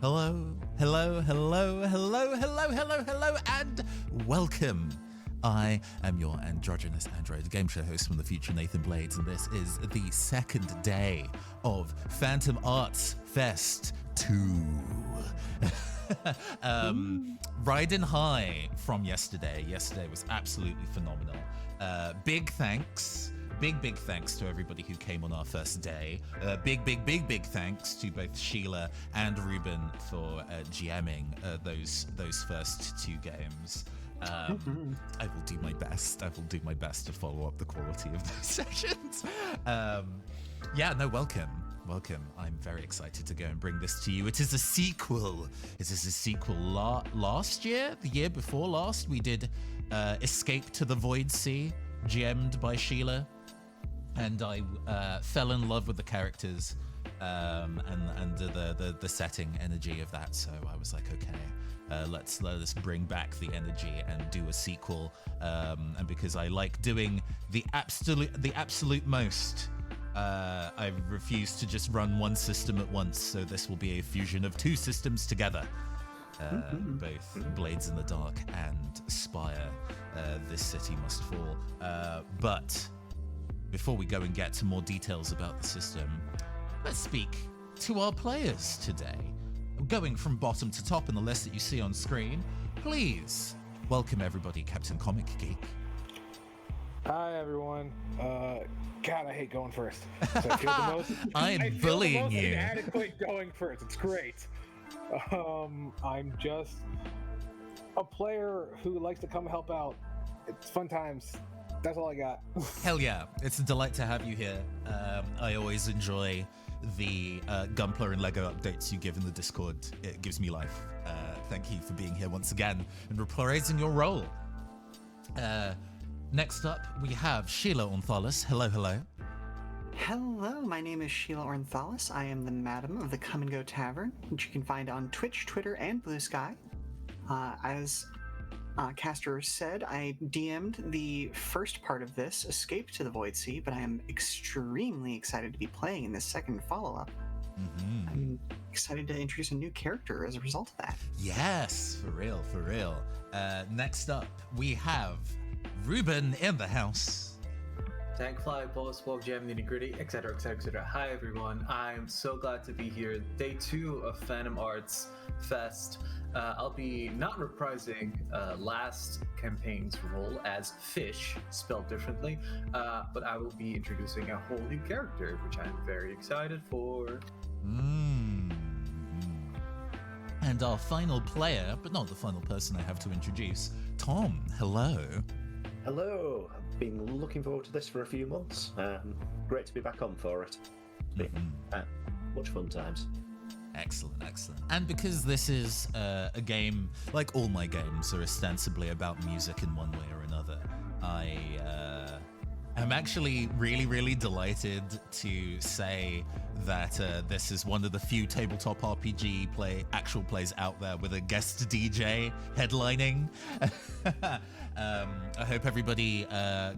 Hello, hello, hello, hello, hello, hello, hello, and welcome. I am your androgynous android game show host from the future, Nathan Blades, and this is the second day of Phantom Arts Fest 2. Riding high from yesterday. Yesterday was absolutely phenomenal. Big thanks to everybody who came on our first day. Big thanks to both Sheila and Ruben for GMing those first two games. I will do my best. To follow up the quality of those sessions. Welcome. I'm very excited to go and bring this to you. It is a sequel. Last year, the year before last, we did Escape to the Void Sea, GM'd by Sheila. And I fell in love with the characters and the setting energy of that. So I was like, okay, let us bring back the energy and do a sequel. And because I like doing the absolute most, I refuse to just run one system at once. So this will be a fusion of two systems together. Both Blades in the Dark and Spire, This City Must Fall. But before we go and get to more details about the system, let's speak to our players today. Going from bottom to top in the list that you see on screen, please welcome everybody, Captain Comic Geek. Hi everyone. God, I hate going first. So I feel the most. I'm bullying you. Inadequate going first. It's great. I'm just a player who likes to come help out. It's fun times. That's all I got. Hell yeah. It's a delight to have you here. I always enjoy the Gunpla and Lego updates you give in the Discord. It gives me life. Thank you for being here once again and reprising your role. Next up, we have Sheila Ornthalis. Hello. Hello, my name is Sheila Ornthalis. I am the Madam of the Come and Go Tavern, which you can find on Twitch, Twitter, and Blue Sky. As Caster said, I DM'd the first part of this, Escape to the Void Sea, but I am extremely excited to be playing in this second follow-up. I'm excited to introduce a new character as a result of that. Yes, for real. Next up, we have Ruben in the house. Tankfly, Boss, Walk Jam, Nitty Gritty, etc. Hi everyone, I'm so glad to be here. Day 2 of Phantom Arts Fest. I'll be not reprising last campaign's role as Fish, spelled differently, but I will be introducing a whole new character, which I'm very excited for. And our final player, but not the final person I have to introduce, Tom. Hello. Hello. I've been looking forward to this for a few months. Great to be back on for it. Much fun times. Excellent. And because this is a game, like all my games are ostensibly about music in one way or another, I'm actually really delighted to say that this is one of the few tabletop RPG actual plays out there with a guest DJ headlining. I hope everybody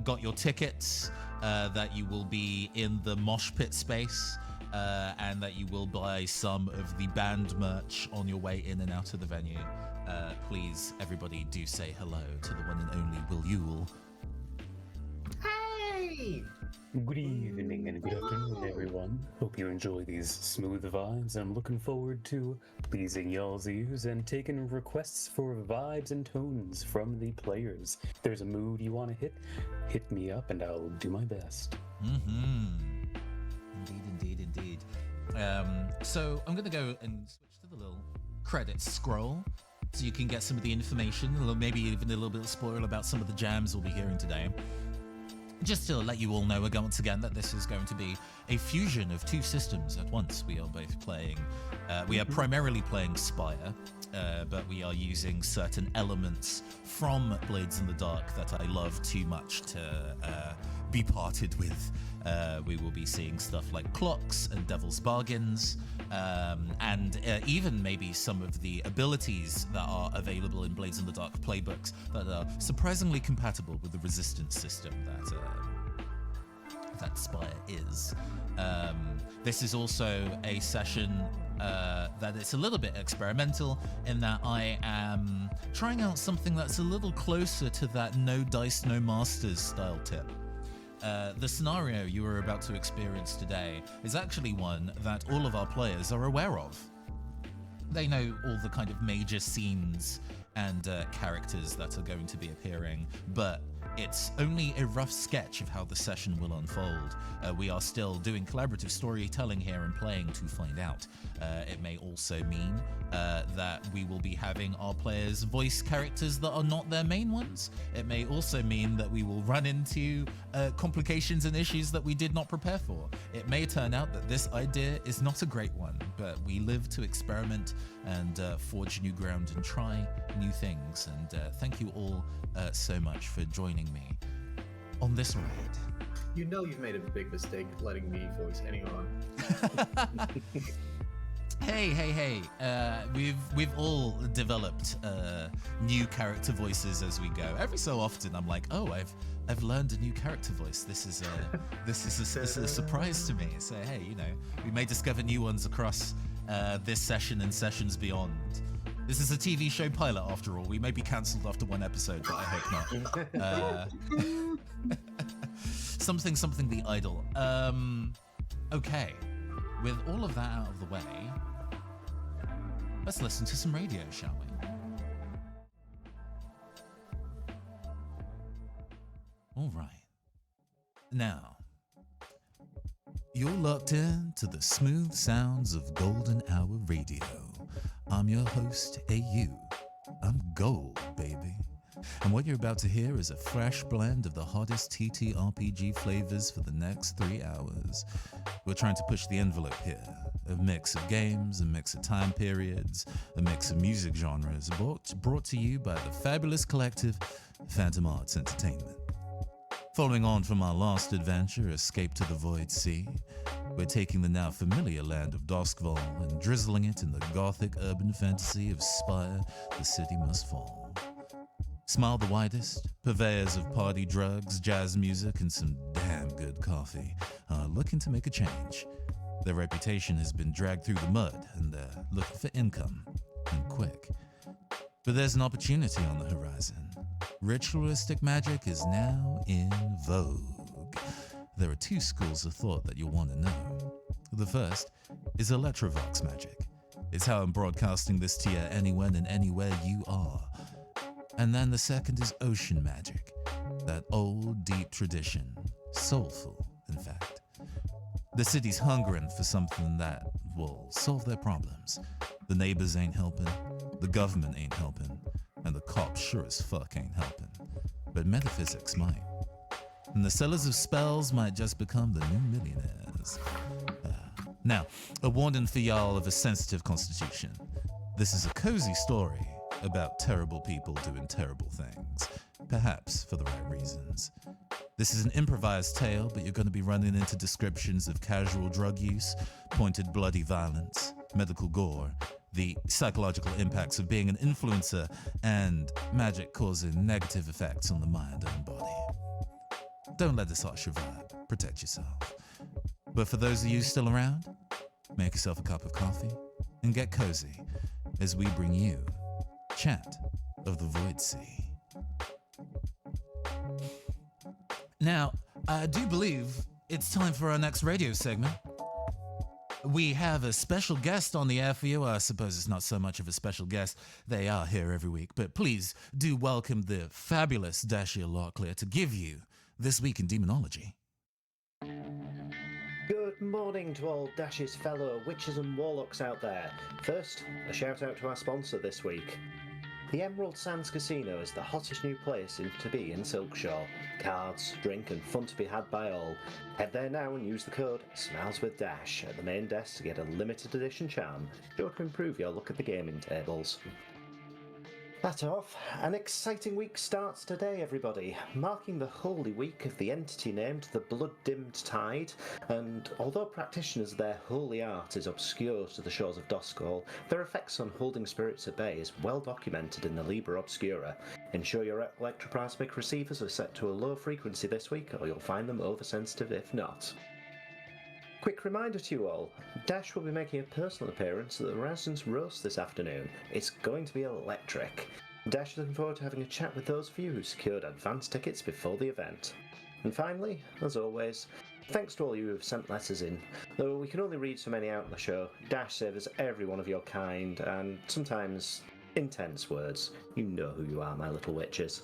got your tickets, that you will be in the mosh pit space, and that you will buy some of the band merch on your way in and out of the venue. Please, everybody, do say hello to the one and only Will Yule. Hey! Good evening and good afternoon, everyone. Hope you enjoy these smooth vibes. I'm looking forward to pleasing y'all's ears and taking requests for vibes and tones from the players. If there's a mood you want to hit me up and I'll do my best. Indeed. So I'm going to go and switch to the little credits scroll so you can get some of the information, or maybe even a little bit of spoil about some of the jams we'll be hearing today. Just to let you all know again, once again, that this is going to be a fusion of two systems at once. We are both playing, we are primarily playing Spire, but we are using certain elements from Blades in the Dark that I love too much to be parted with. We will be seeing stuff like clocks and devil's bargains, and even maybe some of the abilities that are available in Blades in the Dark playbooks that are surprisingly compatible with the resistance system that Spire is. This is also a session that it's a little bit experimental in that I am trying out something that's a little closer to that no dice, no masters style tip. The scenario you are about to experience today is actually one that all of our players are aware of. They know all the kind of major scenes and characters that are going to be appearing, but it's only a rough sketch of how the session will unfold. We are still doing collaborative storytelling here and playing to find out. It may also mean that we will be having our players voice characters that are not their main ones. It may also mean that we will run into complications and issues that we did not prepare for. It may turn out that this idea is not a great one, but we live to experiment and forge new ground and try new things. And thank you all so much for joining me on this ride. You know you've made a big mistake letting me voice anyone. Hey. We've all developed new character voices as we go. Every so often I'm like, oh, I've learned a new character voice. This is a surprise to me. So hey, you know, we may discover new ones across this session and sessions beyond. This is a TV show pilot, after all. We may be cancelled after one episode, but I hope not. Something the idol. Okay, with all of that out of the way, let's listen to some radio, shall we? All right. Now, you're locked in to the smooth sounds of Golden Hour Radio. I'm your host, AU. I'm gold, baby. And what you're about to hear is a fresh blend of the hottest TTRPG flavors for the next 3 hours. We're trying to push the envelope here. A mix of games, a mix of time periods, a mix of music genres, brought to you by the fabulous collective Phantom Arts Entertainment. Following on from our last adventure, Escape to the Void Sea, we're taking the now familiar land of Doskvol and drizzling it in the gothic urban fantasy of Spire, the City Must Fall. Smile the widest, purveyors of party drugs, jazz music, and some damn good coffee are looking to make a change. Their reputation has been dragged through the mud, and they're looking for income, and quick. But there's an opportunity on the horizon. Ritualistic magic is now in vogue. There are 2 schools of thought that you'll want to know. The first is Electrovox magic. It's how I'm broadcasting this to you anywhen and anywhere you are. And then the second is ocean magic. That old, deep tradition. Soulful, in fact. The city's hungering for something that will solve their problems. The neighbors ain't helping, the government ain't helping, and the cops sure as fuck ain't helping. But metaphysics might. And the sellers of spells might just become the new millionaires. Now, a warning for y'all of a sensitive constitution. This is a cozy story about terrible people doing terrible things, perhaps for the right reasons. This is an improvised tale, but you're going to be running into descriptions of casual drug use, pointed bloody violence, medical gore, the psychological impacts of being an influencer, and magic causing negative effects on the mind and body. Don't let this harsh your vibe. Protect yourself. But for those of you still around, make yourself a cup of coffee and get cozy as we bring you Chant of the Void Sea. Now, I do believe it's time for our next radio segment. We have a special guest on the air for you. I suppose it's not so much of a special guest. They are here every week. But please do welcome the fabulous Dashia Locklear to give you This Week in Demonology. Good morning to all Dash's fellow witches and warlocks out there. First, a shout out to our sponsor this week. The Emerald Sands Casino is the hottest new place to be in Silkshaw. Cards, drink and fun to be had by all. Head there now and use the code SMILESWITHDASH at the main desk to get a limited edition charm, sure to improve your look at the gaming tables. That off, an exciting week starts today, everybody, marking the holy week of the entity named the Blood-Dimmed Tide, and although practitioners of their holy art is obscure to the shores of Doskvol, their effects on holding spirits at bay is well documented in the Liber Obscura. Ensure your electroplasmic receivers are set to a low frequency this week, or you'll find them oversensitive if not. Quick reminder to you all, Dash will be making a personal appearance at the Residence Roast this afternoon. It's going to be electric. Dash is looking forward to having a chat with those of you who secured advance tickets before the event. And finally, as always, thanks to all you who have sent letters in. Though we can only read so many out on the show, Dash savours every one of your kind and sometimes intense words. You know who you are, my little witches.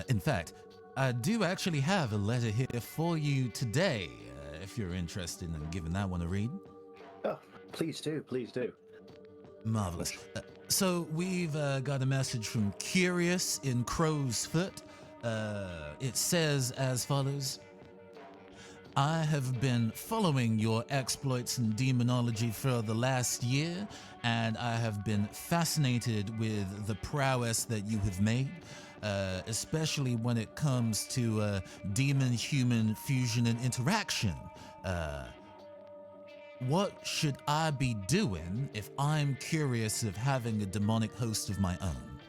In fact, I do actually have a letter here for you today, if you're interested in giving that one a read. Oh, please do, please do. Marvelous. So we've got a message from Curious in Crow's Foot. It says as follows. I have been following your exploits in demonology for the last year, and I have been fascinated with the prowess that you have made, especially when it comes to demon-human fusion and interaction. What should I be doing if I'm curious of having a demonic host of my own?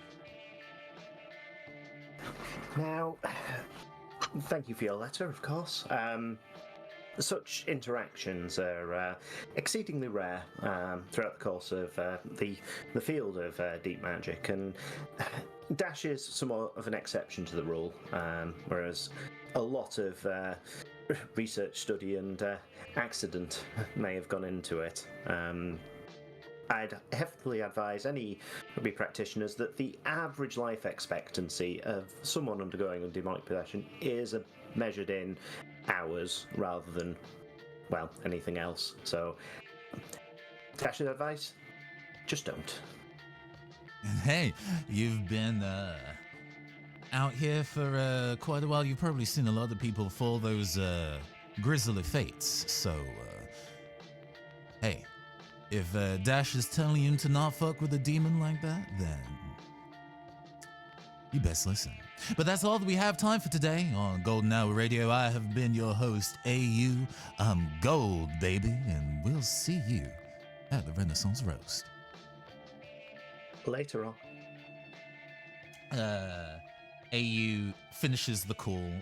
Now, thank you for your letter, of course. Such interactions are exceedingly rare throughout the course of the field of deep magic, and Dash is somewhat of an exception to the rule, whereas a lot of research, study, and accident may have gone into it. I'd heavily advise any rugby practitioners that the average life expectancy of someone undergoing a demonic possession is measured in hours rather than, well, anything else. So, Dash's advice, just don't. Hey, you've been out here for quite a while. You've probably seen a lot of people fall those grisly fates. So, hey, if Dash is telling you to not fuck with a demon like that, then you best listen. But that's all that we have time for today on Golden Hour Radio. I have been your host, AU. I'm Gold, baby, and we'll see you at the Renaissance Roast. Later on. AU finishes the call,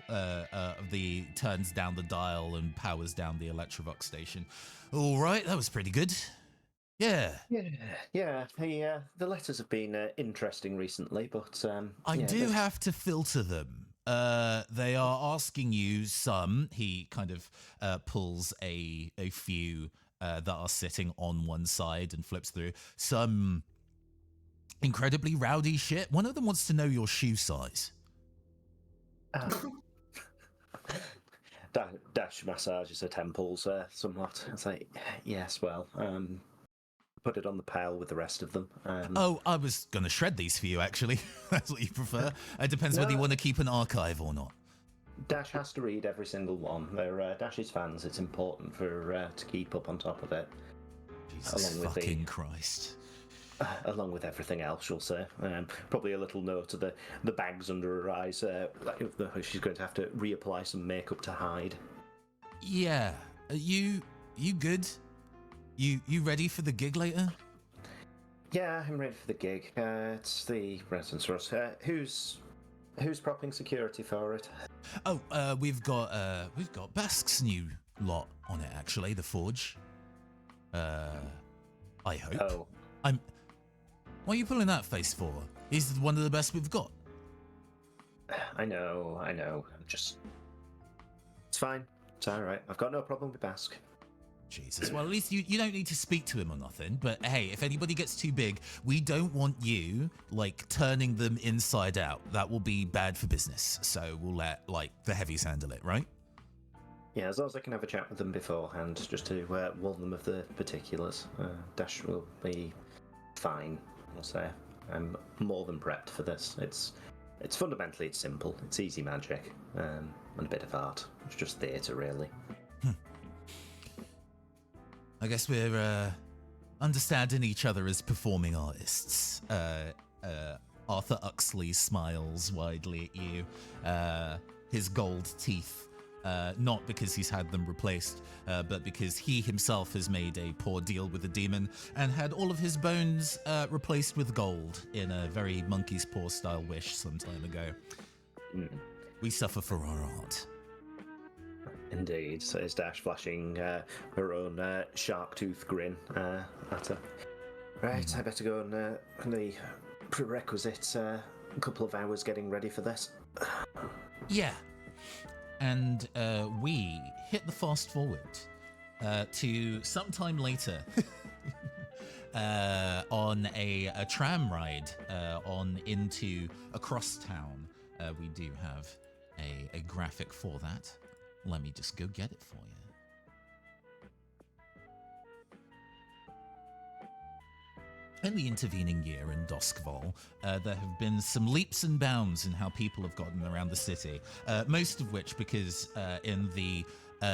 turns down the dial and powers down the Electrovox station. All right, that was pretty good. Yeah. The letters have been interesting recently, but I do have to filter them. They are asking you some. He kind of pulls a few that are sitting on one side and flips through some incredibly rowdy shit. One of them wants to know your shoe size. Dash massages her temples somewhat. It's like, yes, well, put it on the pile with the rest of them. I was going to shred these for you, actually. That's what you prefer. It depends whether you want to keep an archive or not. Dash has to read every single one. They're Dash's fans. It's important for to keep up on top of it. Jesus fucking Christ. Along with everything else, you'll say. Probably a little note of the bags under her eyes. She's going to have to reapply some makeup to hide. Yeah. You good? You ready for the gig later? Yeah, I'm ready for the gig. It's the Residence Roast. Who's propping security for it? Oh, we've got Bask's new lot on it, actually, the Forge. I hope. Oh. What are you pulling that face for? He's one of the best we've got. I know. It's fine. It's alright. I've got no problem with Bask. Jesus. Well, at least you don't need to speak to him or nothing. But hey, if anybody gets too big, we don't want you, turning them inside out. That will be bad for business. So we'll let, the heavies handle it, right? Yeah, as long as I can have a chat with them beforehand, just to warn them of the particulars. Dash will be fine, I'll say. I'm more than prepped for this. It's fundamentally, it's simple. It's easy magic, and a bit of art. It's just theatre, really. I guess we're understanding each other as performing artists. Arthur Uxley smiles widely at you. His gold teeth, not because he's had them replaced, but because he himself has made a poor deal with the demon and had all of his bones replaced with gold in a very monkey's paw style wish some time ago. We suffer for our art. Indeed, says Dash, flashing her own shark tooth grin at her. Right, I better go and the prerequisite couple of hours getting ready for this. Yeah. And we hit the fast forward to sometime later on a tram ride on into across town. We do have a graphic for that. Let me just go get it for you. In the intervening year in Doskvol, there have been some leaps and bounds in how people have gotten around the city, most of which because in the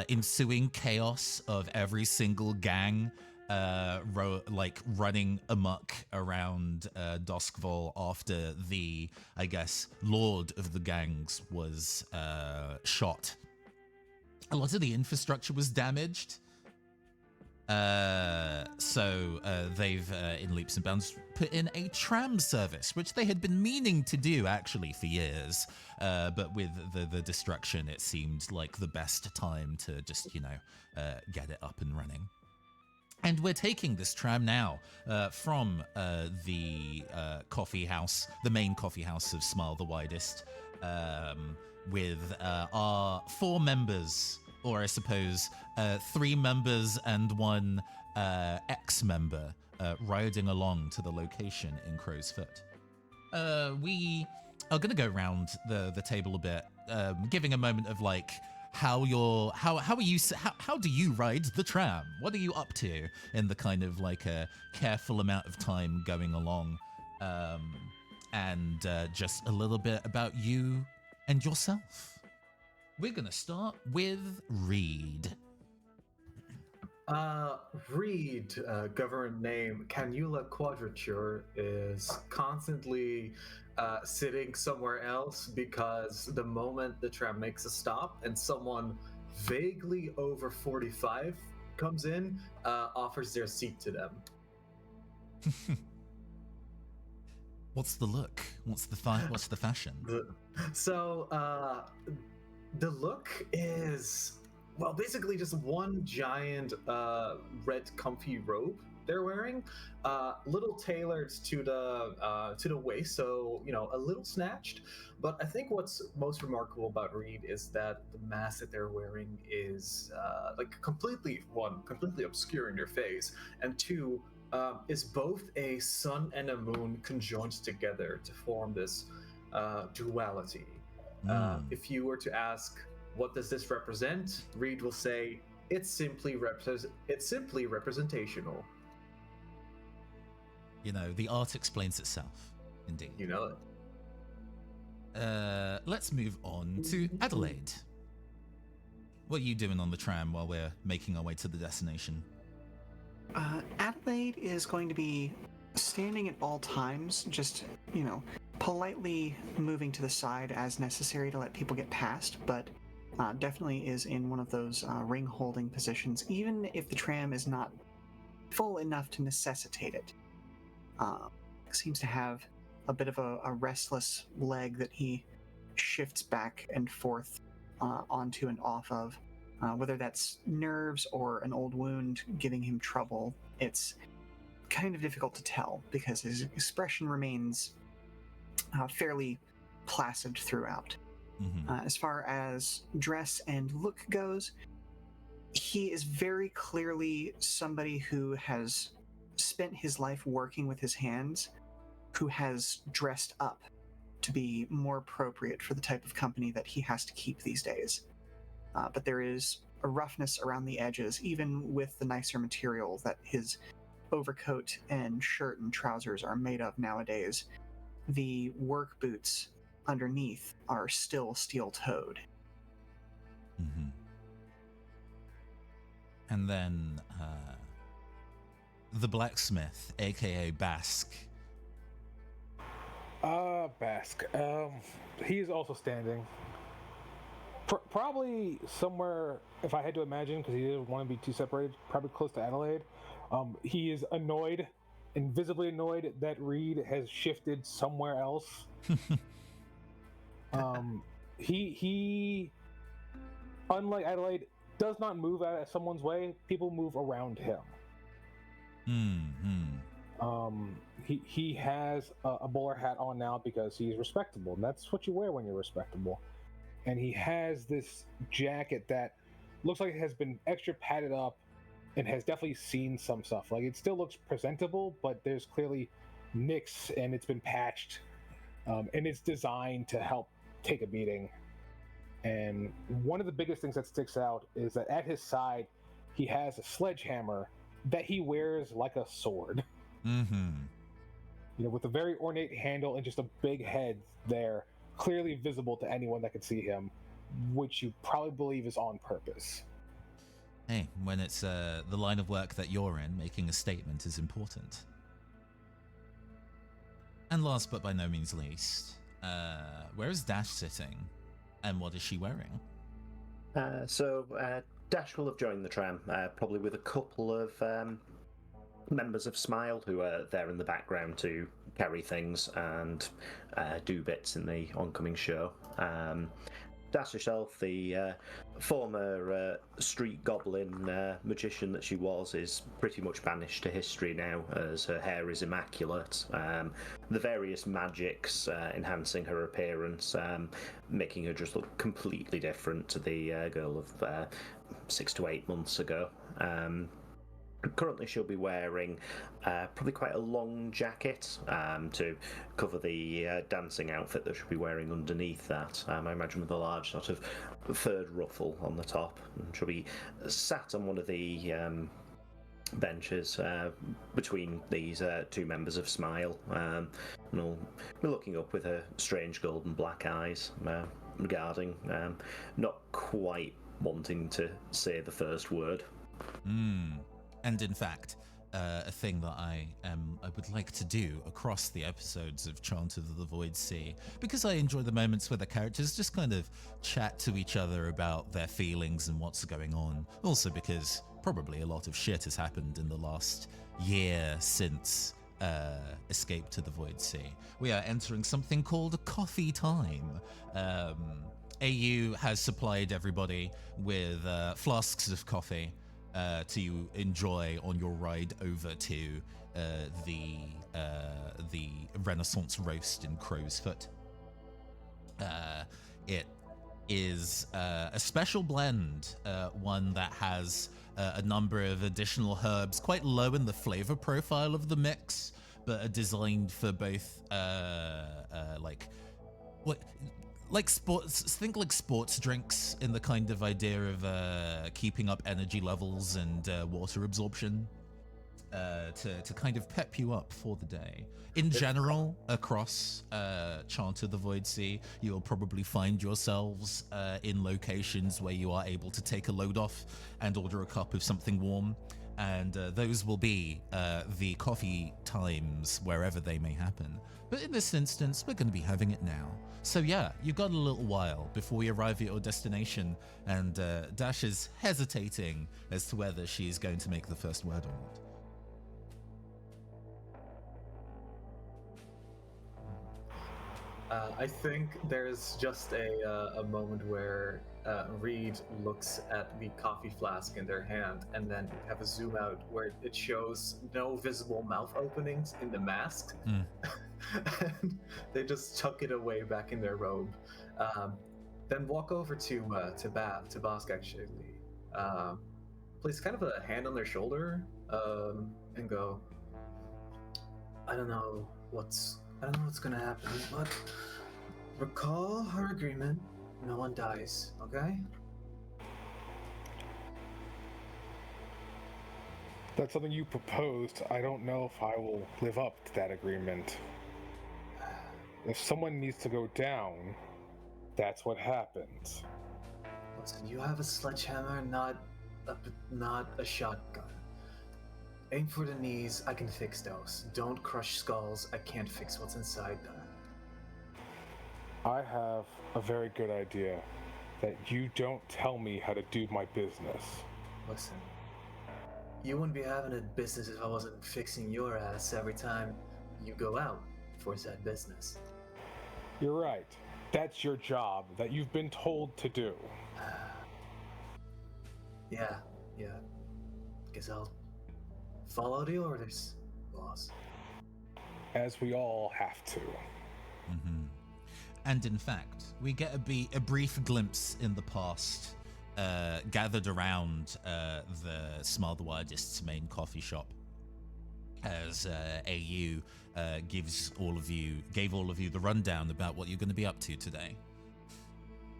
ensuing chaos of every single gang running amok around Doskvol after the, I guess, lord of the gangs was shot. A lot of the infrastructure was damaged. So they've, in leaps and bounds, put in a tram service, which they had been meaning to do actually for years. But with the destruction, it seemed like the best time to just, get it up and running. And we're taking this tram now from the coffee house, the main coffee house of Smile the Widest, with our 4 members, or I suppose 3 members and 1 ex-member riding along to the location in Crow's Foot. We are going to go around the table a bit, giving a moment of like how do you ride the tram? What are you up to in the kind of like a careful amount of time going along, and just a little bit about you and yourself. We're gonna start with Reed. Reed, government name Canula Quadrature, is constantly sitting somewhere else because the moment the tram makes a stop and someone vaguely over 45 comes in, offers their seat to them. What's the look? What's the fashion? The look is, well, basically just one giant red comfy robe they're wearing, little tailored to the waist, so a little snatched. But I think what's most remarkable about Reed is that the mask that they're wearing is completely obscuring their face, and 2 is both a sun and a moon conjoined together to form this duality. If you were to ask, what does this represent? Reed will say, it's simply representational. The art explains itself. Indeed. You know it. Let's move on to Adelaide. What are you doing on the tram while we're making our way to the destination? Adelaide is going to be standing at all times, just, politely moving to the side as necessary to let people get past, but definitely is in one of those ring holding positions, even if the tram is not full enough to necessitate it. Seems to have a bit of a restless leg that he shifts back and forth onto and off of. Whether that's nerves or an old wound giving him trouble, it's kind of difficult to tell because his expression remains fairly placid throughout. Mm-hmm. As far as dress and look goes, he is very clearly somebody who has spent his life working with his hands, who has dressed up to be more appropriate for the type of company that he has to keep these days. But there is a roughness around the edges, even with the nicer material that his overcoat and shirt and trousers are made of nowadays. The work boots underneath are still steel-toed. Mm-hmm. And then the blacksmith, aka Bask. Bask. He is also standing. Probably somewhere, if I had to imagine, because he didn't want to be too separated, probably close to Adelaide. He is annoyed, invisibly annoyed, that Reed has shifted somewhere else. He unlike Adelaide, does not move out of someone's way. People move around him. He has a bowler hat on now because he's respectable, and that's what you wear when you're respectable. And he has this jacket that looks like it has been extra padded up and has definitely seen some stuff. Like, it still looks presentable, but there's clearly nicks and it's been patched, and it's designed to help take a beating. And one of the biggest things that sticks out is that at his side, he has a sledgehammer that he wears like a sword. With a very ornate handle and just a big head there, clearly visible to anyone that can see him, which you probably believe is on purpose. Hey, when it's the line of work that you're in, making a statement is important. And last but by no means least, where is Dash sitting? And what is she wearing? Dash will have joined the tram, probably with a couple of members of Smile who are there in the background to carry things and do bits in the oncoming show. Dash herself, the former street goblin magician that she was, is pretty much banished to history now, as her hair is immaculate. The various magics enhancing her appearance, making her just look completely different to the girl of 6 to 8 months ago. Currently, she'll be wearing probably quite a long jacket to cover the dancing outfit that she'll be wearing underneath that. I imagine with a large sort of furred ruffle on the top. And she'll be sat on one of the benches between these two members of Smile. And will be looking up with her strange golden black eyes, regarding, not quite wanting to say the first word. And in fact, a thing that I would like to do across the episodes of Chant of the Void Sea, because I enjoy the moments where the characters just kind of chat to each other about their feelings and what's going on. Also because probably a lot of shit has happened in the last year since Escape to the Void Sea. We are entering something called coffee time. AU has supplied everybody with flasks of coffee to enjoy on your ride over to the Renaissance roast in Crow's Foot. It is a special blend, one that has a number of additional herbs, quite low in the flavor profile of the mix, but are designed for both like sports, think like sports drinks in the kind of idea of keeping up energy levels and water absorption to kind of pep you up for the day. In general, across Chant of the Void Sea, you will probably find yourselves in locations where you are able to take a load off and order a cup of something warm. And those will be the coffee times wherever they may happen. But in this instance, we're going to be having it now. So yeah, you've got a little while before we arrive at your destination, and Dash is hesitating as to whether she's going to make the first word or not. I think there's just a moment where Reed looks at the coffee flask in their hand, and then have a zoom out where it shows no visible mouth openings in the mask. And they just tuck it away back in their robe. Then walk over to Bosk actually. Place kind of a hand on their shoulder and go, I don't know what's gonna happen, but recall our agreement. No one dies, okay? That's something you proposed. I don't know if I will live up to that agreement. If someone needs to go down, that's what happens. Listen, you have a sledgehammer, not a shotgun. Aim for the knees, I can fix those. Don't crush skulls, I can't fix what's inside them. I have a very good idea that you don't tell me how to do my business. Listen, you wouldn't be having a business if I wasn't fixing your ass every time you go out for said business. You're right. That's your job that you've been told to do. Yeah. Guess I'll follow the orders, boss. As we all have to. Mm-hmm. And in fact, we get a brief glimpse in the past, gathered around the Smile the Widest's main coffee shop, as AU gave all of you the rundown about what you're going to be up to today.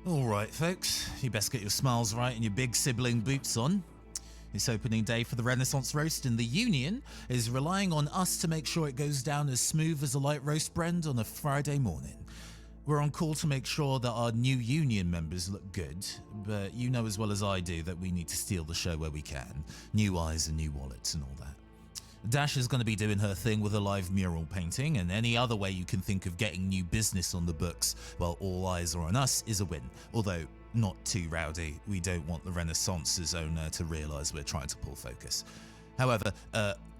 All right, folks, you best get your smiles right and your big sibling boots on. This opening day for the Renaissance Roast in the Union is relying on us to make sure it goes down as smooth as a light roast brand on a Friday morning. We're on call to make sure that our new Union members look good, but you know as well as I do that we need to steal the show where we can. New eyes and new wallets and all that. Dash is going to be doing her thing with a live mural painting, and any other way you can think of getting new business on the books while all eyes are on us is a win. Although, not too rowdy. We don't want the Renaissance's owner to realise we're trying to pull focus. However,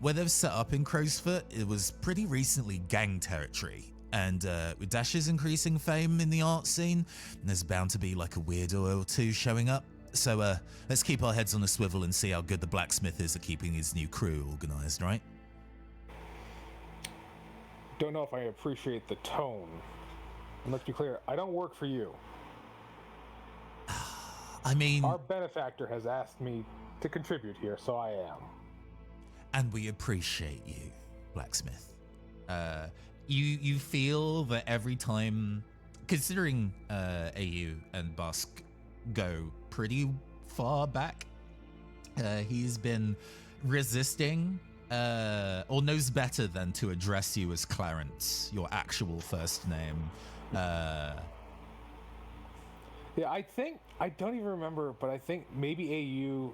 where they've set up in Crowsfoot, it was pretty recently gang territory. And with Dash's increasing fame in the art scene, there's bound to be like a weirdo or two showing up. So let's keep our heads on a swivel and see how good the blacksmith is at keeping his new crew organised, right? Don't know if I appreciate the tone. And let's be clear, I don't work for you. I mean... Our benefactor has asked me to contribute here, so I am. And we appreciate you, blacksmith. You feel that every time, considering AU and Busk go pretty far back, he's been resisting or knows better than to address you as Clarence, your actual first name. Yeah, I don't even remember, but I think maybe AU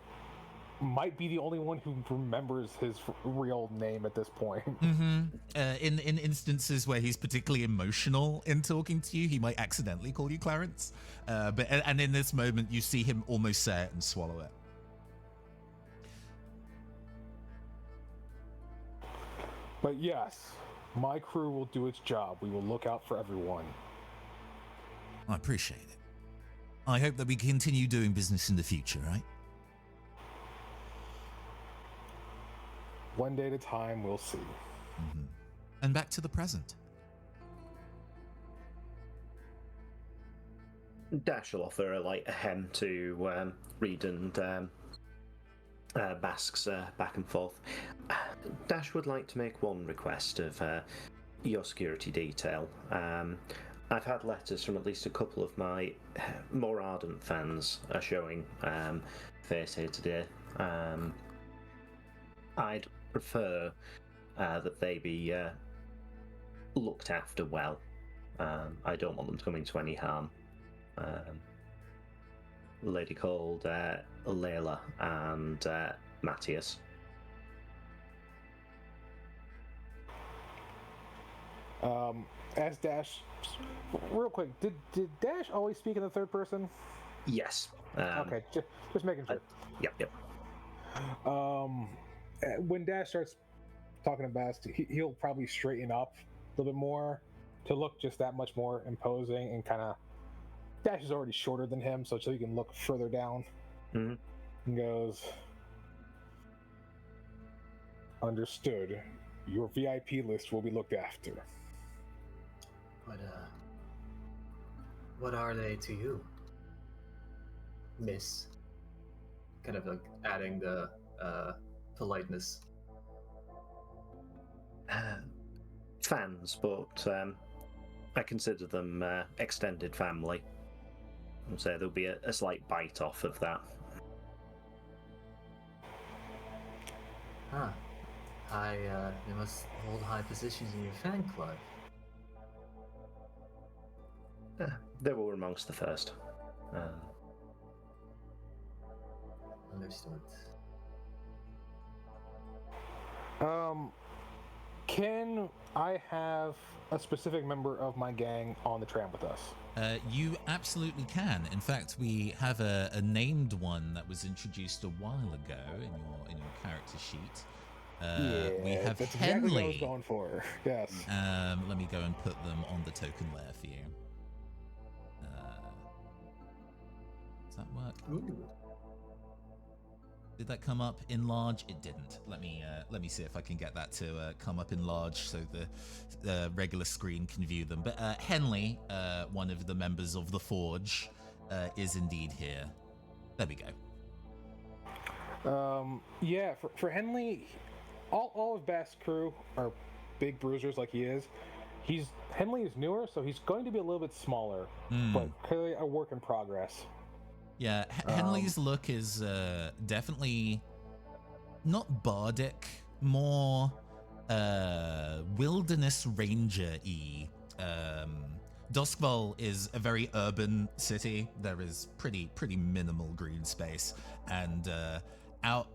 might be the only one who remembers his real name at this point. Mm-hmm. In instances where he's particularly emotional in talking to you, he might accidentally call you Clarence. But in this moment, you see him almost say it and swallow it. But yes, my crew will do its job. We will look out for everyone. I appreciate it. I hope that we continue doing business in the future, right? One day at a time, we'll see. Mm-hmm. And back to the present. Dash will offer a hem to Reed and Bask's back and forth. Dash would like to make one request of your security detail. I've had letters from at least a couple of my more ardent fans showing face here today. I'd prefer that they be looked after well. I don't want them to come into any harm. A lady called Layla and Matthias. As Dash, real quick, did Dash always speak in the third person? Yes. Okay, just making sure. Yep. When Dash starts talking about it, he'll probably straighten up a little bit more to look just that much more imposing and kind of. Dash is already shorter than him, so he can look further down. Mm-hmm. And goes, understood. Your VIP list will be looked after. What are they to you, Miss? Kind of like adding the politeness. Fans, but I consider them extended family. So there'll be a slight bite off of that. They must hold high positions in your fan club. They were amongst the first. Understood. Can I have a specific member of my gang on the tram with us? You absolutely can. In fact, we have a named one that was introduced a while ago in your character sheet. We have that's Henley. Exactly what I was going for. Yes. Let me go and put them on the token layer for you. Does that work? Ooh. Did that come up in large? It didn't. Let me see if I can get that to come up in large so the regular screen can view them. But Henley, one of the members of the Forge, is indeed here. There we go. Yeah, for Henley, all of Bass' crew are big bruisers like he is. Henley is newer, so he's going to be a little bit smaller, but clearly a work in progress. Yeah, Henley's look is definitely not bardic, more wilderness ranger-y. Doskvol is a very urban city. There is pretty minimal green space, and out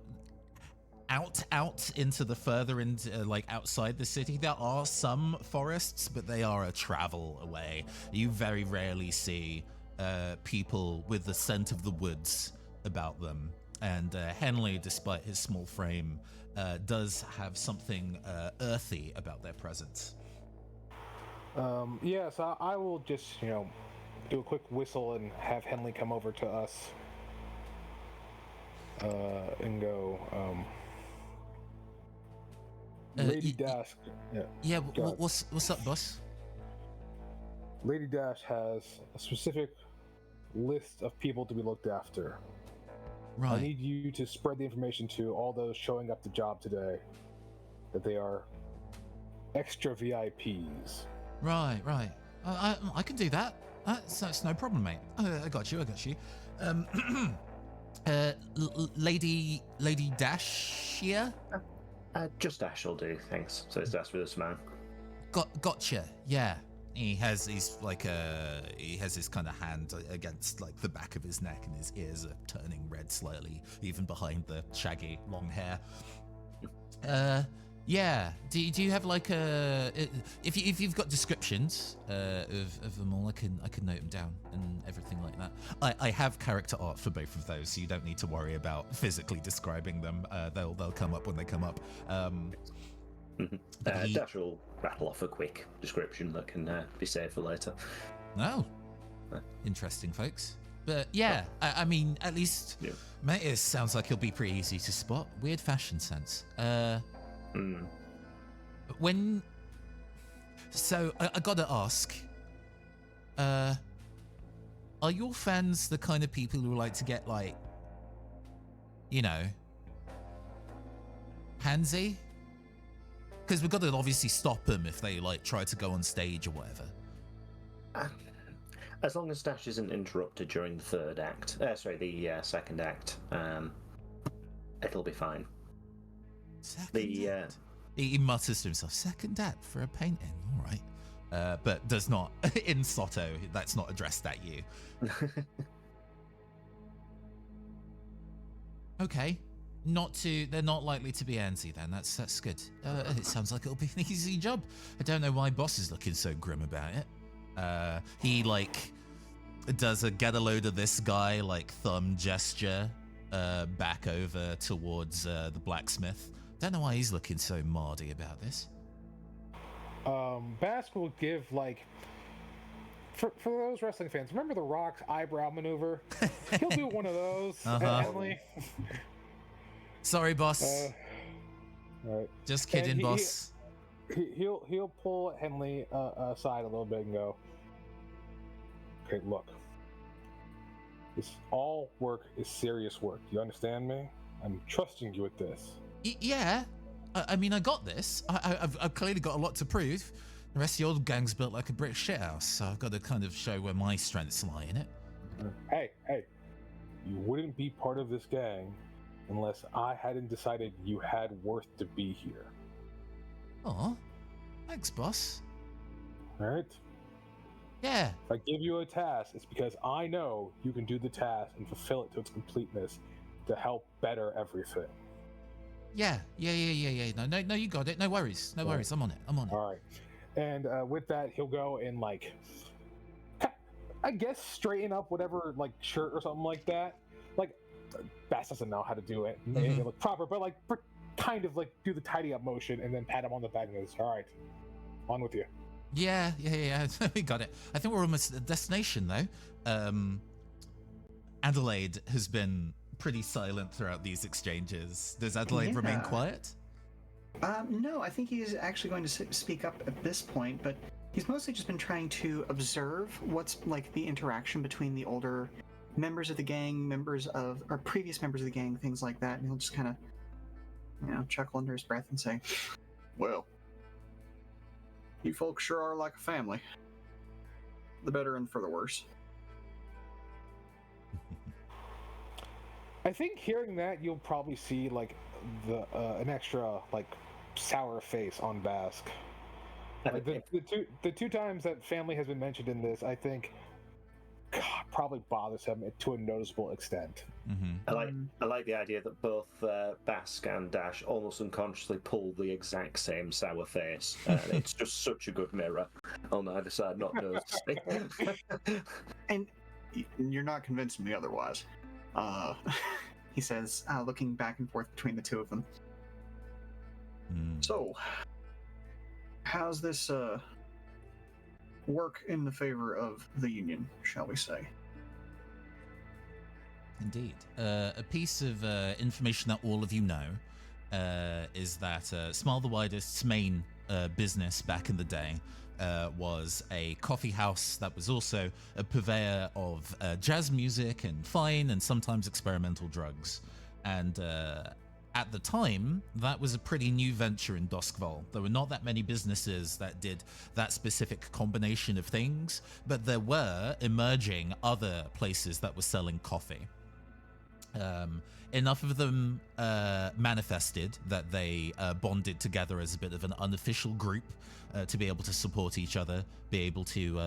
into the further into like outside the city, there are some forests, but they are a travel away. You very rarely see people with the scent of the woods about them. And Henley, despite his small frame, does have something earthy about their presence. Yeah, so I will just, do a quick whistle and have Henley come over to us and go, Lady Dash. Yeah, what's up, boss? Lady Dash has a specific list of people to be looked after. Right. I need you to spread the information to all those showing up to job today that they are extra VIPs. Right. I can do that. That's no problem, mate. I got you. Lady Dash here? Just Dash will do, thanks. So it's Dash with a man. Gotcha. Yeah. He has his kind of hand against like the back of his neck, and his ears are turning red slightly, even behind the shaggy long hair. Yeah. Do you have like if you've got descriptions of them all, I can note them down and everything like that. I have character art for both of those, so you don't need to worry about physically describing them. They'll come up when they come up. Dash will rattle off a quick description that can be saved for later. Oh, interesting, folks. But yeah, I mean, at least Metis sounds like he'll be pretty easy to spot. Weird fashion sense. So I gotta ask, are your fans the kind of people who like to get like, handsy? Because we've got to obviously stop them if they like try to go on stage or whatever. As long as Dash isn't interrupted during the third act, second act, it'll be fine. Second act? He mutters to himself, second act for a painting, all right. But does not, in Soto, that's not addressed at you. Okay. They're not likely to be antsy then. That's good. It sounds like it'll be an easy job. I don't know why boss is looking so grim about it. He like does a get a load of this guy like thumb gesture back over towards the blacksmith. Don't know why he's looking so mardy about this. Bask will give like for those wrestling fans. Remember the Rock's eyebrow maneuver? He'll do one of those. Henley. Sorry, boss. All right. Just kidding, boss. He'll pull Henley aside a little bit and go, okay, look. This all work is serious work. You understand me? I'm trusting you with this. Yeah. I mean, I got this. I've clearly got a lot to prove. The rest of the old gang's built like a brick shithouse, so I've got to kind of show where my strengths lie in it. Hey. You wouldn't be part of this gang unless I hadn't decided you had worth to be here. Oh, thanks, boss. All right? Yeah. If I give you a task, it's because I know you can do the task and fulfill it to its completeness to help better everything. Yeah. No, you got it. No worries. I'm on it. All right. And with that, he'll go and like, I guess straighten up whatever like shirt or something like that. Like, Bass doesn't know how to do it. Make it look proper, but like kind of like do the tidy up motion and then pat him on the back and goes, all right, on with you. Yeah. We got it. I think we're almost at the destination though. Adelaide has been pretty silent throughout these exchanges. Does Adelaide remain Yeah. quiet? No, I think he's actually going to speak up at this point, but he's mostly just been trying to observe what's like the interaction between the older members of the gang, or previous members of the gang, things like that, and he'll just kind of, chuckle under his breath and say, "Well, you folks sure are like a family. The better and for the worse." I think hearing that, you'll probably see like an extra like sour face on Bask. Like the two times that family has been mentioned in this, I think probably bothers him to a noticeable extent. Mm-hmm. I like the idea that both Bask and Dash almost unconsciously pull the exact same sour face. It's just such a good mirror on either side, not noticing. And you're not convincing me otherwise. He says, looking back and forth between the two of them. So, how's this work in the favor of the Union, shall we say? Indeed. A piece of information that all of you know is that Smile the Widest's main business back in the day was a coffee house that was also a purveyor of jazz music and fine and sometimes experimental drugs. And at the time, that was a pretty new venture in Doskvol. There were not that many businesses that did that specific combination of things, but there were emerging other places that were selling coffee. Enough of them manifested that they bonded together as a bit of an unofficial group to be able to support each other, be able to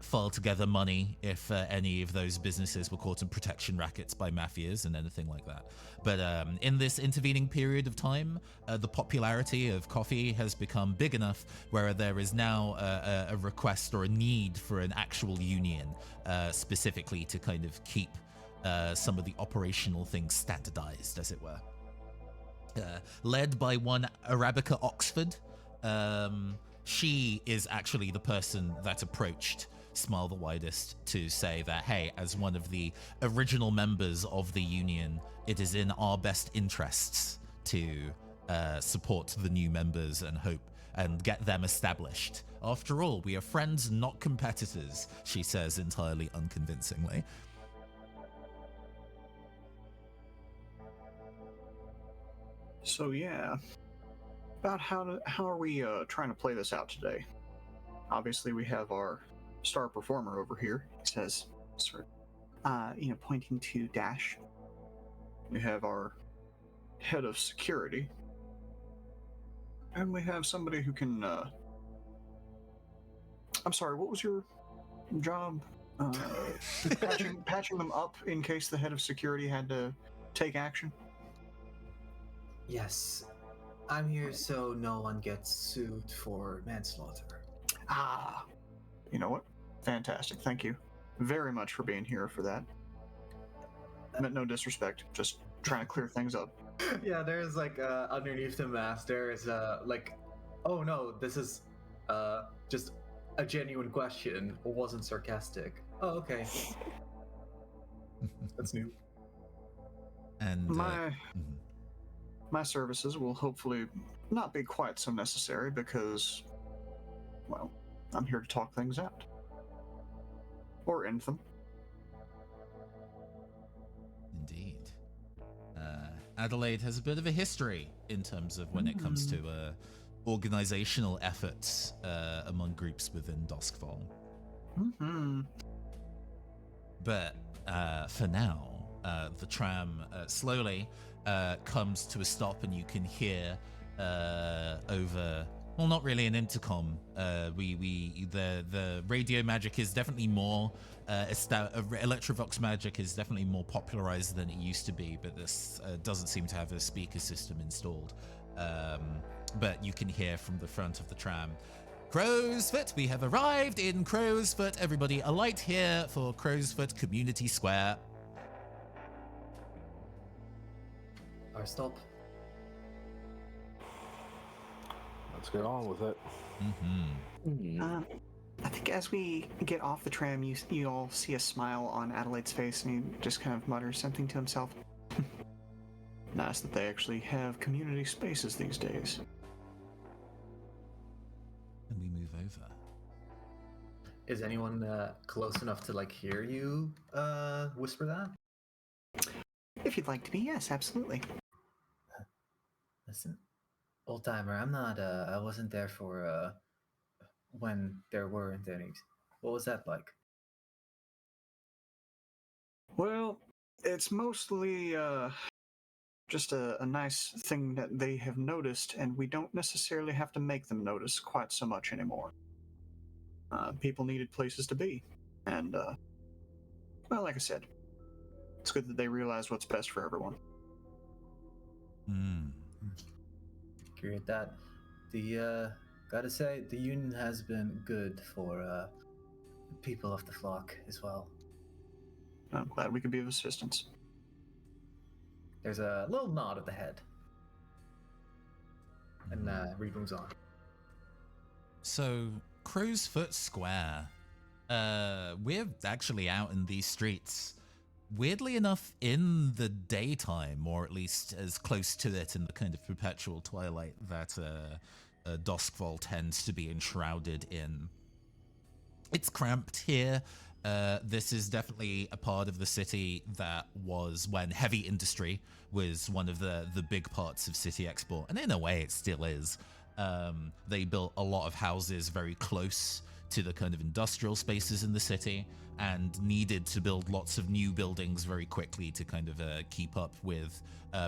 file together money if any of those businesses were caught in protection rackets by mafias and anything like that. But in this intervening period of time, the popularity of coffee has become big enough where there is now a request or a need for an actual union, specifically to kind of keep some of the operational things standardized, as it were. Led by one Arabica Oxford. She is actually the person that approached Smile the Widest to say that, hey, as one of the original members of the union, it is in our best interests to support the new members and hope and get them established. After all, we are friends, not competitors, she says entirely unconvincingly. So yeah, about how are we trying to play this out today? Obviously, we have our star performer over here. He says, pointing to Dash. We have our head of security, and we have somebody who can. I'm sorry, what was your job? Patching them up in case the head of security had to take action. Yes, I'm here so no one gets sued for manslaughter. Ah, you know what? Fantastic. Thank you very much for being here for that. Meant no disrespect, just trying to clear things up. Yeah, there's like underneath the mask, there is oh no, this is just a genuine question. It wasn't sarcastic. Oh, okay. That's new. And My services will hopefully not be quite so necessary because, well, I'm here to talk things out. Or end them. Indeed. Adelaide has a bit of a history in terms of when it comes to organizational efforts among groups within Doskvol. But for now, the tram slowly comes to a stop, and you can hear over, well, not really an intercom. The radio magic is definitely more Electrovox magic is definitely more popularized than it used to be, but this doesn't seem to have a speaker system installed. But you can hear from the front of the tram, Crowsfoot, we have arrived in Crowsfoot. Everybody alight here for Crowsfoot Community Square. Our stop. Let's get on with it. I think as we get off the tram, you all see a smile on Adelaide's face, and he just kind of mutters something to himself. Nice that they actually have community spaces these days. And we move over. Is anyone close enough to like hear you whisper that? If you'd like to be, yes, absolutely. Listen, old timer, I'm not. I wasn't there for when there weren't any. What was that like? Well, it's mostly just a nice thing that they have noticed, and we don't necessarily have to make them notice quite so much anymore. People needed places to be, and well, like I said, it's good that they realize what's best for everyone. Agree with that. The gotta say, the union has been good for people of the flock as well. I'm glad we could be of assistance. There's a little nod of the head, and Reed moves on. So, Crow's Foot Square. We're actually out in these streets. Weirdly enough, in the daytime, or at least as close to it in the kind of perpetual twilight that Doskvol tends to be enshrouded in. It's cramped here. This is definitely a part of the city that was when heavy industry was one of the big parts of city export, and in a way it still is. They built a lot of houses very close to the kind of industrial spaces in the city, and needed to build lots of new buildings very quickly to kind of keep up with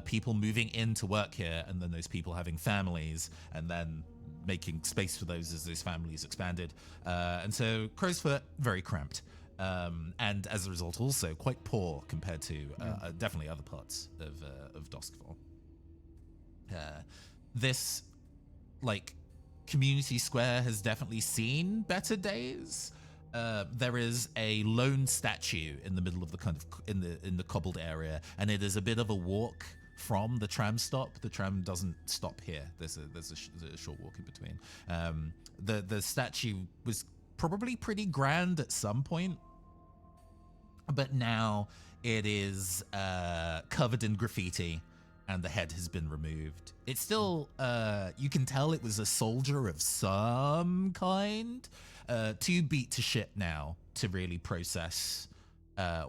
people moving in to work here, and then those people having families, and then making space for those as those families expanded. And so Crow's Foot, very cramped. And as a result, also quite poor compared to definitely other parts of Doskvol. This, like, community square has definitely seen better days. There is a lone statue in the middle of the kind of in the cobbled area, and it is a bit of a walk from the tram stop. The tram doesn't stop here. There's a short walk in between. The statue was probably pretty grand at some point, but now it is covered in graffiti, and the head has been removed. It's still, you can tell it was a soldier of some kind. Too beat to shit now to really process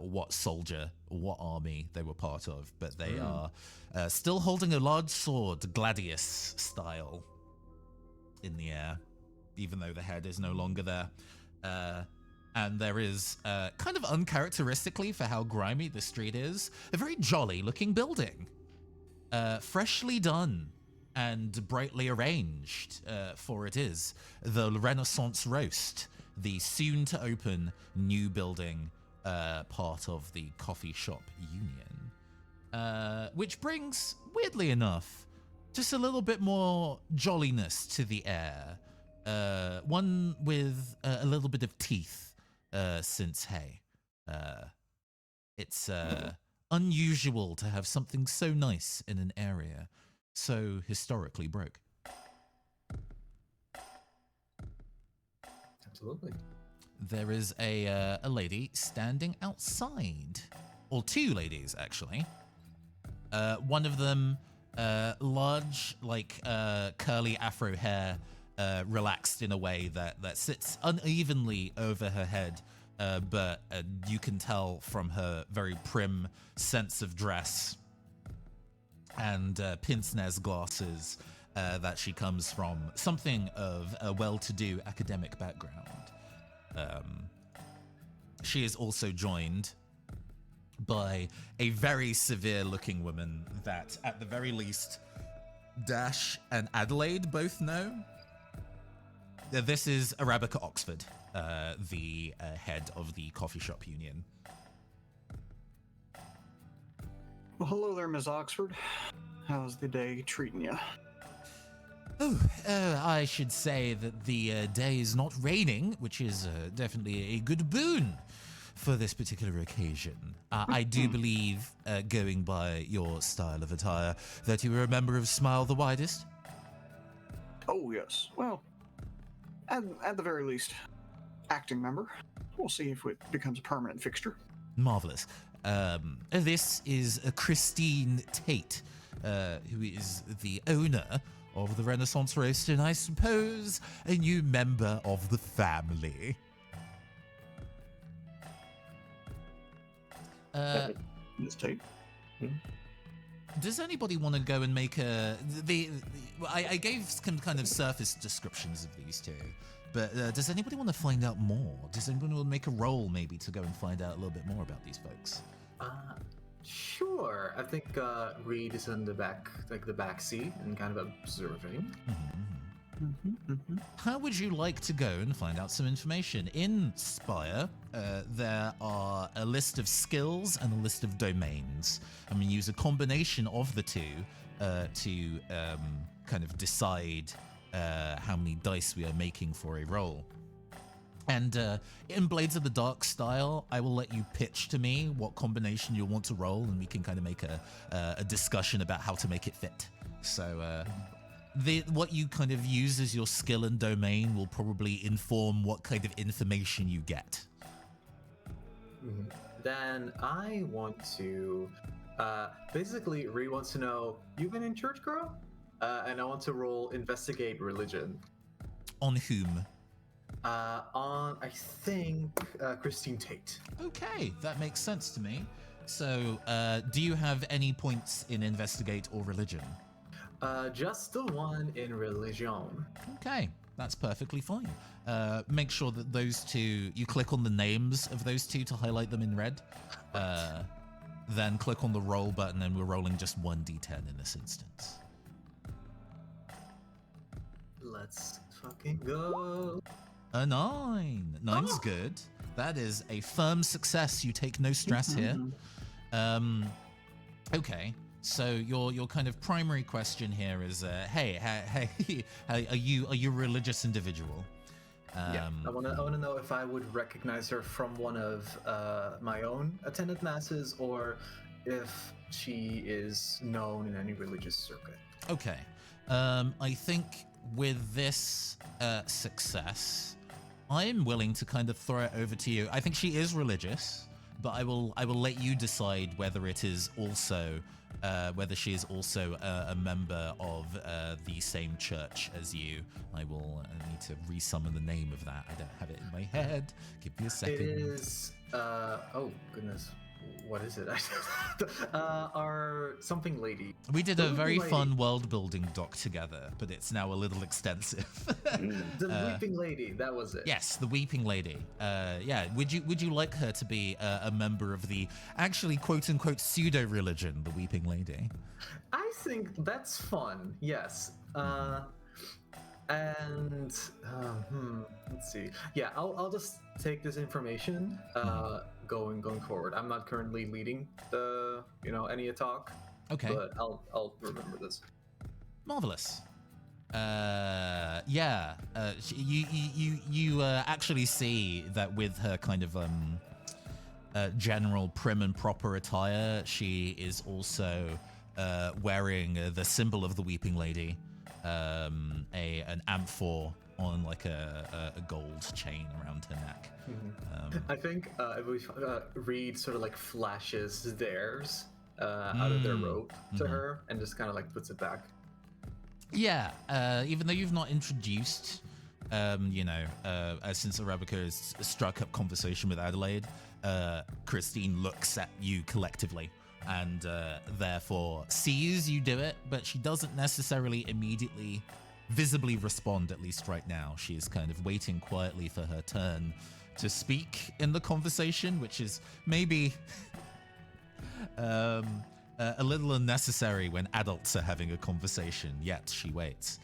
what soldier or what army they were part of, but they are still holding a large sword, gladius style, in the air, even though the head is no longer there. And there is, kind of uncharacteristically for how grimy the street is, a very jolly looking building. Freshly done and brightly arranged, for it is the Renaissance Roast, the soon-to-open new building part of the coffee shop union, which brings, weirdly enough, just a little bit more jolliness to the air. One with a little bit of teeth, since, hey, it's unusual to have something so nice in an area so historically broke. Absolutely. There is a lady standing outside, or two ladies actually. One of them, large, like curly afro hair, relaxed in a way that sits unevenly over her head, but you can tell from her very prim sense of dress and pince-nez glasses that she comes from something of a well-to-do academic background. She is also joined by a very severe-looking woman that, at the very least, Dash and Adelaide both know. This is Arabica Oxford, the head of the coffee shop union. Well, hello there, Ms. Oxford. How's the day treating you? Oh, I should say that the day is not raining, which is definitely a good boon for this particular occasion. I do believe, going by your style of attire, that you are a member of Smile the Widest? Oh, yes. Well, at the very least, acting member. We'll see if it becomes a permanent fixture. Marvelous. This is Christine Tate, who is the owner of the Renaissance Roast, and I suppose a new member of the family. Ms. Tate? Does anybody want to go and make I gave some kind of surface descriptions of these two, but does anybody want to find out more? Does anybody want to make a roll maybe to go and find out a little bit more about these folks? Sure. I think Reed is in the back, like the back seat, and kind of observing. How would you like to go and find out some information? In Spire, there are a list of skills and a list of domains. I'm going to use a combination of the two to kind of decide how many dice we are making for a roll. And in Blades of the Dark style, I will let you pitch to me what combination you'll want to roll, and we can kind of make a discussion about how to make it fit. So what you kind of use as your skill and domain will probably inform what kind of information you get. Then I want to, basically, Reed wants to know, you've been in church, girl? And I want to roll investigate religion. On whom? On, I think, Christine Tate. Okay, that makes sense to me. So, do you have any points in investigate or religion? Just the one in religion. Okay, that's perfectly fine. Make sure that those two, you click on the names of those two to highlight them in red. Then click on the roll button, and we're rolling just 1d10 in this instance. Let's fucking go. A 9. Nine's good. That is a firm success. You take no stress here. Okay. So your kind of primary question here is, hey, are you a religious individual? Yeah, I wanna know if I would recognize her from one of my own attended masses, or if she is known in any religious circuit. Okay, I think with this success, I'm willing to kind of throw it over to you. I think she is religious, but I will let you decide whether it is also. Whether she is also a member of the same church as you. I will need to resummon the name of that. I don't have it in my head. Give me a second. It is, oh goodness, what is it? Our something lady. We did a very fun world building doc together, but it's now a little extensive. The Weeping Lady, that was it. Yes, the Weeping Lady. Yeah, would you like her to be a member of the actually quote unquote pseudo religion, the Weeping Lady? I think that's fun. Yes. And let's see. Yeah, I'll just take this information going forward. I'm not currently leading the any talk. Okay. But I'll remember this. Marvelous. Yeah. You actually see that with her kind of general prim and proper attire, she is also wearing the symbol of the Weeping Lady, an amphor on like a gold chain around her neck. I think Reed sort of like flashes theirs out of their robe to her and just kind of like puts it back. Yeah, even though you've not introduced, since Arabica has struck up conversation with Adelaide, Christine looks at you collectively and therefore sees you do it, but she doesn't necessarily immediately visibly respond, at least right now. She is kind of waiting quietly for her turn to speak in the conversation, which is maybe a little unnecessary when adults are having a conversation, yet she waits.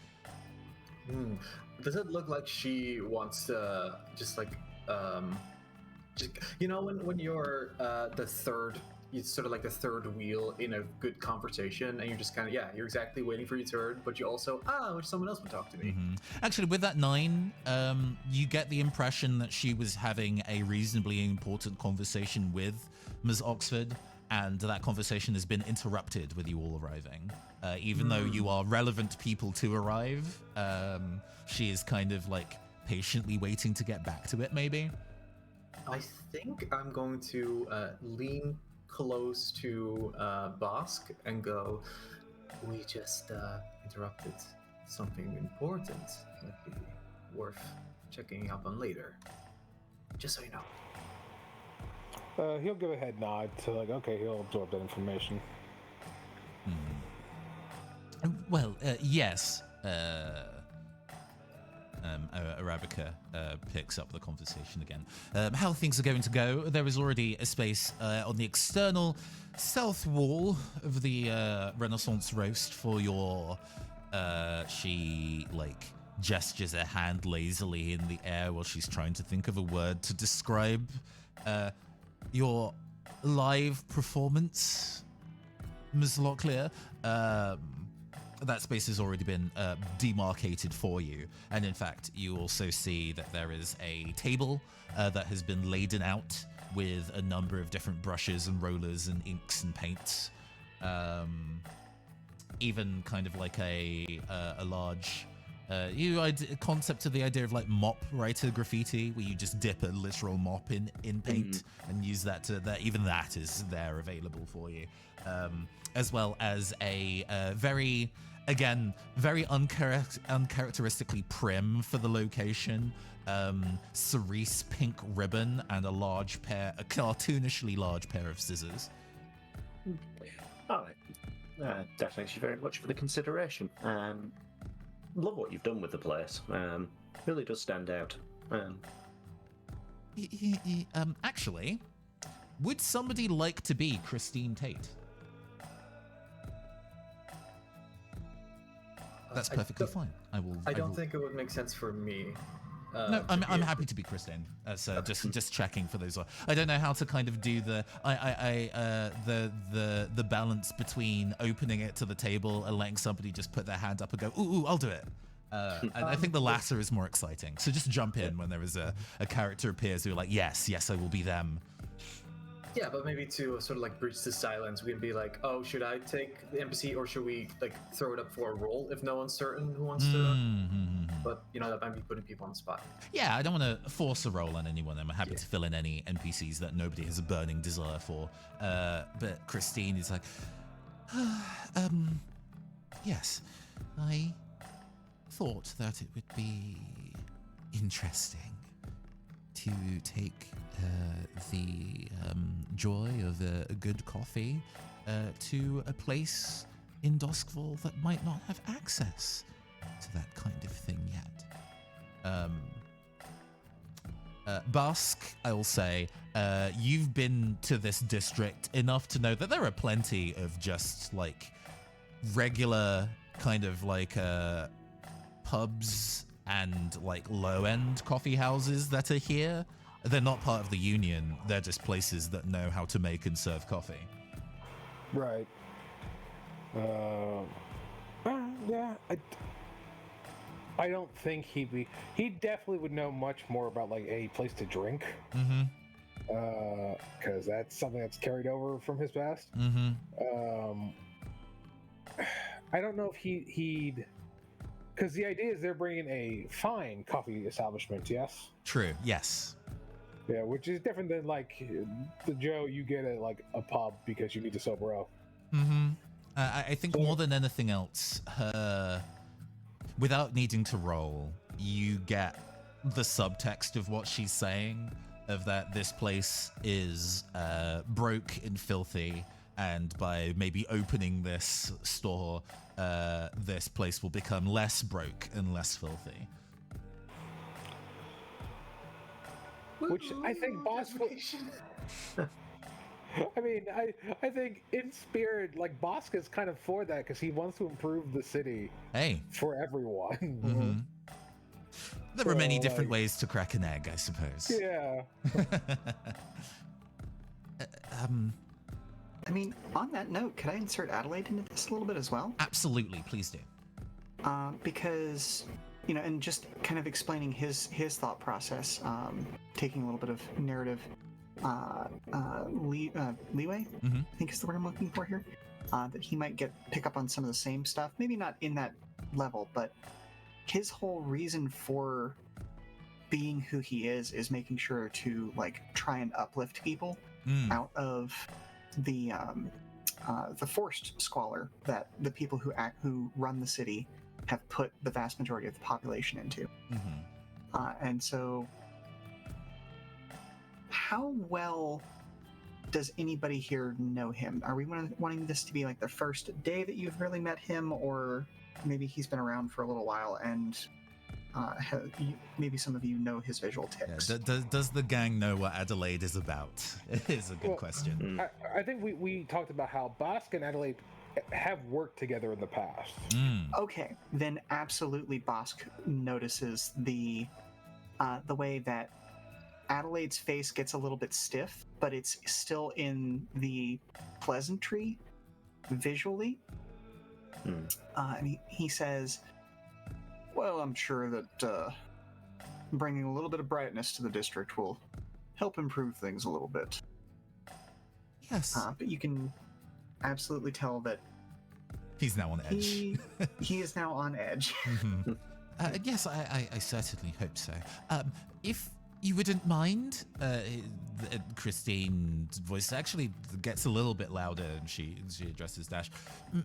Does it look like she wants to just like, when you're the third, it's sort of like the third wheel in a good conversation, and you're just kind of, you're exactly waiting for your turn, but you also, wish someone else would talk to me. Actually, with that 9, you get the impression that she was having a reasonably important conversation with Ms. Oxford, and that conversation has been interrupted with you all arriving. Even though you are relevant people to arrive, she is kind of like patiently waiting to get back to it, maybe. I think I'm going to lean close to Bosk and go, we just interrupted something important. Might be worth checking up on later. Just so you know. He'll give a head nod to like, okay, he'll absorb that information. Well, yes. Arabica picks up the conversation again. How things are going to go? There is already a space on the external south wall of the Renaissance roast for your. She gestures her hand lazily in the air while she's trying to think of a word to describe your live performance, Ms. Locklear. That space has already been demarcated for you. And in fact, you also see that there is a table that has been laden out with a number of different brushes and rollers and inks and paints. Even kind of like a large concept of the idea of like mop writer graffiti, where you just dip a literal mop in paint and use that to that. Even that is there available for you, as well as a very uncharacteristically prim for the location cerise pink ribbon and a cartoonishly large pair of scissors. All right. That thanks you very much for the consideration. Love what you've done with the place. Really does stand out. Actually, would somebody like to be Christine Tate? That's perfectly fine. I don't think it would make sense for me. No, I'm happy to be Christine. So just checking for those. I don't know how to kind of do the balance between opening it to the table and letting somebody just put their hand up and go, ooh, I'll do it. And I think the latter is more exciting. So just jump in when there is a character appears who are like, yes, I will be them. Yeah, but maybe to sort of like breach the silence, we can be like, oh, should I take the NPC or should we like throw it up for a roll if no one's certain who wants to? But that might be putting people on the spot. Yeah, I don't want to force a roll on anyone. I'm happy to fill in any NPCs that nobody has a burning desire for. But Christine is like, yes, I thought that it would be interesting to take the joy of a good coffee to a place in Doskvol that might not have access to that kind of thing yet. Bask, I will say, you've been to this district enough to know that there are plenty of just like regular kind of like pubs and like low-end coffee houses that are here. They're not part of the union. They're just places that know how to make and serve coffee. Right. Yeah. I don't think he definitely would know much more about like a place to drink. Because that's something that's carried over from his past. I don't know if he'd because the idea is they're bringing a fine coffee establishment. Yes. True. Yes. Yeah, which is different than like the Joe you get at like a pub because you need to sober up. I think more than anything else, without needing to roll, you get the subtext of what she's saying, of that this place is broke and filthy, and by maybe opening this store, this place will become less broke and less filthy. Which I think I mean, I think in spirit, like Bosk is kind of for that because he wants to improve the city. Hey, for everyone. There are many different ways to crack an egg, I suppose. Yeah. I mean, on that note, could I insert Adelaide into this a little bit as well? Absolutely, please do. Because, and just kind of explaining his thought process, taking a little bit of narrative leeway, I think is the word I'm looking for here, that he might pick up on some of the same stuff, maybe not in that level, but his whole reason for being who he is making sure to like try and uplift people out of the forced squalor that the people who run the city have put the vast majority of the population into. And so, how well does anybody here know him? Are we wanting this to be like the first day that you've really met him, or maybe he's been around for a little while and maybe some of you know his visual tics? Yeah, does the gang know what Adelaide is about? Is a good question. I think we talked about how Bosk and Adelaide have worked together in the past. Okay, then absolutely Bosk notices the way that Adelaide's face gets a little bit stiff, but it's still in the pleasantry visually. And he says, well, I'm sure that bringing a little bit of brightness to the district will help improve things a little bit. Yes. But you can absolutely tell that he's now on edge. He is now on edge. Yes, I certainly hope so. If you wouldn't mind, Christine's voice actually gets a little bit louder, and she addresses Dash.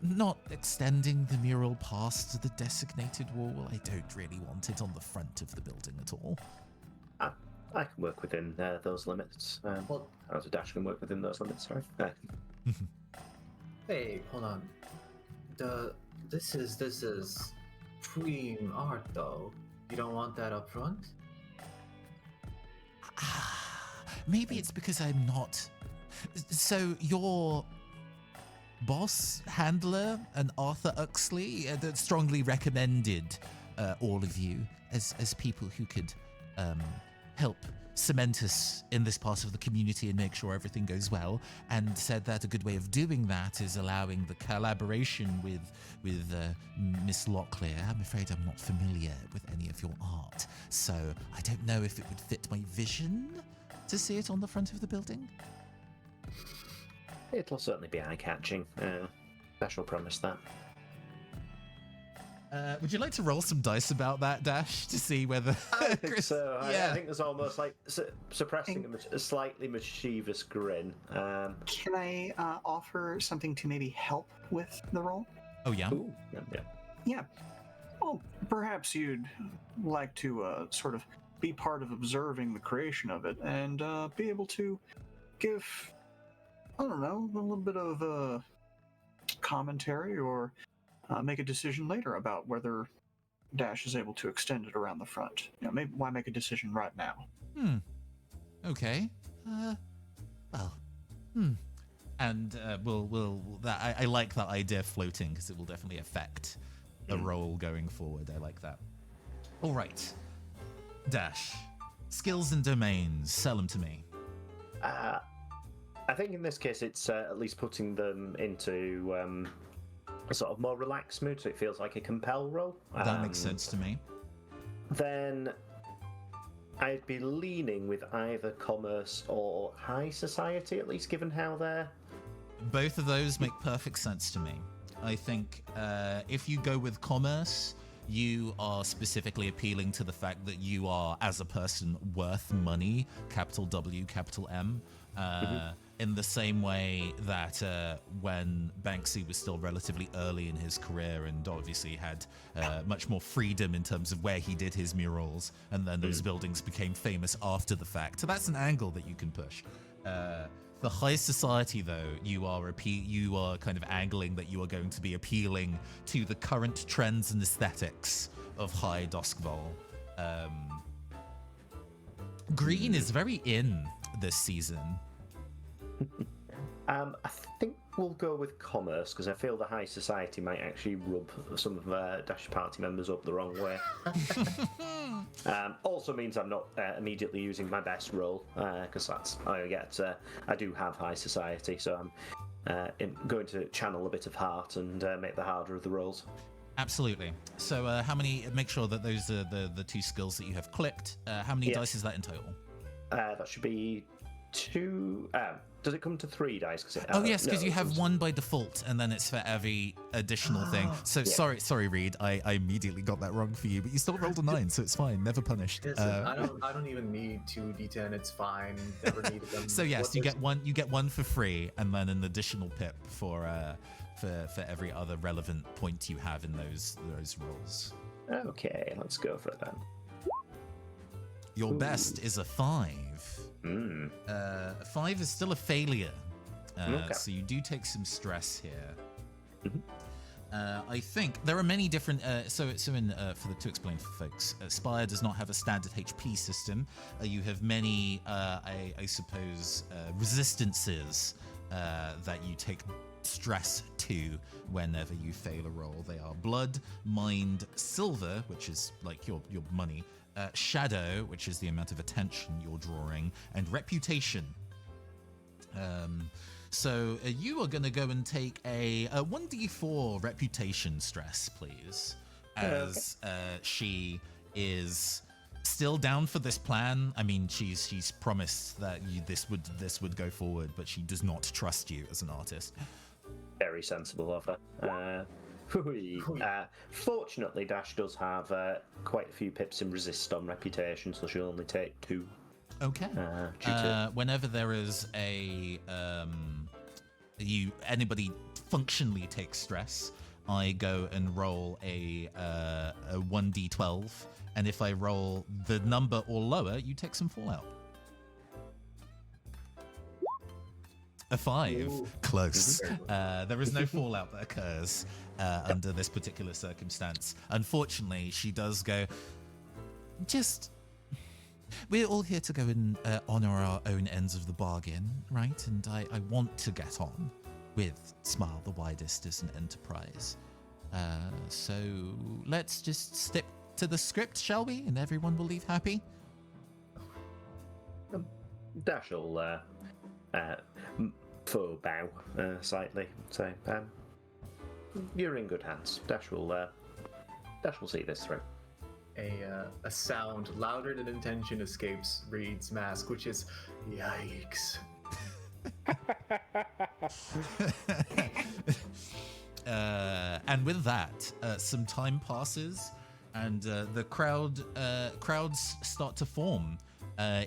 Not extending the mural past the designated wall. I don't really want it on the front of the building at all. I can work within those limits. Well, as a Dash can work within those limits, sorry. Hey, hold on. This is premium art, though. You don't want that up front? Maybe it's because I'm not. So your boss, handler, and Arthur Uxley strongly recommended all of you as people who could help cement us in this part of the community and make sure everything goes well, and said that a good way of doing that is allowing the collaboration with Miss Locklear. I'm afraid I'm not familiar with any of your art, so I don't know if it would fit my vision to see it on the front of the building. It'll certainly be eye-catching. Dash will promise that. Would you like to roll some dice about that, Dash, to see whether... I think so. I think there's almost like suppressing a slightly mischievous grin. Can I offer something to maybe help with the roll? Oh, yeah? Ooh, yeah. Yeah. Well, perhaps you'd like to sort of be part of observing the creation of it and be able to give, I don't know, a little bit of commentary or make a decision later about whether Dash is able to extend it around the front. You know, maybe why make a decision right now? Okay. And I like that idea floating, because it will definitely affect the role going forward. I like that. All right. Dash. Skills and domains. Sell them to me. I think in this case it's at least putting them into a sort of more relaxed mood, so it feels like a compel roll. That makes sense to me. Then I'd be leaning with either commerce or high society, at least given how they're... Both of those make perfect sense to me. I think if you go with commerce, you are specifically appealing to the fact that you are, as a person, worth money, capital W, capital M. In the same way that when Banksy was still relatively early in his career and obviously had much more freedom in terms of where he did his murals, and then those buildings became famous after the fact. So that's an angle that you can push. The high society, though, you are kind of angling that you are going to be appealing to the current trends and aesthetics of high Doskvol. Green is very in this season. I think we'll go with commerce, because I feel the high society might actually rub some of Dash party members up the wrong way. Also means I'm not immediately using my best roll, because I do have high society, so I'm going to channel a bit of heart and make the harder of the rolls. Absolutely. So how many, make sure that those are the two skills that you have clicked. How many dice is that in total? That should be 2. Does it come to 3 dice? Oh yes, because no, you it have comes- 1 by default, and then it's for every additional thing. So Yeah. sorry, Reed. I immediately got that wrong for you, but you still rolled a 9, so it's fine. Never punished. Listen, I don't even need 2 d10. It's fine. Never needed them. So yes, What you there's- get one. You get 1 for free, and then an additional pip for every other relevant point you have in those rolls. Okay, let's go for it then. Your best is a 5. Mm. 5 is still a failure, Okay. so you do take some stress here. Mhm. I think there are many different. To explain for folks, Spire does not have a standard HP system. You have many, I suppose, resistances that you take stress to whenever you fail a roll. They are blood, mind, silver, which is like your money, shadow, which is the amount of attention you're drawing, and reputation. So you are going to go and take a 1d4 reputation stress, please, as she is still down for this plan. I mean, she's promised that this would go forward, but she does not trust you as an artist. Very sensible of her. Fortunately, Dash does have quite a few pips in resist on reputation, so she'll only take 2. Okay. Whenever there is anybody functionally takes stress, I go and roll a 1d12, and if I roll the number or lower, you take some fallout. A 5. Ooh. Close. There is no fallout that occurs under this particular circumstance. Unfortunately, she does go, we're all here to go and honor our own ends of the bargain, right? And I want to get on with Smile the Widest as an enterprise. So let's just stick to the script, shall we? And everyone will leave happy? Dash will faux bow slightly. So you're in good hands. Dash will see this through. A sound louder than intention escapes Reed's mask, which is yikes. And with that, some time passes, and the crowds start to form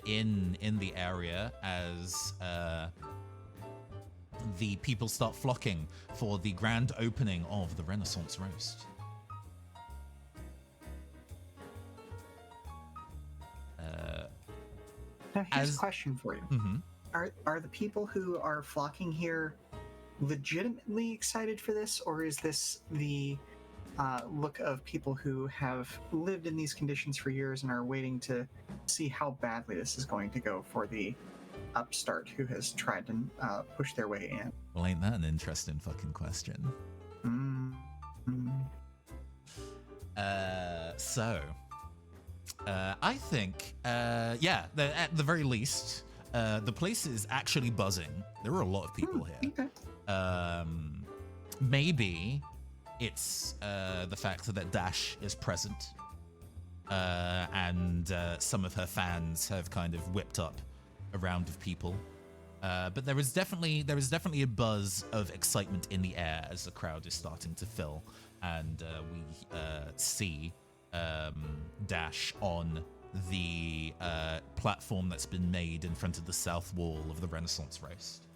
in the area as the people start flocking for the grand opening of the Renaissance Roast. Now, here's As- a question for you. Mm-hmm. Are the people who are flocking here legitimately excited for this, or is this the look of people who have lived in these conditions for years and are waiting to see how badly this is going to go for the upstart who has tried to push their way in? Well, ain't that an interesting fucking question? I think, at the very least, the place is actually buzzing. There are a lot of people here. Okay. Maybe it's the fact that Dash is present, and some of her fans have kind of whipped up a round of people. But there is definitely a buzz of excitement in the air as the crowd is starting to fill, and we see Dash on the platform that's been made in front of the south wall of the Renaissance Roast.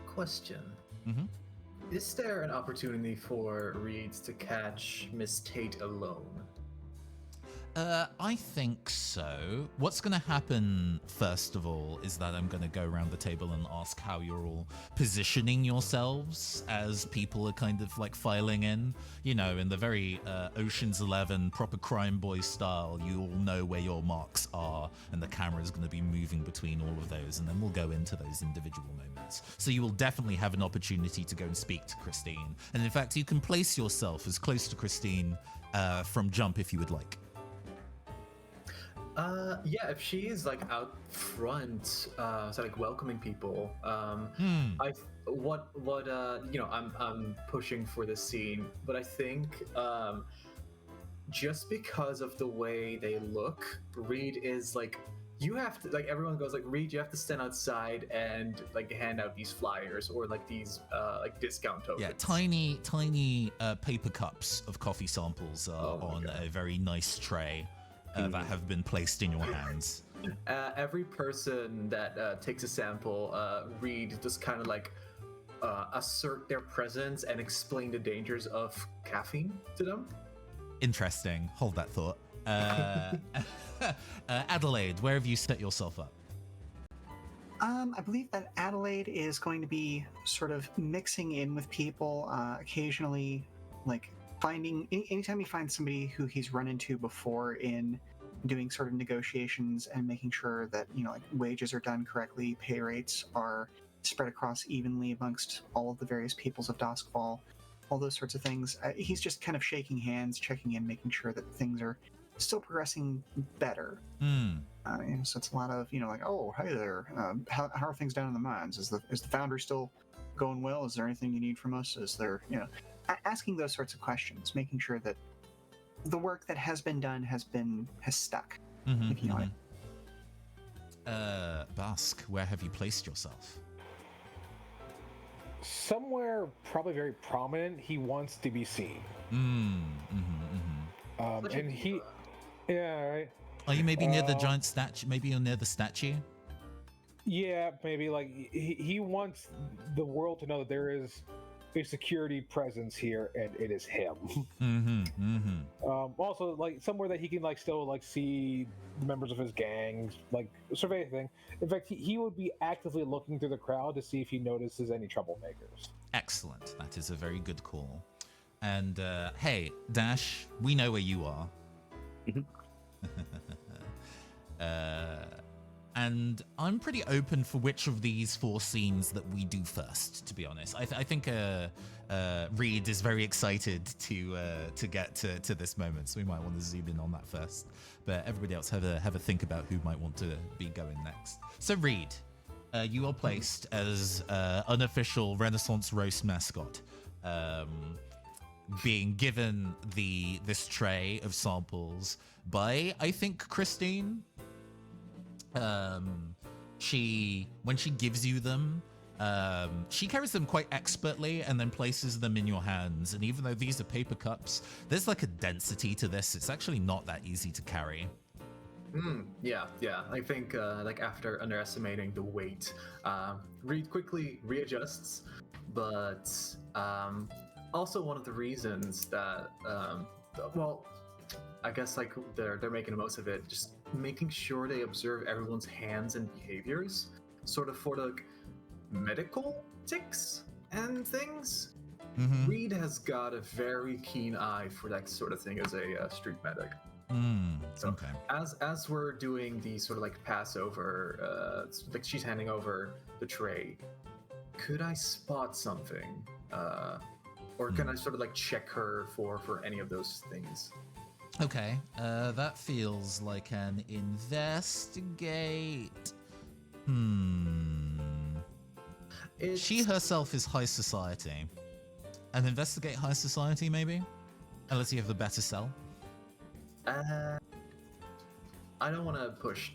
Question. Mm-hmm. Is there an opportunity for Reeds to catch Miss Tate alone? I think so. What's going to happen, first of all, is that I'm going to go around the table and ask how you're all positioning yourselves as people are kind of like filing in. You know, in the very Ocean's 11 proper crime boy style, you all know where your marks are, and the camera is going to be moving between all of those, and then we'll go into those individual moments. So you will definitely have an opportunity to go and speak to Christine. And in fact, you can place yourself as close to Christine from jump if you would like. Yeah, if she is like out front, so like welcoming people, I'm pushing for the scene, but I think just because of the way they look, Reed is like you have to like everyone goes like Reed, you have to stand outside and like hand out these flyers or like these like discount tokens. Yeah, tiny paper cups of coffee samples on a very nice tray that have been placed in your hands. Every person that takes a sample, Reed just kind of like assert their presence and explain the dangers of caffeine to them. Interesting. Hold that thought. Adelaide, where have you set yourself up? I believe that Adelaide is going to be sort of mixing in with people, occasionally, like finding anytime he finds somebody who he's run into before in doing sort of negotiations and making sure that like wages are done correctly, pay rates are spread across evenly amongst all of the various peoples of Doskvol, all those sorts of things. He's just kind of shaking hands, checking in, making sure that things are still progressing better. So it's a lot of like, oh, hey there, how are things down in the mines? Is the foundry still going well? Is there anything you need from us? Is there asking those sorts of questions, making sure that the work that has been done has stuck. If you know it. Bask, where have you placed yourself? Somewhere probably very prominent. He wants to be seen. And he, yeah, right. Are you maybe near the giant statue? Maybe you're near the statue? Yeah, maybe like he wants the world to know that there is a security presence here, and it is him. Also, like somewhere that he can like still like see the members of his gangs, like survey thing. In fact, he would be actively looking through the crowd to see if he notices any troublemakers. Excellent. That is a very good call. And hey, Dash, we know where you are. And I'm pretty open for which of these 4 scenes that we do first, to be honest. I think Reed is very excited to get to this moment, so we might want to zoom in on that first. But everybody else have a think about who might want to be going next. So Reed, you are placed as unofficial Renaissance Roast mascot, being given this tray of samples by, I think, Christine. When she gives you them, she carries them quite expertly and then places them in your hands. And even though these are paper cups, there's like a density to this. It's actually not that easy to carry. Yeah. I think like after underestimating the weight, Reed quickly readjusts. But also one of the reasons that, I guess like they're making the most of it, just making sure they observe everyone's hands and behaviors, sort of for like medical tics and things. Reed has got a very keen eye for that sort of thing as a street medic. So okay. As we're doing the sort of like Passover, like she's handing over the tray, could I spot something, or can I sort of like check her for any of those things? Okay, that feels like an investigate. She herself is high society. An investigate high society, maybe? Unless you have the better sell. I don't want to push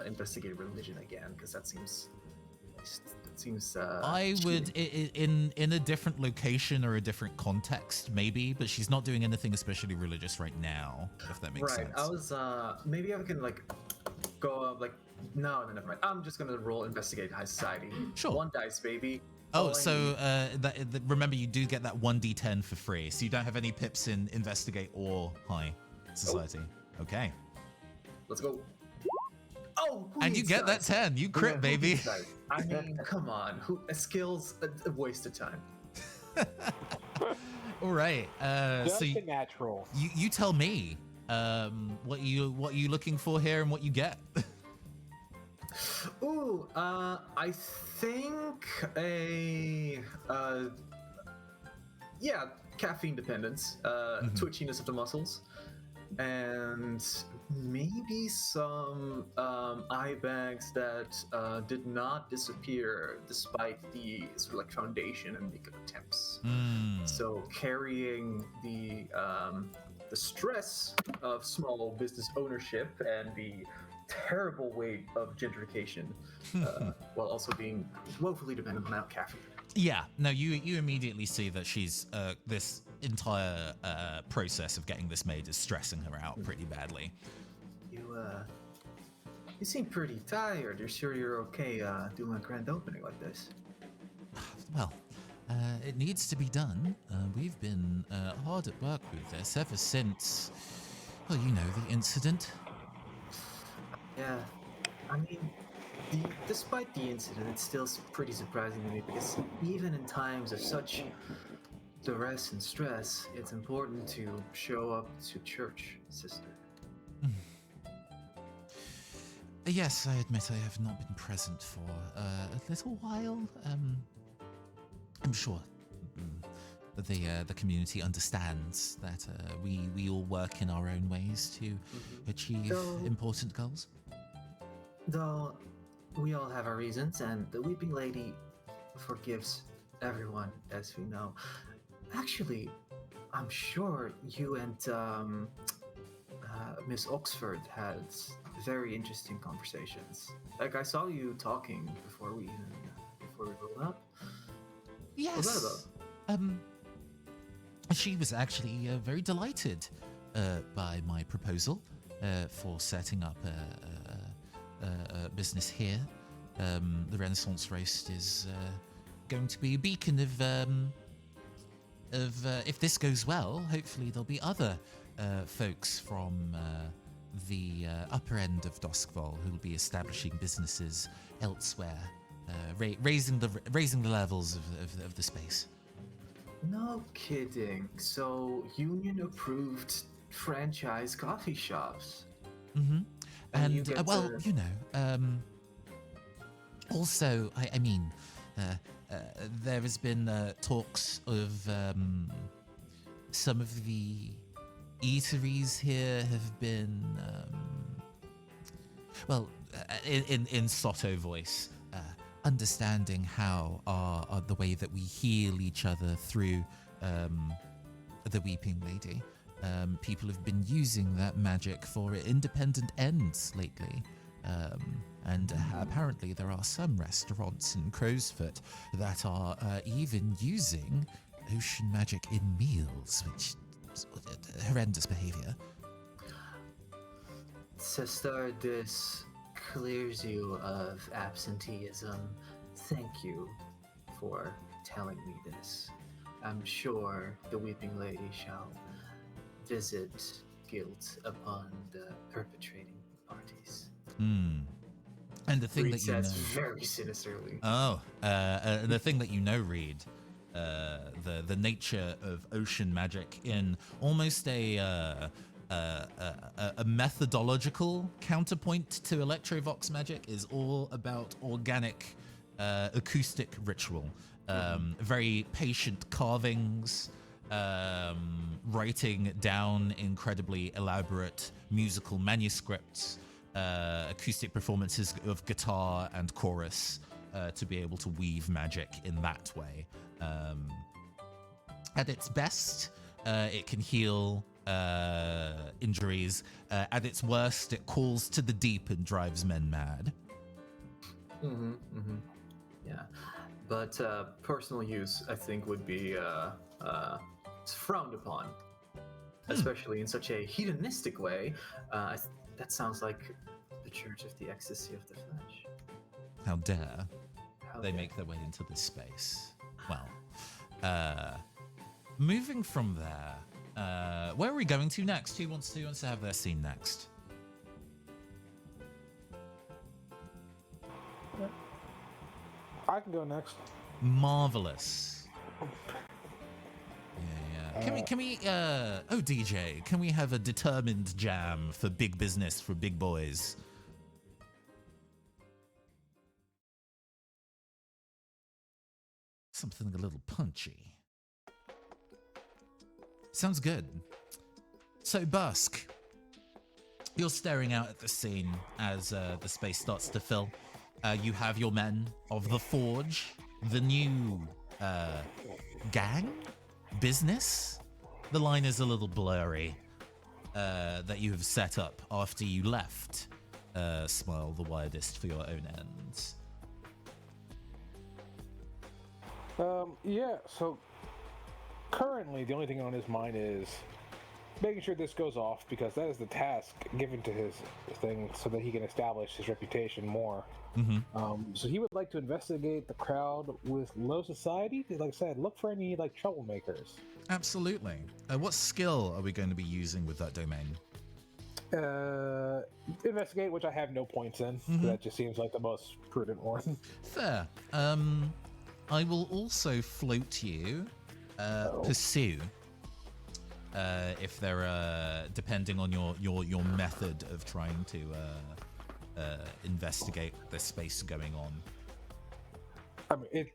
investigate religion again, because that seems I would in a different location or a different context, maybe, but she's not doing anything especially religious right now, if that makes sense. Right. I was maybe I can like go up like no, never mind. I'm just gonna roll investigate high society. Sure. 1 dice, baby. Oh, so remember you do get that 1d10 for free, so you don't have any pips in investigate or high society. Okay. Let's go. Oh, and you get that 10. You crit, baby. I mean, come on. Skills a waste of time. All right. Just so a natural. You tell me what you looking for here and what you get. Ooh, I think caffeine dependence, twitchiness of the muscles, and maybe some eye bags that did not disappear despite the sort of like foundation and makeup attempts. So carrying the stress of small business ownership and the terrible weight of gentrification, while also being woefully dependent on caffeine. Yeah, no, you immediately see that she's this entire process of getting this made is stressing her out pretty badly. You seem pretty tired. You're sure you're okay doing a grand opening like this? Well, it needs to be done. We've been hard at work with this ever since, well, you know, the incident. Yeah, I mean, despite the incident, it's still pretty surprising to me because even in times of such duress and stress, it's important to show up to church, sister. Yes, I admit I have not been present for a little while. I'm sure the community understands that we all work in our own ways to achieve important goals. Though we all have our reasons, and the Weeping Lady forgives everyone, as we know. Actually, I'm sure you and Miss Oxford had very interesting conversations. Like, I saw you talking before we rolled up. Yes. What was that about? She was actually very delighted by my proposal for setting up a business here. The Renaissance Roast is going to be a beacon of if this goes well, hopefully there'll be other folks from the upper end of Doskvol who will be establishing businesses elsewhere, raising the levels of the space. No kidding. So, union-approved franchise coffee shops. Mm-hmm. And you get well, to- you know, also, I mean, there has been talks of some of the eateries here have been, well, in Soto voice, understanding how the way that we heal each other through the Weeping Lady. People have been using that magic for independent ends lately. And apparently there are some restaurants in Crowsfoot that are even using ocean magic in meals, which is horrendous behavior. Sister, this clears you of absenteeism. Thank you for telling me this. I'm sure the Weeping Lady shall visit guilt upon the perpetrating parties. And the thing Reed that you know... says very sinisterly. Oh, and the thing that you know, Reed, the nature of ocean magic in almost a methodological counterpoint to Electrovox magic is all about organic acoustic ritual. Very patient carvings, writing down incredibly elaborate musical manuscripts, acoustic performances of guitar and chorus to be able to weave magic in that way. At its best, it can heal injuries. At its worst, it calls to the deep and drives men mad. Yeah, but personal use, I think, would be frowned upon, especially in such a hedonistic way. That sounds like the Church of the Ecstasy of the Flesh. How dare they dare. make their way into this space? Well, moving from there, where are we going to next? Who wants to have their scene next? I can go next. Marvelous. Yeah. Can we oh DJ, can we have a determined jam for big business for big boys? Something a little punchy. Sounds good. So Busk, you're staring out at the scene as the space starts to fill. You have your men of the Forge, the new gang, business. The line is a little blurry that you have set up after you left smile the widest for your own ends. Yeah, so currently the only thing on his mind is making sure this goes off, because that is the task given to his thing so that he can establish his reputation more. So he would like to investigate the crowd with low society. Like I said, look for any like troublemakers. Absolutely. What skill are we going to be using with that domain? Investigate, which I have no points in. That just seems like the most prudent one. Fair. I will also float you pursue. If they're depending on your method of trying to investigate the space going on. I mean,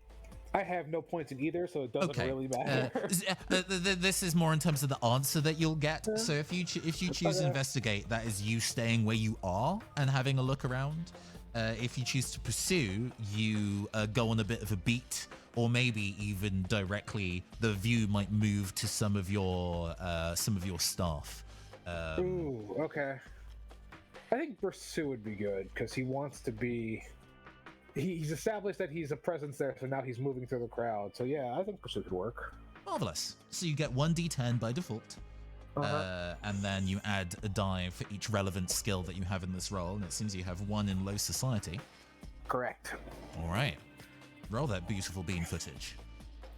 I have no points in either, so it doesn't really matter. This is more in terms of the answer that you'll get. So if you choose to investigate, that is you staying where you are and having a look around. If you choose to pursue, you go on a bit of a beat, or maybe even directly the view might move to some of your staff. Ooh, okay. I think pursue would be good, because he wants to be. He's established that he's a presence there, so now he's moving through the crowd. So yeah, I think pursue could work. Marvelous. So you get 1d10 by default. And then you add a die for each relevant skill that you have in this role, and it seems you have 1 in low society. Correct. All right. Roll that beautiful bean footage.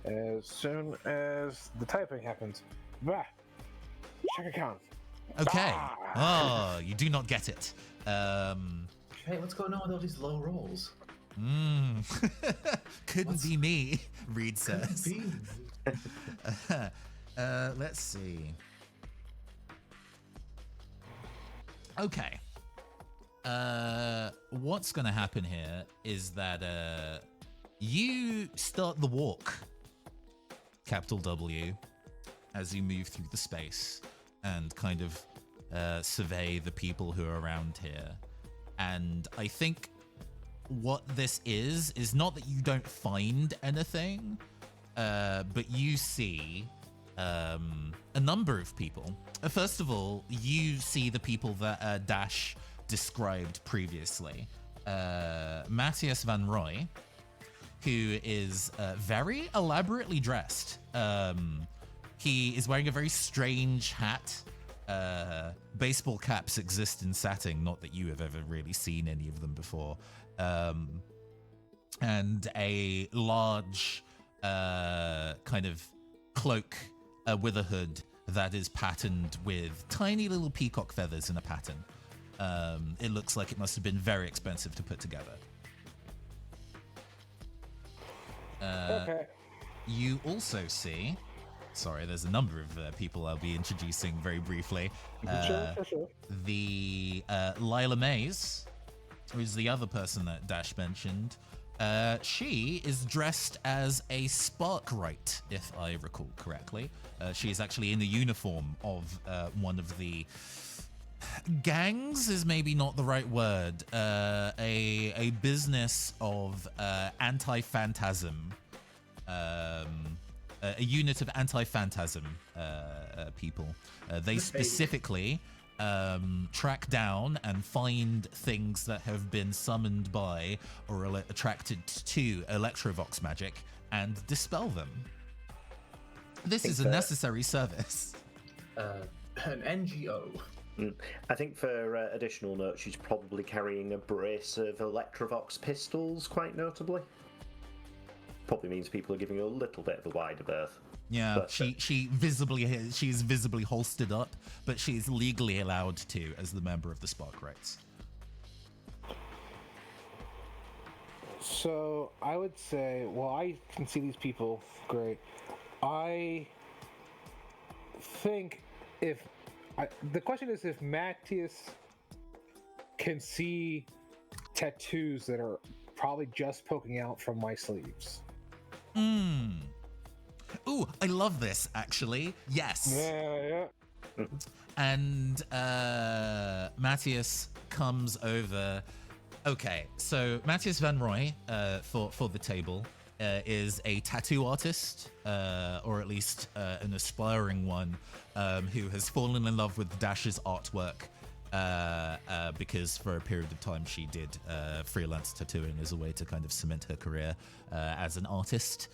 As soon as the typing happens. Bah! Check account. Okay. Oh, you do not get it. Hey, what's going on with all these low rolls? Couldn't be me, Reed says. Be? Let's see. Okay. What's going to happen here is that you start the walk, capital W, as you move through the space and kind of survey the people who are around here. And I think what this is not that you don't find anything, but you see a number of people. First of all, you see the people that Dash described previously. Matthias Van Roy, who is very elaborately dressed. He is wearing a very strange hat. Baseball caps exist in Satting, not that you have ever really seen any of them before. And a large kind of cloak with a hood that is patterned with tiny little peacock feathers in a pattern. It looks like it must have been very expensive to put together. Okay. You also see... Sorry, there's a number of people I'll be introducing very briefly. Sure. The Lila Mays, who's the other person that Dash mentioned. She is dressed as a Sparkwright, if I recall correctly. She is actually in the uniform of one of the gangs, is maybe not the right word. A business of anti-phantasm. A unit of anti-phantasm people. They specifically track down and find things that have been summoned by or attracted to Electrovox magic and dispel them. This is a necessary service. An NGO. I think for additional note, she's probably carrying a brace of Electrovox pistols, quite notably. Probably means people are giving her a little bit of a wider berth. Yeah, but, she's visibly holstered up, but she's legally allowed to as the member of the Sparkwrights. So I would say, well, I can see these people. Great. I think the question is if Matthias can see tattoos that are probably just poking out from my sleeves. Ooh, I love this, actually. Yes. Yeah. And Matthias comes over. Okay, so Matthias Van Roy, for the table, is a tattoo artist, or at least an aspiring one, who has fallen in love with Dash's artwork because for a period of time she did freelance tattooing as a way to kind of cement her career as an artist.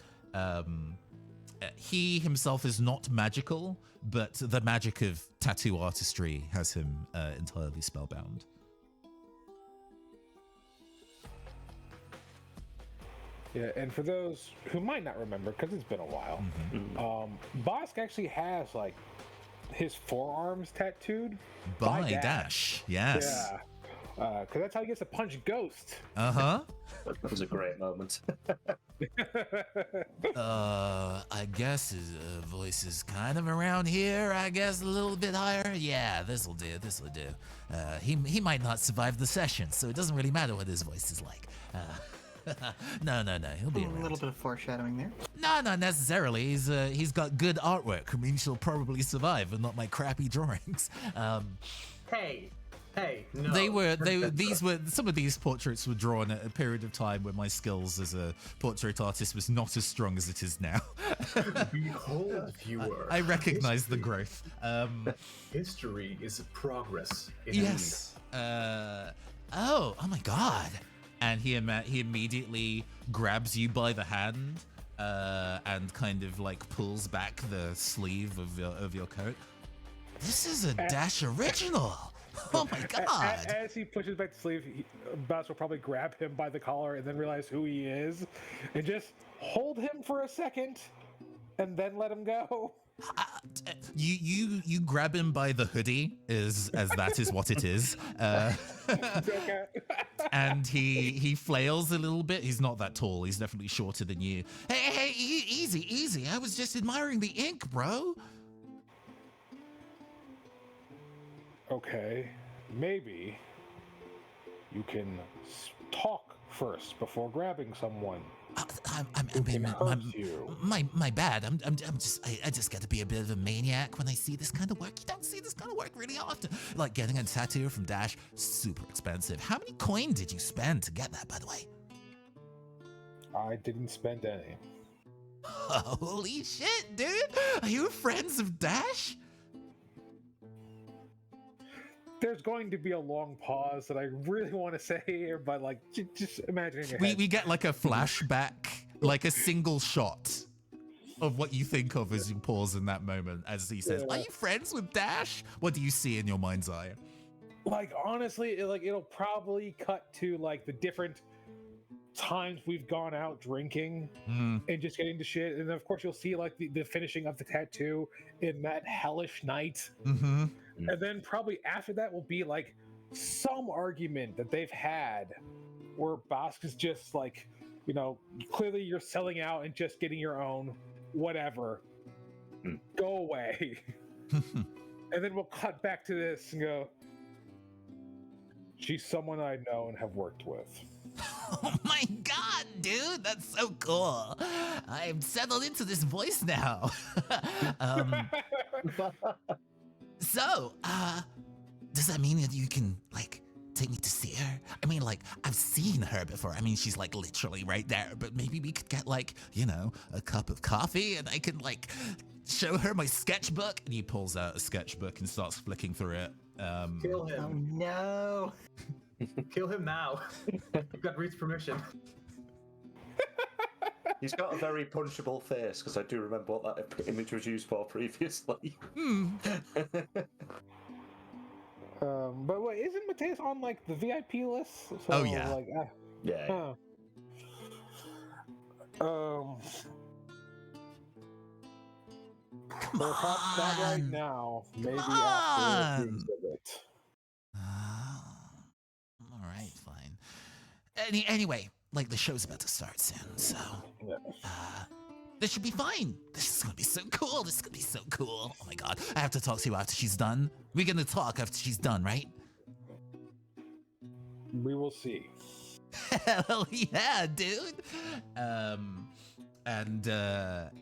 He himself is not magical, but the magic of tattoo artistry has him entirely spellbound. Yeah, and for those who might not remember, because it's been a while, Bosk actually has like his forearms tattooed By Dash, yes. Yeah, because that's how he gets to punch Ghost. That was a great moment. I guess his voice is kind of around here. I guess a little bit higher. Yeah, this'll do. He might not survive the session, so it doesn't really matter what his voice is like. No, he'll be around. A little bit of foreshadowing there. No, not necessarily. He's got good artwork. I mean, she'll probably survive, and not my crappy drawings. Hey, no. Some of these portraits were drawn at a period of time where my skills as a portrait artist was not as strong as it is now. Behold, viewer. I recognize the growth. History is progress. Yes. Oh my God. And he immediately grabs you by the hand and kind of like pulls back the sleeve of your coat. This is a Dash original. Oh my God. As he pushes back the sleeve, Bosk will probably grab him by the collar and then realize who he is and just hold him for a second and then let him go. You grab him by the hoodie, as that is what it is, and he flails a little bit. He's not that tall. He's definitely shorter than you. Hey, easy. I was just admiring the ink, bro. Okay, maybe you can talk first before grabbing someone. My bad. I just get to be a bit of a maniac when I see this kind of work. You don't see this kind of work really often. Like getting a tattoo from Dash, super expensive. How many coin did you spend to get that, by the way? I didn't spend any. Holy shit, dude! Are you friends of Dash? There's going to be a long pause that I really want to say here, but like, just imagine in your head. We get like a flashback, like a single shot of what you think of as you pause in that moment as he says, "Are you friends with Dash?" What do you see in your mind's eye? Like, honestly, it'll probably cut to like the different times we've gone out drinking and just getting to shit, and then of course you'll see like the finishing of the tattoo in that hellish night. And then probably after that will be like some argument that they've had where Bosk is just like, you know, clearly you're selling out and just getting your own, whatever. Go away. And then we'll cut back to this and go, she's someone I know and have worked with. Oh my God, dude, that's so cool. I'm settled into this voice now. So, does that mean that you can, like, take me to see her? I mean, like, I've seen her before. I mean, she's, like, literally right there. But maybe we could get, like, you know, a cup of coffee and I can, like, show her my sketchbook. And he pulls out a sketchbook and starts flicking through it. Kill him. Oh, no. Kill him now. You've got Reed's permission. He's got a very punchable face, because I do remember what that image was used for previously. But wait, isn't Mateus on like the VIP list? So, Oh, yeah. Like, Yeah. Perhaps not right now. Maybe Come after the on. exhibit. All right, fine. Anyway, like the show's about to start soon, so this should be fine. This is gonna be so cool. Oh my God, I have to talk to you after she's done. We're gonna talk after she's done, right? We will see. Hell yeah, dude. And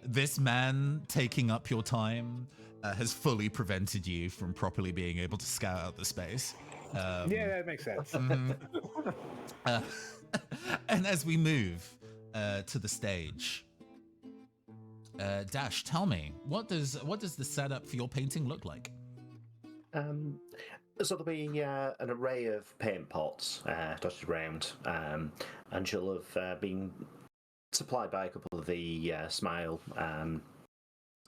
this man taking up your time has fully prevented you from properly being able to scout out the space. Yeah, that makes sense. And as we move to the stage, Dash, tell me, what does the setup for your painting look like? So there'll be an array of paint pots dotted around, and she'll have been supplied by a couple of the Smile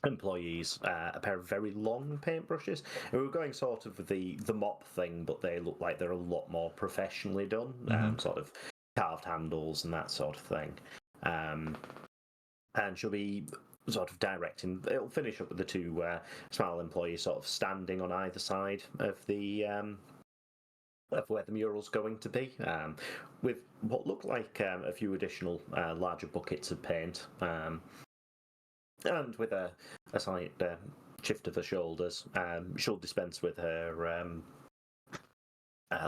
employees a pair of very long paintbrushes. And we were going sort of with the mop thing, but they look like they're a lot more professionally done, sort of carved handles and that sort of thing. And she'll be sort of directing. It'll finish up with the two Smile employees sort of standing on either side of the of where the mural's going to be, with what look like a few additional larger buckets of paint, and with a slight shift of the shoulders. She'll dispense with her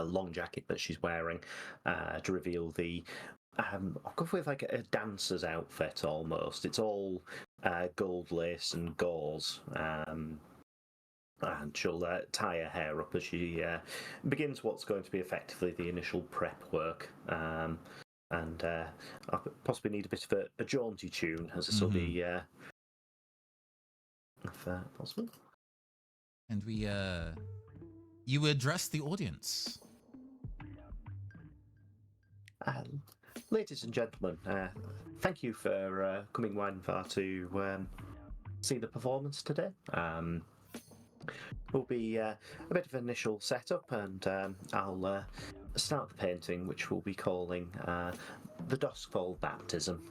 long jacket that she's wearing to reveal the I'll go with like a dancer's outfit almost. It's all gold lace and gauze, and she'll tie her hair up as she begins what's going to be effectively the initial prep work. And I'll possibly need a bit of a jaunty tune as this will be, if possible. And you address the audience. Ladies and gentlemen, thank you for coming wide and far to see the performance today. Will be a bit of an initial setup, and I'll start the painting, which we'll be calling the Doskvol baptism.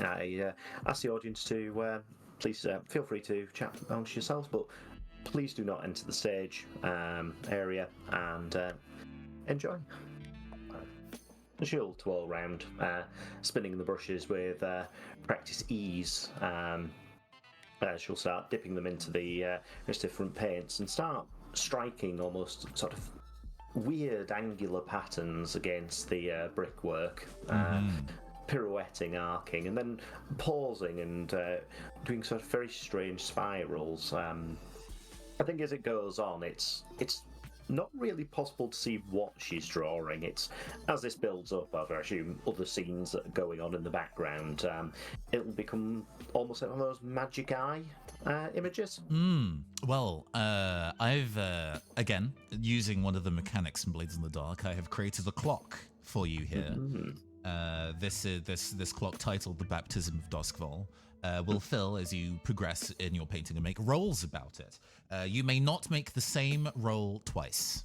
I ask the audience to please feel free to chat amongst yourselves, but please do not enter the stage area, and enjoy. She'll twirl round, spinning the brushes with practice ease. She'll start dipping them into the different paints and start striking almost sort of weird angular patterns against the brickwork, pirouetting, arcing, and then pausing and doing sort of very strange spirals. I think as it goes on, it's not really possible to see what she's drawing. It's as this builds up, I assume other scenes that are going on in the background, it'll become almost like one of those magic eye images. Well, I've again, using one of the mechanics in Blades in the Dark, I have created a clock for you here. This clock, titled the Baptism of Doskvol, will fill as you progress in your painting and make rolls about it. You may not make the same roll twice.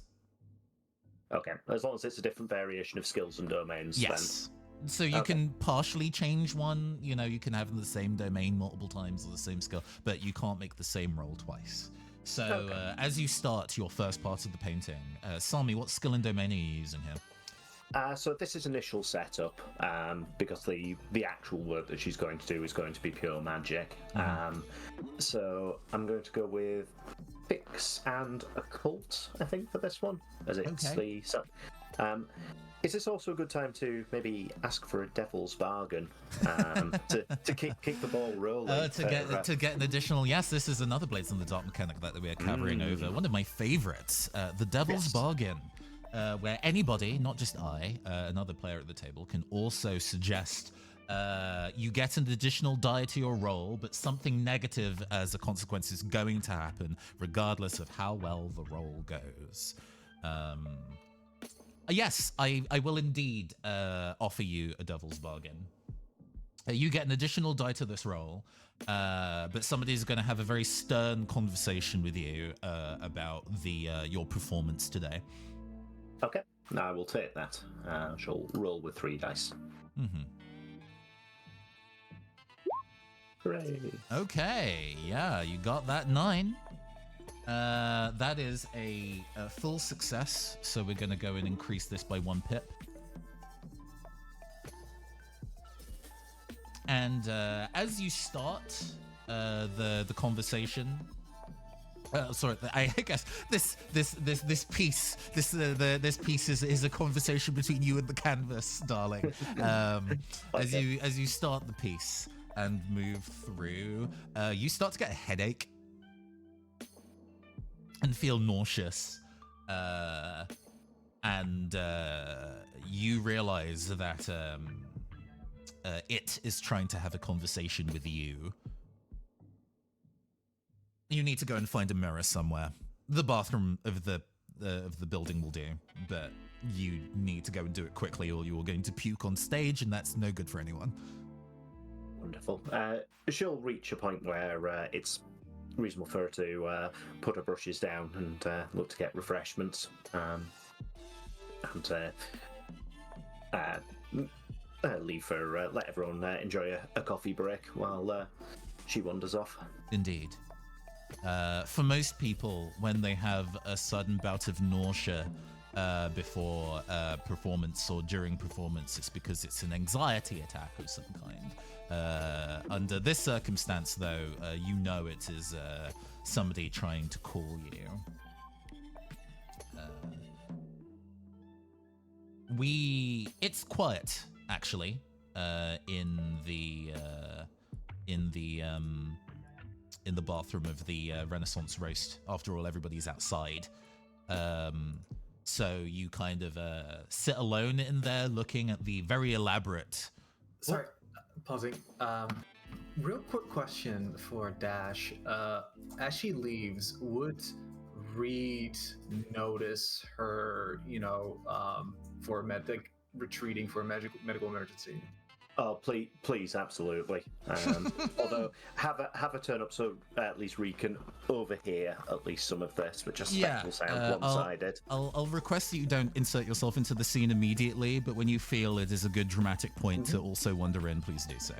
Okay, as long as it's a different variation of skills and domains. Yes. Then. So you can partially change one. You know, you can have the same domain multiple times or the same skill, but you can't make the same roll twice. So as you start your first part of the painting, Sami, what skill and domain are you using here? So this is initial setup, because the actual work that she's going to do is going to be pure magic. So I'm going to go with Fix and Occult, I think, for this one, as it's the... So, is this also a good time to maybe ask for a devil's bargain to keep the ball rolling? To get an additional... Yes, this is another Blades in the Dark mechanic that we are covering over. One of my favorites, the devil's bargain. Where anybody, not just I, another player at the table, can also suggest you get an additional die to your roll, but something negative as a consequence is going to happen, regardless of how well the roll goes. Yes, I will indeed offer you a devil's bargain. You get an additional die to this roll, but somebody's going to have a very stern conversation with you about your performance today. Okay, I will take that. She'll roll with 3 dice. Hooray. Okay, yeah, you got that 9. That is a full success, so we're going to go and increase this by 1 pip. And as you start the conversation... sorry, I guess this piece is a conversation between you and the canvas, darling. As you start the piece and move through, you start to get a headache and feel nauseous, and you realize that it is trying to have a conversation with you. You need to go and find a mirror somewhere. The bathroom of the building will do, but you need to go and do it quickly, or you are going to puke on stage, and that's no good for anyone. Wonderful. She'll reach a point where it's reasonable for her to put her brushes down and look to get refreshments, and leave for let everyone enjoy a coffee break while she wanders off. Indeed. For most people, when they have a sudden bout of nausea before performance or during performance, it's because it's an anxiety attack of some kind. Under this circumstance, though, you know it is somebody trying to call you. It's quiet, actually, in the bathroom of the Renaissance Roast. After all, everybody's outside. So you kind of sit alone in there looking at the very elaborate... Sorry, pausing. Real quick question for Dash. As she leaves, would Reed notice her, retreating for a medical emergency? Oh, please, absolutely. Although have a turn up so at least Reed can overhear at least some of this, which I suspect will sound one-sided. I'll request that you don't insert yourself into the scene immediately, but when you feel it is a good dramatic point to also wander in, please do so.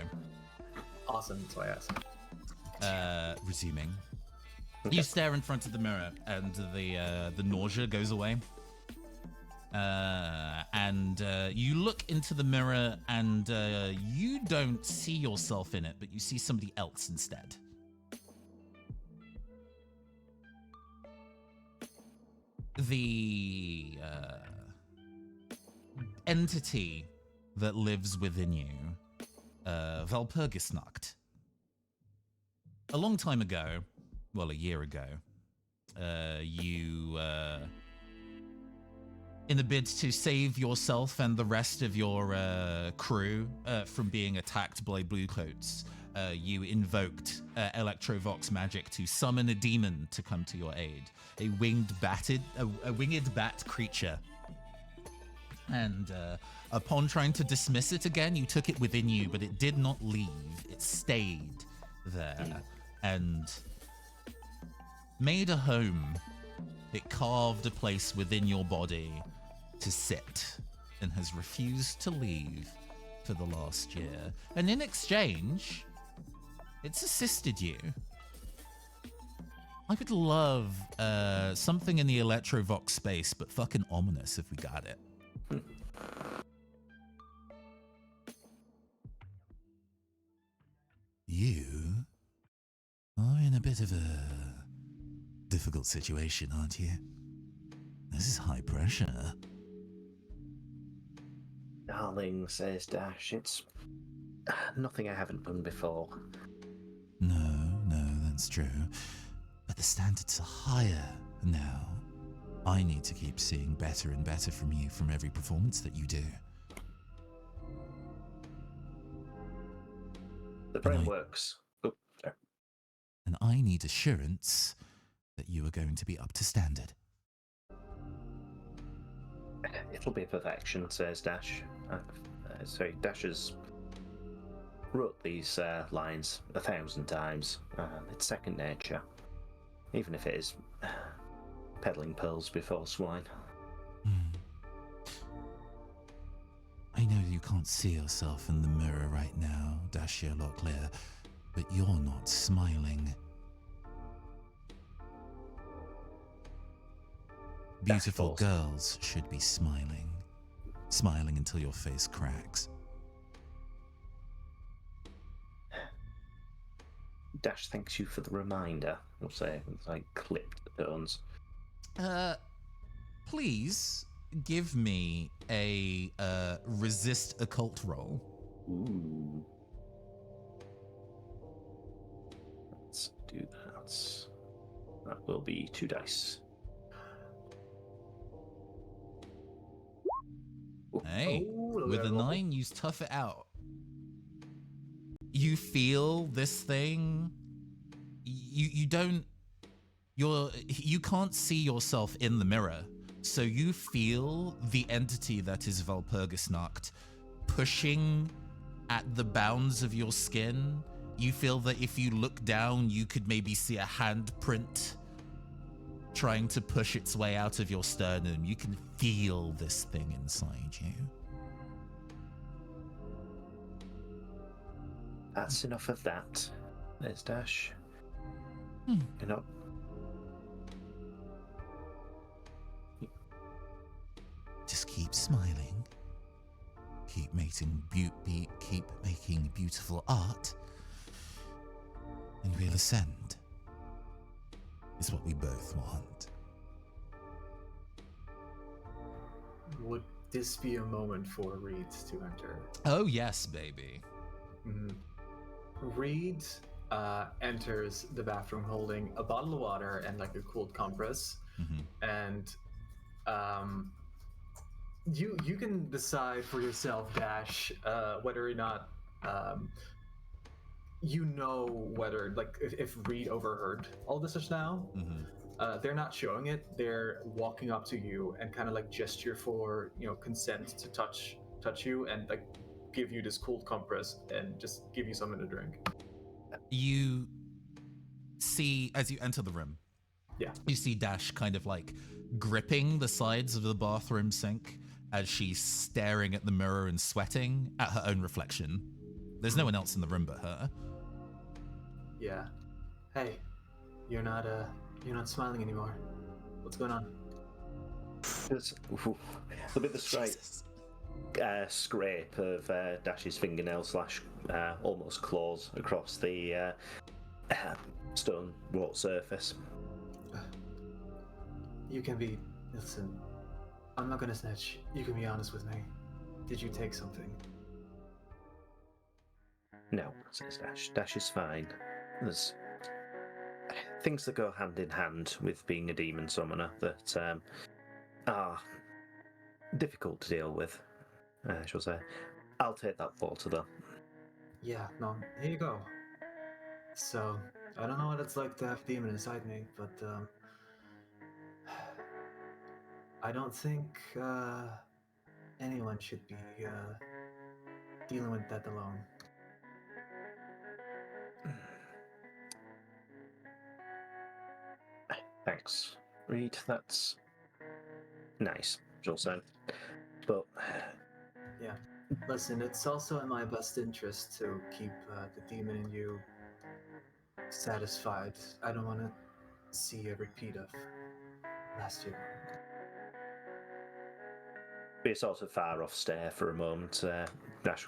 Awesome, that's why I asked. Resuming. Okay. You stare in front of the mirror, and the nausea goes away. And you look into the mirror, and you don't see yourself in it, but you see somebody else instead. The entity that lives within you, Valpurgisnacht. A long time ago, well, a year ago, you... in a bid to save yourself and the rest of your crew from being attacked by bluecoats, you invoked Electrovox magic to summon a demon to come to your aid. A winged bat creature. And upon trying to dismiss it again, you took it within you, but it did not leave. It stayed there and made a home. It carved a place within your body to sit and has refused to leave for the last year. And in exchange, it's assisted you. I would love something in the Electrovox space, but fucking ominous if we got it. You are in a bit of a difficult situation, aren't you? This is high pressure. Darling, says Dash, it's nothing I haven't done before. No, that's true. But the standards are higher now. I need to keep seeing better and better from you from every performance that you do. The brain works. Oh, sorry. And I need assurance that you are going to be up to standard. It'll be perfection, says Dash. Dash has wrote these lines 1,000 times. It's second nature, even if it is peddling pearls before swine. I know you can't see yourself in the mirror right now, Dashia Locklear, but you're not smiling. Beautiful girls should be smiling. Smiling until your face cracks. Dash thanks you for the reminder, I'll say, with like clipped tones. Please give me a resist occult roll. Ooh. Let's do that. That will be 2 dice. Hey, with a 9, you tough it out. You feel this thing. You don't you can't see yourself in the mirror, so you feel the entity that is Valpurgisnacht pushing at the bounds of your skin. You feel that if you look down, you could maybe see a handprint trying to push its way out of your sternum. You can feel this thing inside you. That's enough of that. There's Dash. Hmm. You know. Just keep smiling. Keep making beautiful art, and we'll ascend. Is what we both want. Would this be a moment for Reed to enter? Oh yes, baby. Mm-hmm. Reed enters the bathroom holding a bottle of water and like a cold compress, and you can decide for yourself, Dash, whether or not you know whether like if Reed overheard all this just now. They're not showing it. They're walking up to you and kind of like gesture for consent to touch you and like give you this cold compress and just give you something to drink. You see, as you enter the room, you see Dash kind of like gripping the sides of the bathroom sink as she's staring at the mirror and sweating at her own reflection. There's no one else in the room but her. Yeah. Hey, you're not smiling anymore. What's going on? There'll be the scrape of Dash's fingernail / almost claws across the stone wrought surface. You can be. Listen, I'm not gonna snitch. You can be honest with me. Did you take something? No, says Dash. Dash is fine. There's things that go hand in hand with being a demon summoner that are difficult to deal with, I shall say. I'll take that water though. Yeah, no, here you go. So, I don't know what it's like to have a demon inside me, but I don't think anyone should be dealing with that alone. Thanks, Reed. That's nice, she'll say. But yeah, listen, it's also in my best interest to keep the demon in you satisfied. I don't want to see a repeat of last year. be a sort of far-off stare for a moment. Dash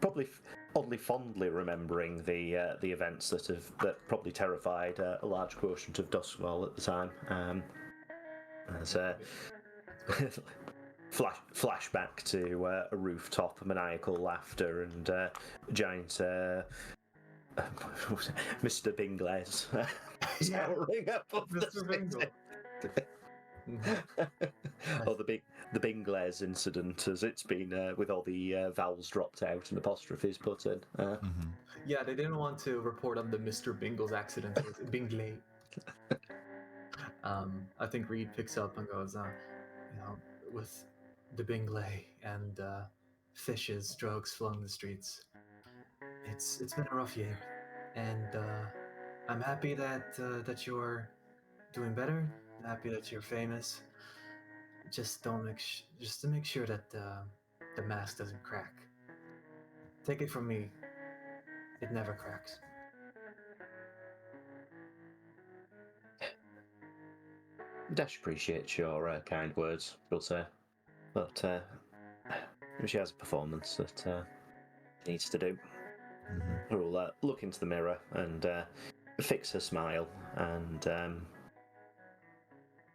probably oddly fondly remembering the events that probably terrified a large quotient of Doskvol at the time. As flashback to a rooftop, maniacal laughter, and giant Mr. Bingles towering above Mr. Bingle. Or the Bingles incident, as it's been with all the vowels dropped out and apostrophes put in. Yeah, they didn't want to report on the Mr. Bingle's accident. It was Bingley. I think Reed picks up and goes, with the Bingley and fishes, drugs flowing the streets. It's been a rough year, and I'm happy that you're doing better. I'm happy that you're famous. Just to make sure that the mask doesn't crack. Take it from me, it never cracks. Dash appreciates your kind words, we'll say, but she has a performance that needs to do. We'll look into the mirror and fix her smile and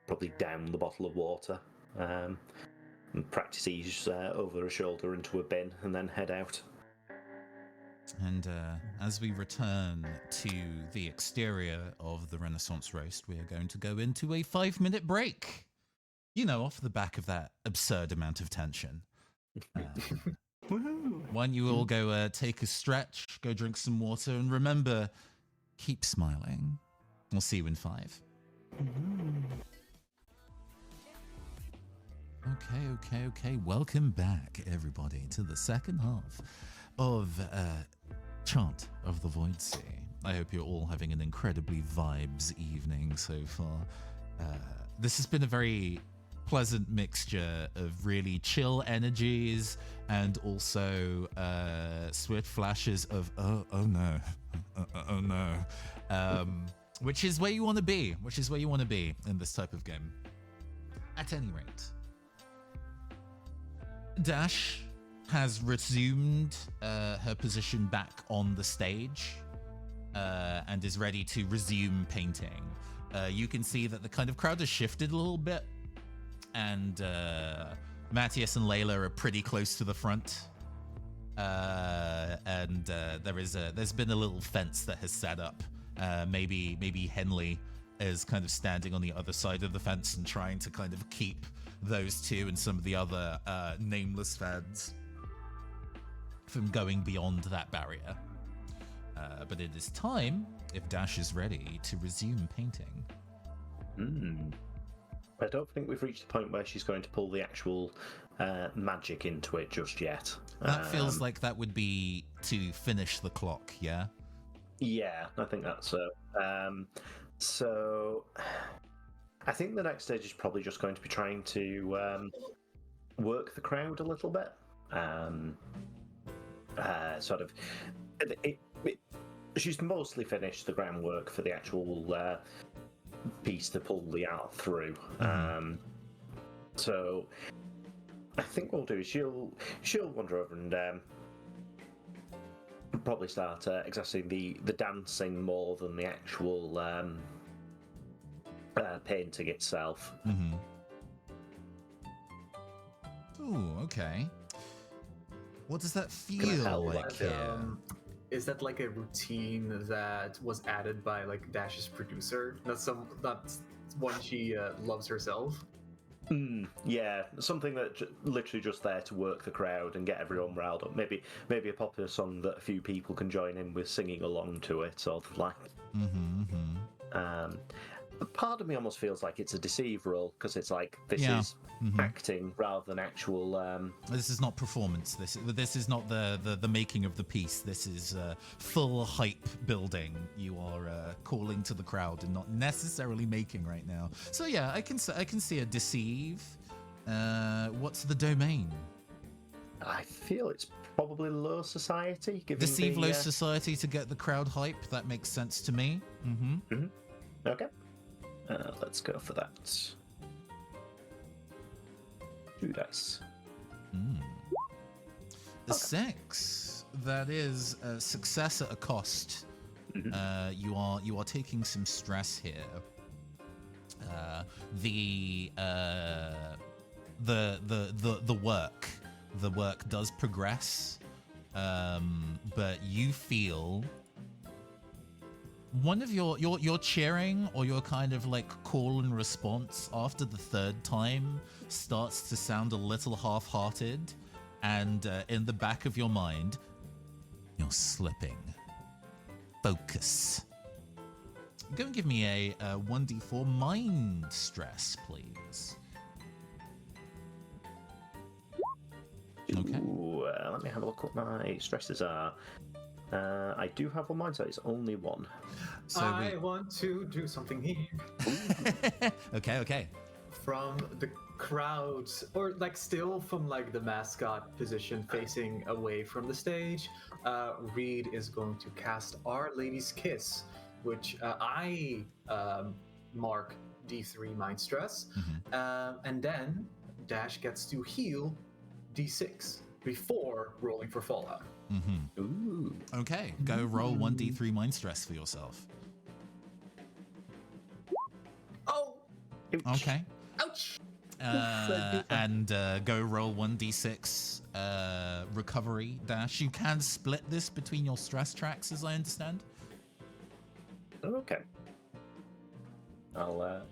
probably down the bottle of water and practice ease over her shoulder into a bin and then head out. And as we return to the exterior of the Renaissance Roast, we are going to go into a 5-minute break. Off the back of that absurd amount of tension. Why don't you all go take a stretch, go drink some water, and remember, keep smiling. We'll see you in 5. Okay. Welcome back, everybody, to the second half of Chant of the Void Sea. I hope you're all having an incredibly vibes evening so far. This has been a very pleasant mixture of really chill energies and also swift flashes of oh no, oh no, which is where you want to be. Which is where you want to be in this type of game. At any rate, Dash has resumed her position back on the stage and is ready to resume painting. You can see that the kind of crowd has shifted a little bit, and Matthias and Layla are pretty close to the front. And there's been a little fence that has set up. Maybe Henley is kind of standing on the other side of the fence and trying to kind of keep those two and some of the other nameless fans from going beyond that barrier. But it is time, if Dash is ready, to resume painting. I don't think we've reached the point where she's going to pull the actual magic into it just yet. That feels like that would be to finish the clock, yeah? Yeah, I think that's so. So I think the next stage is probably just going to be trying to work the crowd a little bit. She's mostly finished the groundwork for the actual piece to pull the art through. So I think what we'll do is she'll wander over and probably start exhausting the dancing more than the actual painting itself. Ooh, okay. What does that feel like here? Is that like a routine that was added by like Dash's producer? That's one she loves herself. Yeah, something that literally just there to work the crowd and get everyone riled up. Maybe a popular song that a few people can join in with singing along to it, sort of like. Part of me almost feels like it's a deceive role because it's like this is acting rather than actual. This is not performance. This is not the making of the piece. This is full hype building. You are calling to the crowd and not necessarily making right now. So yeah, I can see a deceive. What's the domain? I feel it's probably low society. Deceive low society to get the crowd hype. That makes sense to me. Okay. Let's go for that. 2 dice. The 6. That is a success at a cost. You are taking some stress here. The work does progress, but you feel. One of your cheering or your kind of like call and response after the 3rd time starts to sound a little half-hearted, and in the back of your mind, you're slipping. Focus. Go and give me a 1d4 mind stress, please. Okay. Ooh, let me have a look what my stresses are. I do have one mind, so it's only 1. So I want to do something here. Okay. From the crowd, or like still from like the mascot position facing away from the stage, Reed is going to cast Our Lady's Kiss, which I mark D3 mind stress, and then Dash gets to heal D6 before rolling for Fallout. Ooh. Okay, go roll 1d3 mind stress for yourself. Oh! Okay. Ouch! And go roll 1d6 recovery dash. You can split this between your stress tracks, as I understand. Okay. I'll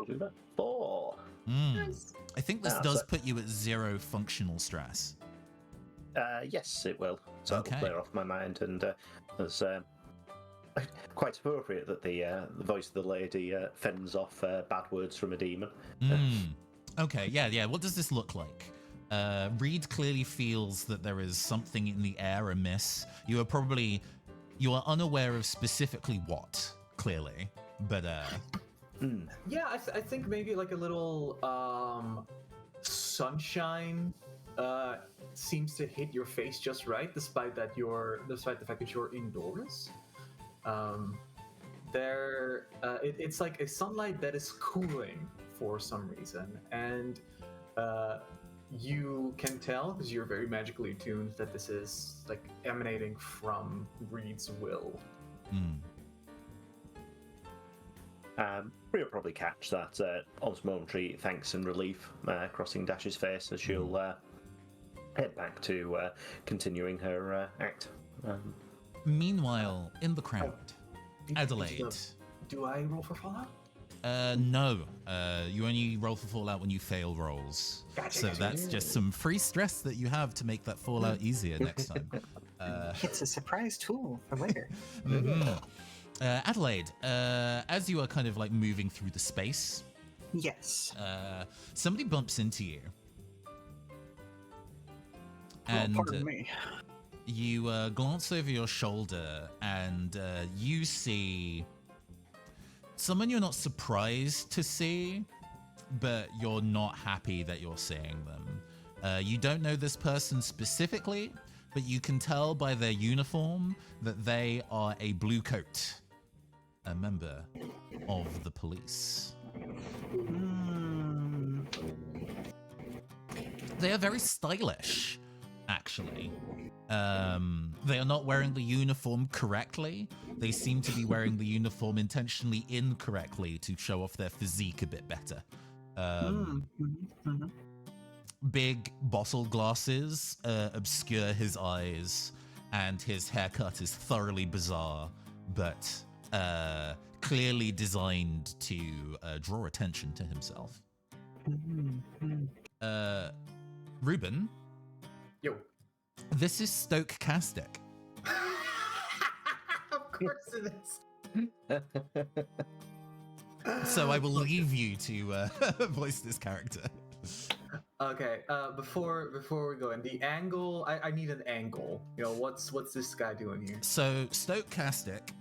do that. 4. Nice. I think this does put you at 0 functional stress. Yes, it will. So Okay. it'll clear off my mind, and as quite appropriate that the voice of the lady fends off bad words from a demon. Okay, yeah. What does this look like? Reed clearly feels that there is something in the air amiss. You are unaware of specifically what, clearly, but Yeah, I think maybe like a little sunshine seems to hit your face just right, despite the fact that you're indoors. It's like a sunlight that is cooling for some reason, and you can tell because you're very magically attuned that this is like emanating from Reed's will. We'll probably catch that almost momentary thanks and relief crossing Dash's face as she'll head back to continuing her act. Meanwhile, in the crowd, Adelaide. Do I roll for Fallout? No. You only roll for Fallout when you fail rolls. Gotcha. That's just some free stress that you have to make that Fallout easier next time. It's a surprise tool for later. Adelaide, as you are kind of like moving through the space, Yes. somebody bumps into you. Oh, pardon me. You glance over your shoulder and you see someone you're not surprised to see, but you're not happy that you're seeing them. You don't know this person specifically, but you can tell by their uniform that they are a blue coat, a member of the police. They are very stylish, actually. They are not wearing the uniform correctly. They seem to be wearing the uniform intentionally incorrectly to show off their physique a bit better. Big bottle glasses obscure his eyes, and his haircut is thoroughly bizarre, but clearly designed to draw attention to himself. Ruben? Yo. This is Stochastic. Of course it is. So I will leave you to voice this character. Okay. Before we go in, the angle. I need an angle. You know, what's this guy doing here? So Stochastic,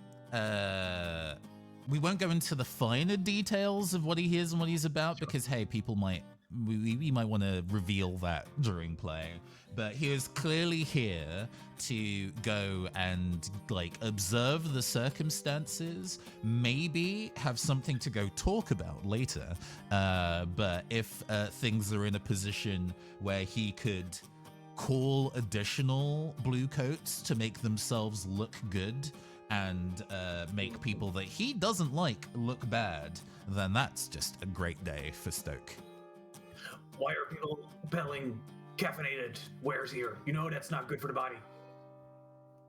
we won't go into the finer details of what he is and what he's about because hey, people might we might want to reveal that during play. But he is clearly here to go and like observe the circumstances, maybe have something to go talk about later. But if things are in a position where he could call additional blue coats to make themselves look good and make people that he doesn't like look bad, then that's just a great day for Stoke. Why are people peddling caffeinated wares here? You know that's not good for the body.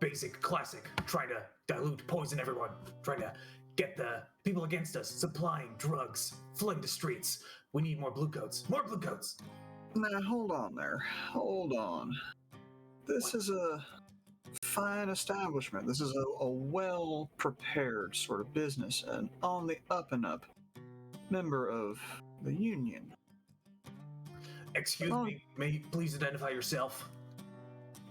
Basic, classic, trying to dilute, poison everyone, trying to get the people against us, supplying drugs, flooding the streets. We need more blue coats. More blue coats! Now, hold on there. Hold on. This is a fine establishment. This is a well-prepared sort of business, and on the up and up member of the union. Excuse me, may you please identify yourself?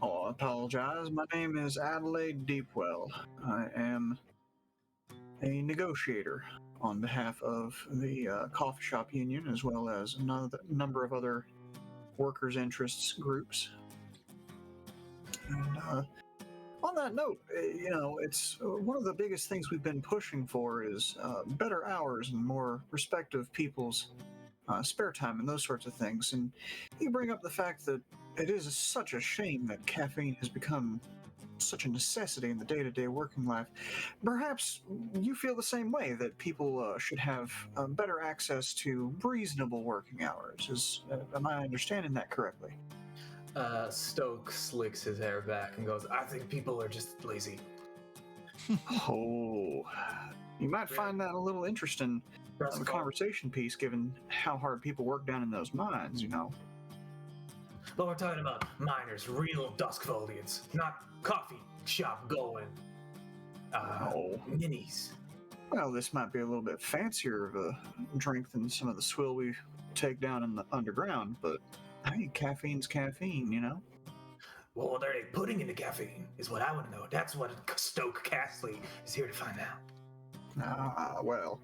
Oh, I apologize. My name is Adelaide Deepwell. I am a negotiator on behalf of the coffee shop union, as well as a number of other workers' interests groups. And on that note, it's one of the biggest things we've been pushing for is better hours and more respect of people's spare time and those sorts of things. And you bring up the fact that it is such a shame that caffeine has become such a necessity in the day-to-day working life. Perhaps you feel the same way, that people should have better access to reasonable working hours. Am I understanding that correctly? Stoke slicks his hair back and goes, I think people are just lazy. Oh, you might find that a little interesting of a conversation piece, given how hard people work down in those mines, you know. But we're talking about miners, real Doskvolians, not coffee shop going. minis. Well, this might be a little bit fancier of a drink than some of the swill we take down in the underground, but hey, caffeine's caffeine, you know? Well, what are they putting in the caffeine is what I want to know. That's what Stoke Castley is here to find out. Well,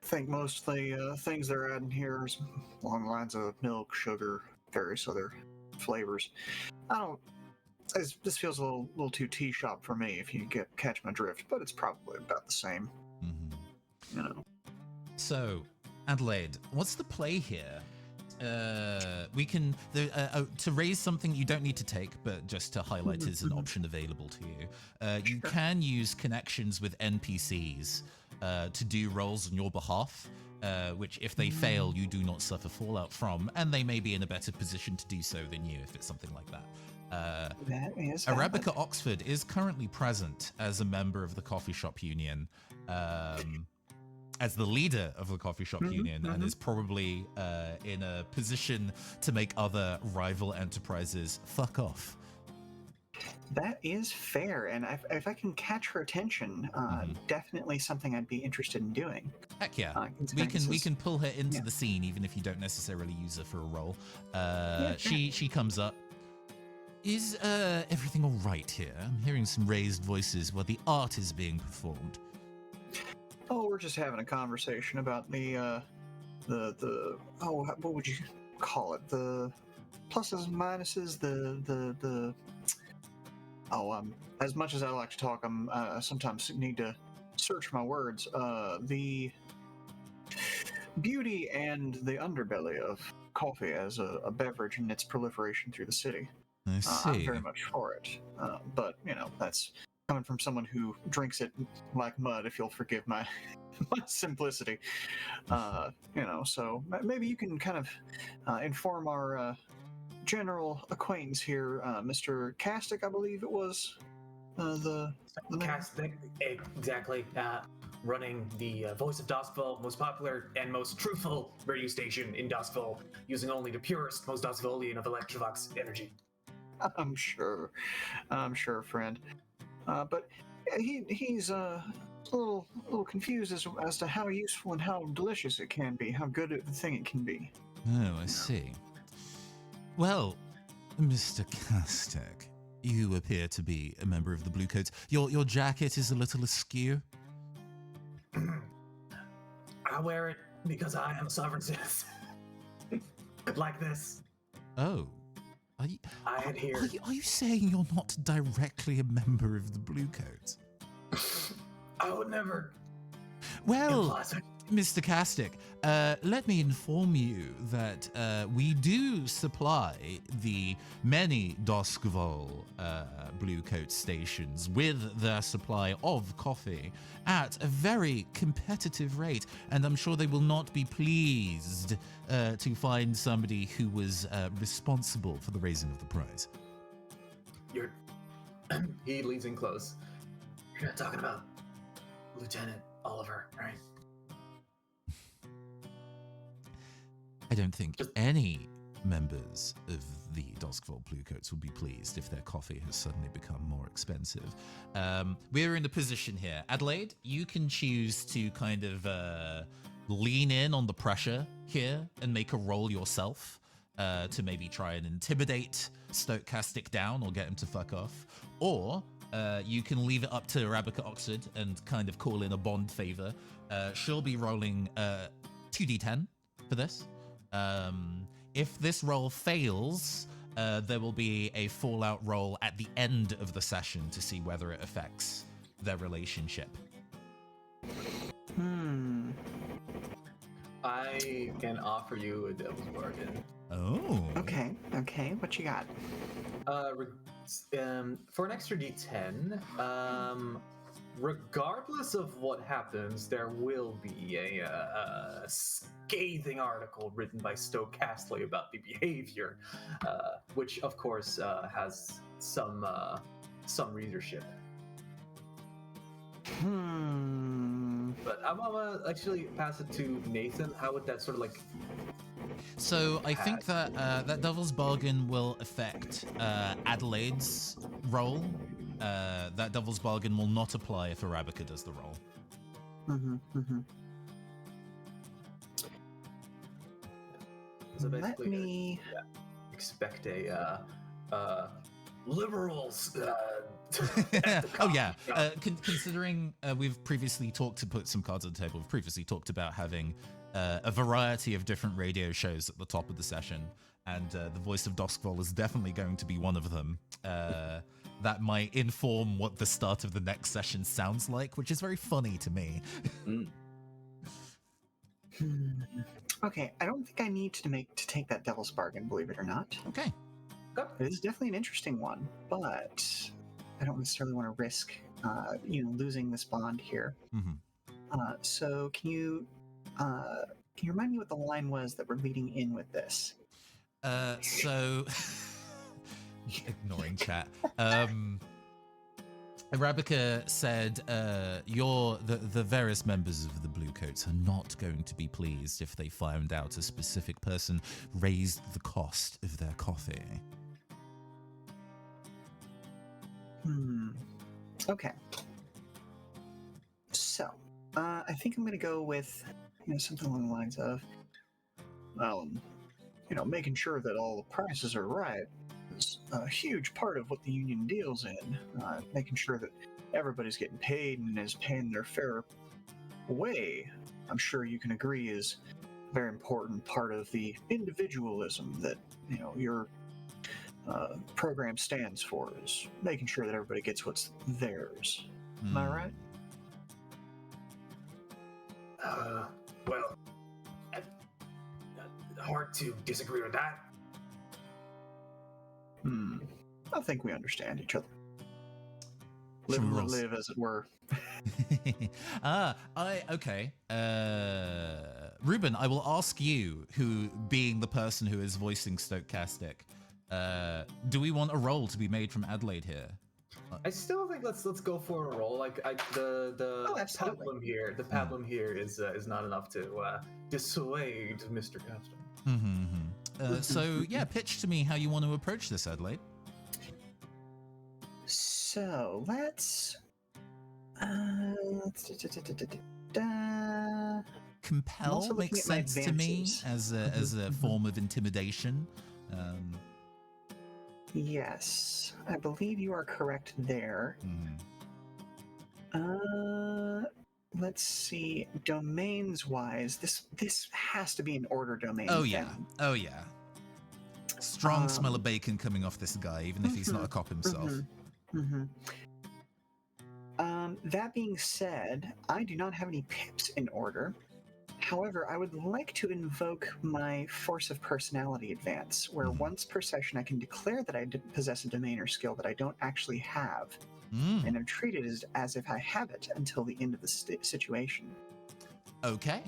I think most of the things they're adding here is along the lines of milk, sugar, various other flavors. This feels a little too tea shop for me, if you catch my drift, but it's probably about the same. Mm-hmm. You know. So, Adelaide, what's the play here? We can to raise something you don't need to take, but just to highlight is an option available to you. You can use connections with NPCs to do roles on your behalf, which if they fail, you do not suffer fallout from, and they may be in a better position to do so than you if it's something like that. That is Arabica Oxford is currently present as a member of the Coffee Shop Union, as the leader of the Coffee Shop Union, and is probably in a position to make other rival enterprises fuck off. That is fair, and if I can catch her attention, definitely something I'd be interested in doing. Heck yeah, we can pull her into the scene even if you don't necessarily use her for a role. She comes up. Is everything all right here? I'm hearing some raised voices while the art is being performed. Oh, we're just having a conversation about the what would you call it? The pluses and minuses. As much as I like to talk, I sometimes need to search my words. The beauty and the underbelly of coffee as a beverage and its proliferation through the city. I see. I'm very much for it, but that's coming from someone who drinks it like mud. If you'll forgive my simplicity, So maybe you can kind of inform our general acquaintance here, Mr. Castic, I believe it was. The Castic, exactly. Running the Voice of Doskvol, most popular and most truthful radio station in Doskvol, using only the purest, most Doskvolian of Electrovox energy. I'm sure, friend. But he's a little confused as to how useful and how delicious it can be, how good a thing it can be. Oh, I see. Well, Mr. Castic, you appear to be a member of the Bluecoats. Your jacket is a little askew. I wear it because I am a sovereign citizen. Like this. Oh. I adhere. Are you saying you're not directly a member of the Bluecoats? I would never. Well, Mr. Castic, let me inform you that we do supply the many Doskvol Bluecoat stations with their supply of coffee at a very competitive rate, and I'm sure they will not be pleased to find somebody who was responsible for the raising of the price. He leans in close. You're not talking about Lieutenant Oliver, right? I don't think any members of the Doskvol Bluecoats would be pleased if their coffee has suddenly become more expensive. We're in a position here. Adelaide, you can choose to kind of lean in on the pressure here and make a roll yourself to maybe try and intimidate Stokecastic down or get him to fuck off. Or you can leave it up to Arabica Oxford and kind of call in a bond favor. She'll be rolling 2d10 for this. If this roll fails, there will be a fallout roll at the end of the session to see whether it affects their relationship. I can offer you a devil's bargain. Oh. Okay. What you got? For an extra D10, regardless of what happens, there will be a scathing article written by Stoke Castley about the behavior, which of course has some readership. But I'm gonna actually pass it to Nathan. How would that sort of like? So I think that that Devil's Bargain will affect Adelaide's role that Devil's Bargain will not apply if Arabica does the roll. So Let basically, me. expect a liberals. Oh yeah. Considering we've previously talked to put some cards on the table, we've previously talked about having a variety of different radio shows at the top of the session, and the voice of Doskvol is definitely going to be one of them. That might inform what the start of the next session sounds like, which is very funny to me. Okay, I don't think I need to take that Devil's Bargain, believe it or not. Okay. It is definitely an interesting one, but I don't necessarily want to risk, losing this bond here. So can you remind me what the line was that we're leading in with this? So ignoring chat. Arabica said, the various members of the Bluecoats are not going to be pleased if they found out a specific person raised the cost of their coffee. Okay. So, I think I'm going to go with, something along the lines of, making sure that all the prices are right is a huge part of what the union deals in. Making sure that everybody's getting paid and is paying their fair way, I'm sure you can agree, is a very important part of the individualism that, your program stands for, is making sure that everybody gets what's theirs. Am I right? Well, hard to disagree with that. I think we understand each other. Should Live we and let roll? live, as it were. Okay. Ruben, I will ask you, who being the person who is voicing Stokastic, do we want a roll to be made from Adelaide here? I still think let's go for a roll. Like the absolutely. pablum here is not enough to dissuade Mr. Custom. So yeah, pitch to me how you want to approach this, Adelaide. So let's. Compel also looking makes at my sense to me advances. as a form of intimidation. Yes, I believe you are correct there. Let's see. Domains-wise, this has to be an order domain. Oh yeah. Strong smell of bacon coming off this guy, even if he's not a cop himself. That being said, I do not have any pips in order. However, I would like to invoke my Force of Personality advance, where once per session I can declare that I possess a domain or skill that I don't actually have, and I'm treated as if I have it until the end of the situation. Okay.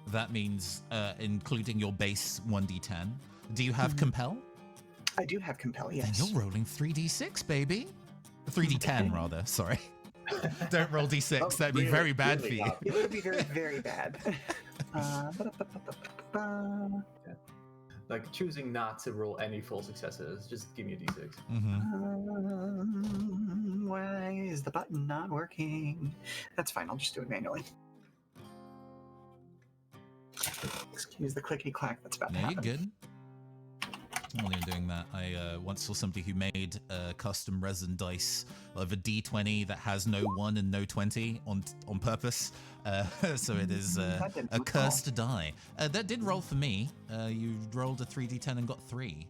That means including your base 1d10. Do you have Compel? I do have Compel, yes. Then you're rolling 3d6, baby. 3d10, rather. Sorry. Don't roll d6. That'd be very bad for you. It would be very, very bad. Like choosing not to roll any full successes. Just give me a d6. Why is the button not working? That's fine. I'll just do it manually. Excuse the clickety clack that's about to No, happen. you're good. While you're doing that, I once saw somebody who made a custom resin dice of a d20 that has no 1 and no 20 on purpose. So it is a cursed die. That did roll for me. You rolled a 3d10 and got 3.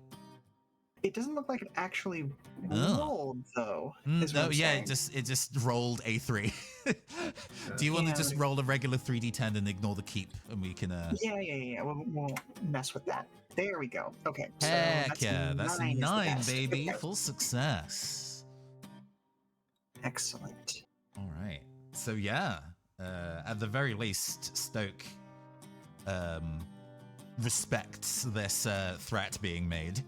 It doesn't look like it actually rolled, though. It just rolled a 3. Do you want to just roll a regular 3d10 and ignore the keep, and we can? Yeah. We'll mess with that. There we go. Okay. Heck so that's nine, 9, is the best. baby. Full success. Excellent. All right. So yeah, at the very least, Stoke respects this threat being made.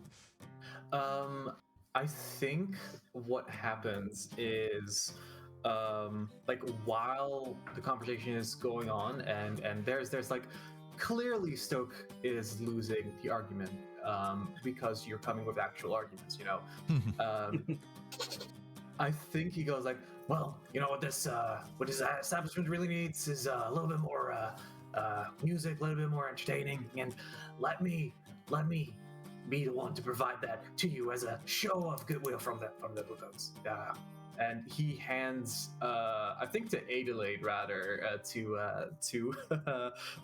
I think what happens is, like while the conversation is going on, and there's like clearly Stoke is losing the argument, because you're coming with actual arguments, I think he goes like, well, you know what this establishment really needs is a little bit more music, a little bit more entertaining, and let me be the one to provide that to you as a show of goodwill from the Bluecoats. And he hands, I think to Adelaide rather, to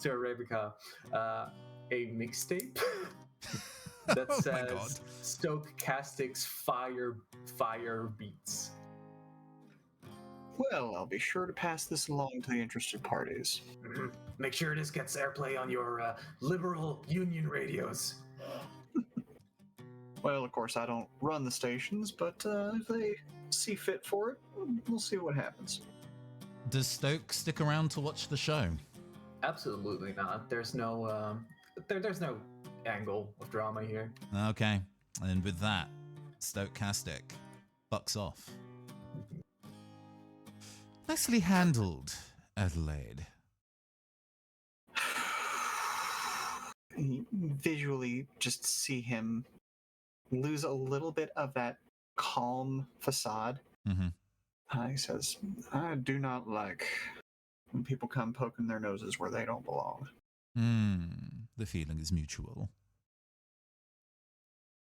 Arabica, a mixtape that Oh my God. says Stochastic's Fire Beats. Well, I'll be sure to pass this along to the interested parties. Mm-hmm. Make sure this gets airplay on your liberal union radios. Well, of course, I don't run the stations, but if they see fit for it, we'll see what happens. Does Stoke stick around to watch the show? Absolutely not. There's no there's no angle of drama here. Okay. And with that, Stochastic bucks off. Nicely handled, Adelaide. You visually just see him lose a little bit of that calm facade. Mm-hmm. He says, I do not like when people come poking their noses where they don't belong. The feeling is mutual.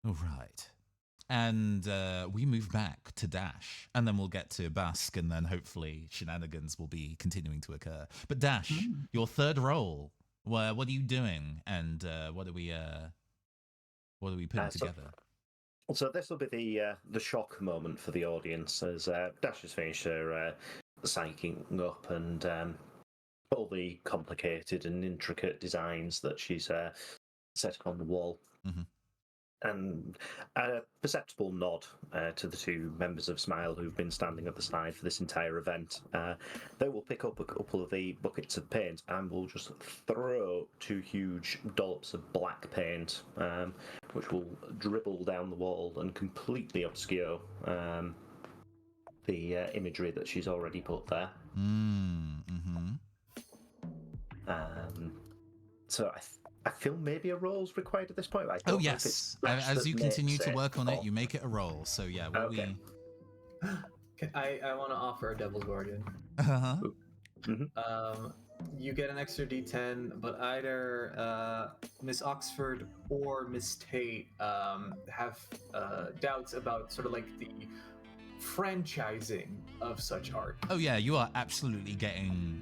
All right. And we move back to Dash, and then we'll get to Bask, and then hopefully shenanigans will be continuing to occur. But Dash, your third role, what are you doing, and what are we putting together? So this will be the shock moment for the audience as Dash has finished her psyching up and all the complicated and intricate designs that she's set on the wall. Mm-hmm. And a perceptible nod to the two members of Smile who've been standing at the side for this entire event. They will pick up a couple of the buckets of paint and will just throw two huge dollops of black paint, which will dribble down the wall and completely obscure the imagery that she's already put there. Mm-hmm. So I feel maybe a roll's required at this point. I don't Oh know if yes, it's Dash as that you continue makes to work on it, you make it a roll. So yeah, what Okay. I want to offer a Devil's Guardian. Uh-huh. You get an extra D10, but either Miss Oxford or Miss Tate have doubts about sort of like the franchising of such art. Oh yeah, you are absolutely getting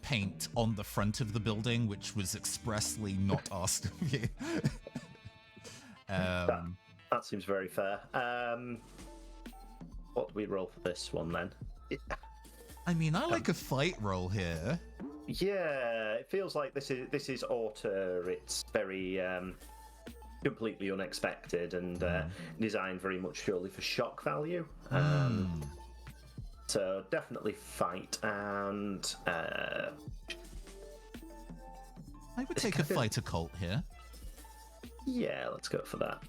paint on the front of the building, which was expressly not asked of you. That seems very fair. What do we roll for this one then? I mean, I like a fight roll here. Yeah, it feels like this is auteur. It's very completely unexpected and designed very much purely for shock value. So definitely fight, and I would take a fight occult here. Yeah, let's go for that.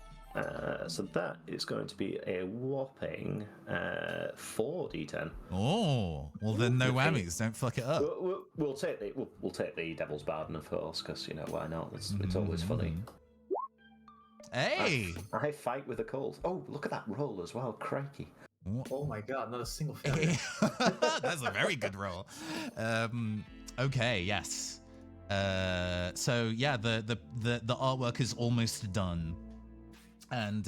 So that is going to be a whopping 4d10. Oh, well then no whammies. Don't fuck it up. We'll take the Devil's Barden, of course, because you know why not? It's always funny. Hey! I fight with a cold. Oh, look at that roll as well, crikey. Oh my god, not a single failure. That's a very good roll. Okay, yes. So yeah, the artwork is almost done. And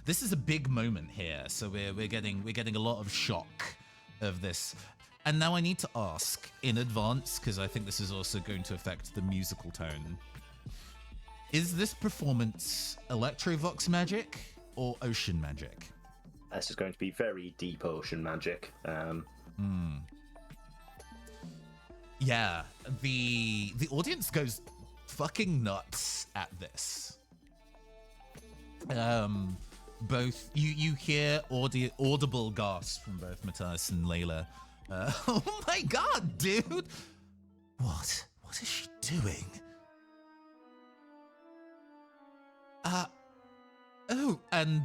this is a big moment here, so we're getting a lot of shock of this. And now I need to ask in advance, because I think this is also going to affect the musical tone. Is this performance Electrovox magic or ocean magic? This is going to be very deep ocean magic. Yeah, the audience goes fucking nuts at this. Both you hear audible gasps from both Matthias and Layla. Oh my god, dude! What is she doing? Oh, and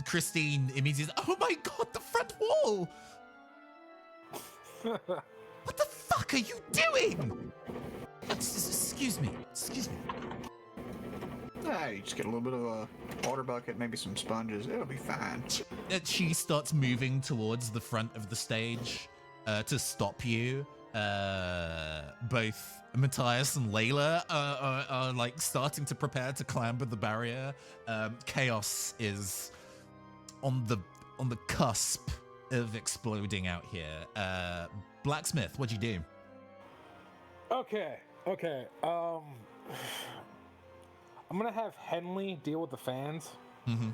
Christine immediately. Oh my god, the front wall! What the fuck are you doing? Excuse me. Yeah, you just get a little bit of a water bucket, maybe some sponges. It'll be fine. She starts moving towards the front of the stage to stop you. Both Matthias and Layla are like starting to prepare to clamber the barrier. Chaos is on the cusp of exploding out here. Blacksmith, what'd you do? Okay. I'm gonna have Henley deal with the fans. Mm-hmm.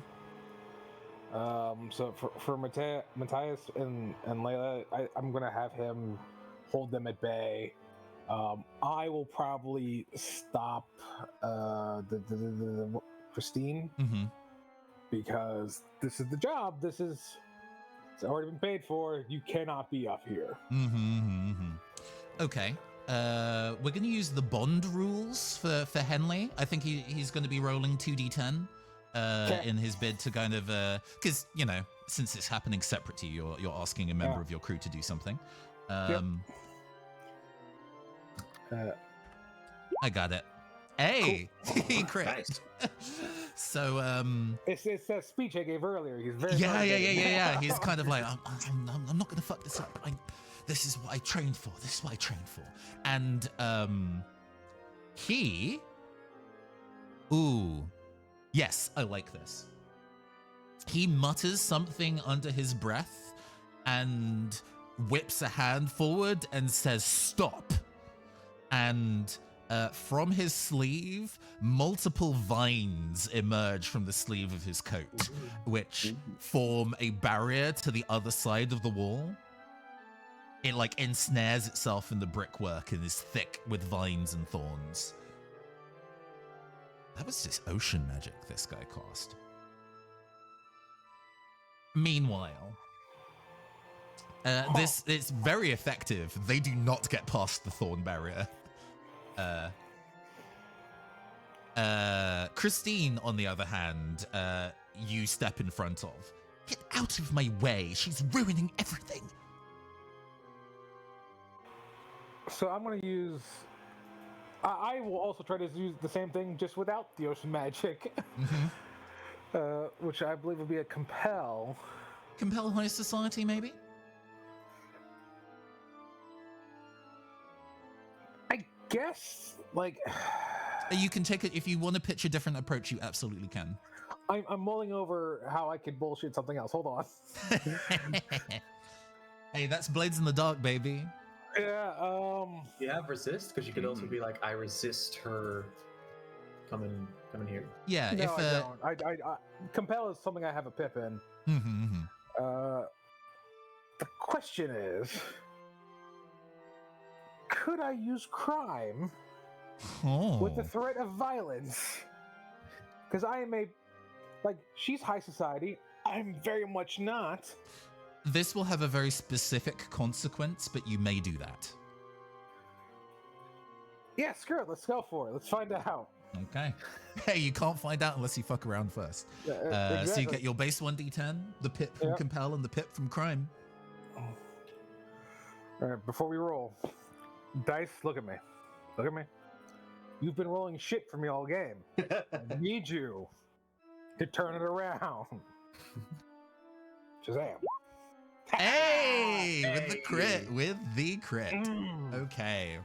So for Matthias and Layla, I'm gonna have him hold them at bay. I will probably stop the Christine, because this is the job. It's already been paid for. You cannot be up here. Okay. We're going to use the bond rules for Henley. I think he's going to be rolling 2d10 in his bid to kind of because since it's happening separate to you, you're asking a member of your crew to do something. I got it. Hey, he crit. Nice. So it's that speech I gave earlier. He's very yeah. He's kind of like I'm not going to fuck this up. This is what I trained for. And yes, I like this. He mutters something under his breath and whips a hand forward and says, "Stop." And from his sleeve, multiple vines emerge from the sleeve of his coat, which form a barrier to the other side of the wall. It like ensnares itself in the brickwork and is thick with vines and thorns. That was just ocean magic this guy cast. Meanwhile, it's very effective. They do not get past the thorn barrier. Christine, on the other hand, you step in front of. Get out of my way. She's ruining everything. So I'm going to use... I will also try to use the same thing, just without the ocean magic. Which I believe will be a compel. Compel high society, maybe? I guess, like... You can take it, if you want to pitch a different approach, you absolutely can. I'm mulling over how I could bullshit something else. Hold on. Hey, that's Blades in the Dark, baby. Yeah, You have resist, because you could also be like, I resist her coming here. Yeah, no, if I don't. I compel is something I have a pip in. The question is, could I use crime with the threat of violence? Because I am she's high society. I'm very much not. This will have a very specific consequence, but you may do that. Yeah, screw it. Let's go for it. Let's find out. Okay. Hey, you can't find out unless you fuck around first. Exactly. So you get your base 1d10, the pip from compel, and the pip from crime. All right, before we roll, dice, look at me. Look at me. You've been rolling shit for me all game. I need you to turn it around. Shazam. Hey, with the crit. Okay.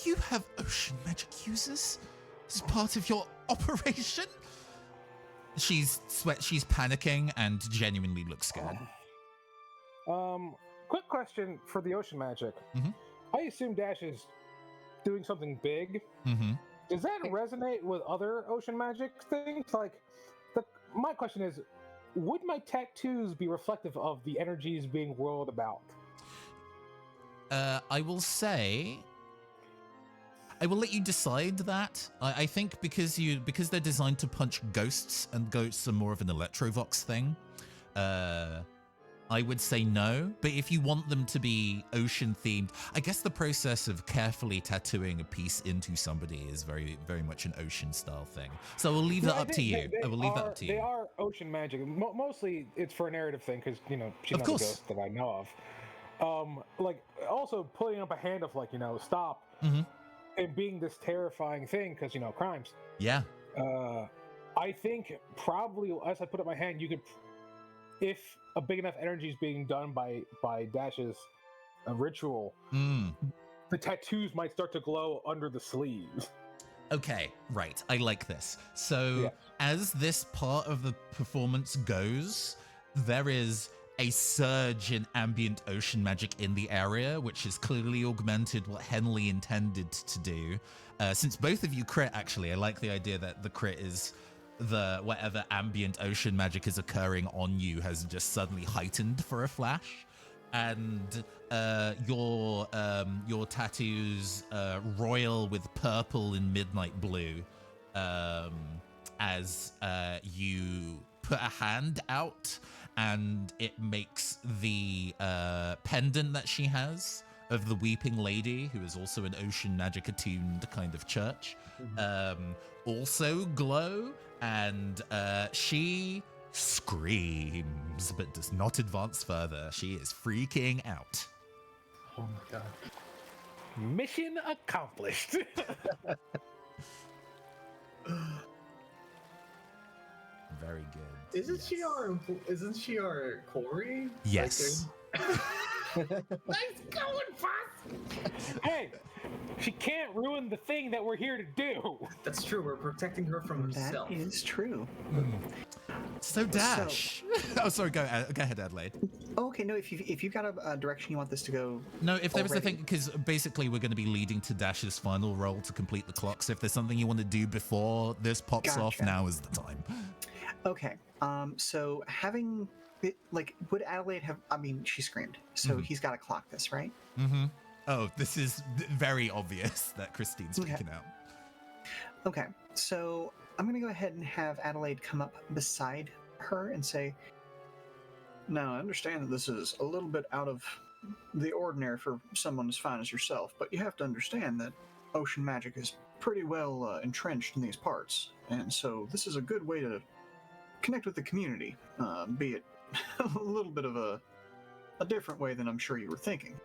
You have ocean magic users as part of your operation? She's panicking and genuinely looks scared. Quick question for the ocean magic. I assume Dash is doing something big. Does that resonate with other ocean magic things? My question is, would my tattoos be reflective of the energies being whirled about? I will let you decide that. I think because they're designed to punch ghosts, and ghosts are more of an Electrovox thing, I would say no. But if you want them to be ocean themed, I guess the process of carefully tattooing a piece into somebody is very, very much an ocean style thing. So I will leave that up to you. They are ocean magic. Mostly it's for a narrative thing, because she's not a ghost that I know of. Also pulling up a hand of stop. and being this terrifying thing, because crimes. Yeah. I think probably as I put up my hand, you could, if a big enough energy is being done by Dash's ritual, the tattoos might start to glow under the sleeves. Okay, right. I like this. So, Yes. as this part of the performance goes, there is a surge in ambient ocean magic in the area, which is clearly augmented what Henley intended to do. Since both of you crit, actually, I like the idea that the crit is the whatever ambient ocean magic is occurring on you has just suddenly heightened for a flash. And your tattoos royal with purple and midnight blue as you put a hand out, and it makes the pendant that she has of the Weeping Lady, who is also an ocean magic attuned kind of church, also glow, and she screams but does not advance further. She is freaking out. Oh my god. Mission accomplished. Very good. Isn't she our Corey? Yes. Nice going, boss. Hey, she can't ruin the thing that we're here to do. That's true. We're protecting her from herself. That is true. So Dash. Oh, sorry. Go ahead, Adelaide. Okay, no, if you've got a direction you want this to go. No, if there was a already. thing, because basically we're going to be leading to Dash's final roll to complete the clock. So if there's something you want to do before this pops off, Gotcha. now is the time. Okay, so having it, would Adelaide have? I mean, she screamed, so he's got to clock this, right? Mm-hmm. Oh, this is very obvious that Christine's freaking out. Okay, so I'm gonna go ahead and have Adelaide come up beside her and say, "Now, I understand that this is a little bit out of the ordinary for someone as fine as yourself, but you have to understand that ocean magic is pretty well entrenched in these parts, and so this is a good way to connect with the community, be it a little bit of a different way than I'm sure you were thinking."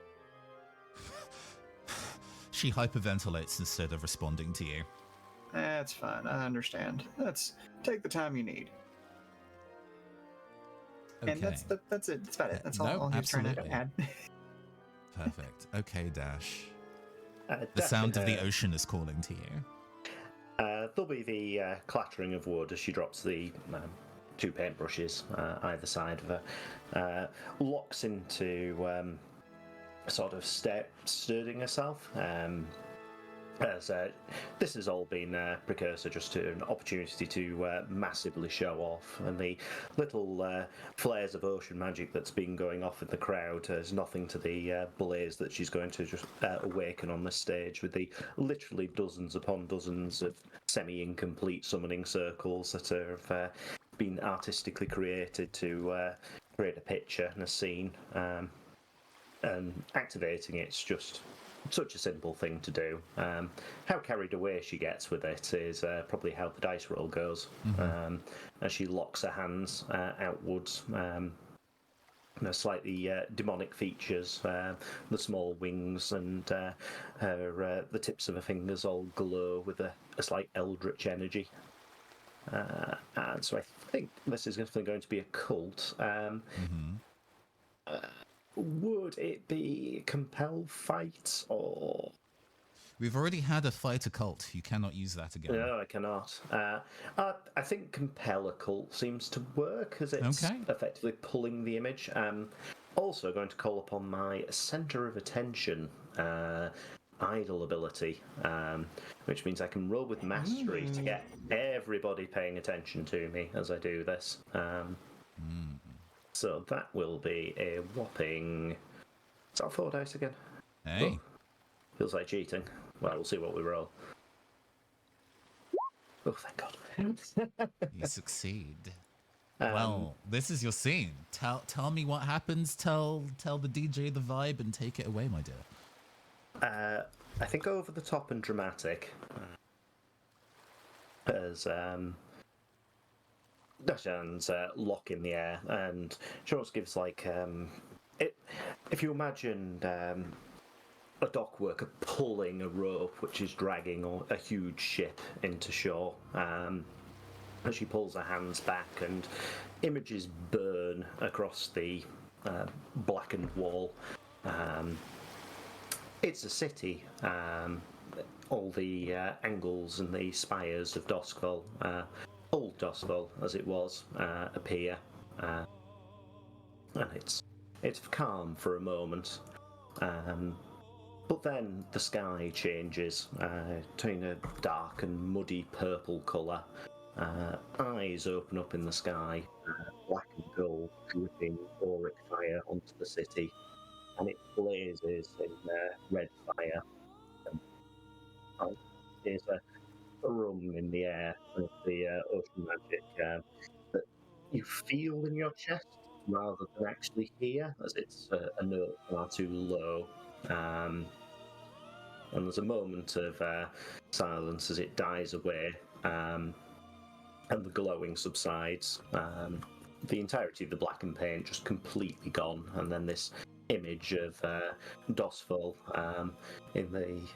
She hyperventilates instead of responding to you. That's fine, I understand. Take the time you need. Okay. And that's it. That's about it. That's No, all he was trying to absolutely. add. Perfect. Okay, Dash. The Dash sound in of the her- ocean is calling to you. There'll be the clattering of wood as she drops the two paintbrushes either side of her, locks into sort of sturding herself. As this has all been a precursor just to an opportunity to massively show off, and the little flares of ocean magic that's been going off in the crowd is nothing to the blaze that she's going to just awaken on the stage with the literally dozens upon dozens of semi-incomplete summoning circles that have been artistically created to create a picture and a scene, and activating it's just such a simple thing to do. How carried away she gets with it is probably how the dice roll goes. As she locks her hands outwards, slightly demonic features, the small wings, and the tips of her fingers all glow with a slight eldritch energy. And so I think this is definitely going to be a cult. Would it be compel fight or? We've already had a fight occult. You cannot use that again. No, I cannot. I think compel occult seems to work as it's Okay. effectively pulling the image. Also going to call upon my center of attention idle ability, which means I can roll with mastery to get everybody paying attention to me as I do this. So that will be a whopping... Is that 4 dice again? Hey, Feels like cheating. Well, we'll see what we roll. Oh, thank God. you succeed. Well, this is your scene. Tell me what happens. Tell the DJ the vibe and take it away, my dear. I think over the top and dramatic. As Dashan's lock in the air, and she almost gives like if you imagined a dock worker pulling a rope which is dragging a huge ship into shore. As she pulls her hands back and images burn across the blackened wall. It's a city. All the angles and the spires of Doskvol, old Doskvol as it was, appear. And it's calm for a moment. But then the sky changes, turning a dark and muddy purple colour. Eyes open up in the sky, black and gold, dripping auric fire onto the city, and it blazes in red fire. There's a rum in the air of the ocean magic that you feel in your chest rather than actually hear, as it's a note far too low. And there's a moment of silence as it dies away, and the glowing subsides. The entirety of the blackened paint just completely gone, and then this image of Doskvol in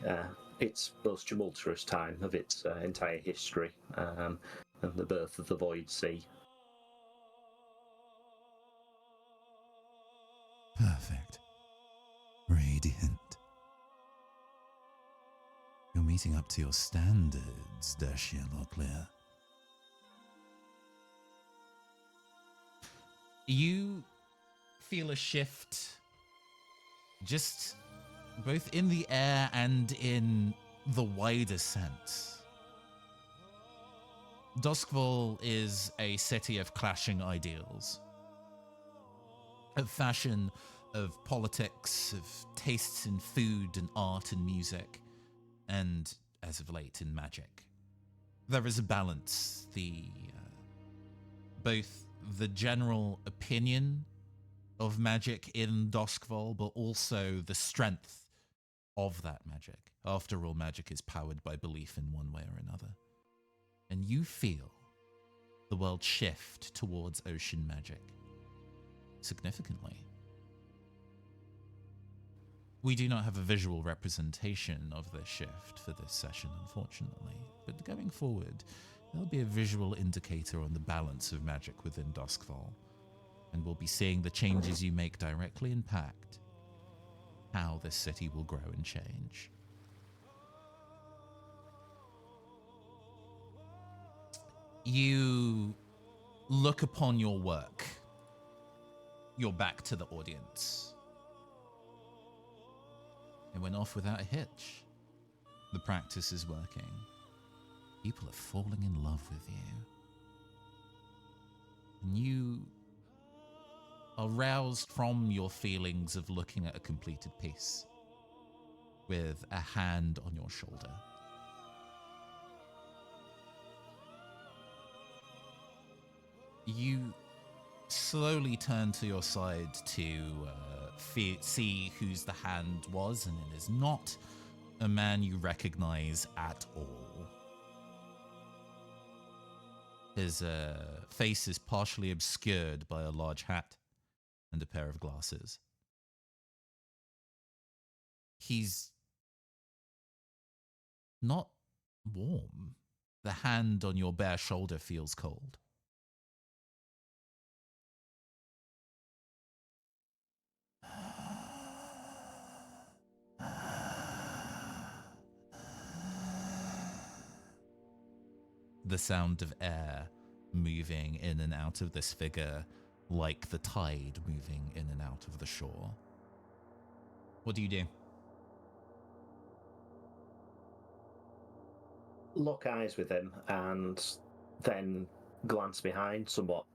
its most tumultuous time of its entire history, and the birth of the Void Sea. Perfect. Radiant. You're meeting up to your standards, Dishonored. You feel a shift just both in the air and in the wider sense. Doskvol is a city of clashing ideals, of fashion, of politics, of tastes in food and art and music, and, as of late, in magic. There is a balance. Both the general opinion of magic in Doskvol, but also the strength of that magic. After all, magic is powered by belief in one way or another. And you feel the world shift towards ocean magic significantly. We do not have a visual representation of this shift for this session, unfortunately, but going forward, there'll be a visual indicator on the balance of magic within Doskvol, and we'll be seeing the changes you make directly impact how this city will grow and change. You look upon your work. You're back to the audience. It went off without a hitch. The practice is working. People are falling in love with you. And you are roused from your feelings of looking at a completed piece with a hand on your shoulder. You slowly turn to your side to see whose the hand was, and it is not a man you recognize at all. His face is partially obscured by a large hat and a pair of glasses. He's not warm. The hand on your bare shoulder feels cold. The sound of air moving in and out of this figure, like the tide moving in and out of the shore. What do you do? Lock eyes with him and then glance behind, somewhat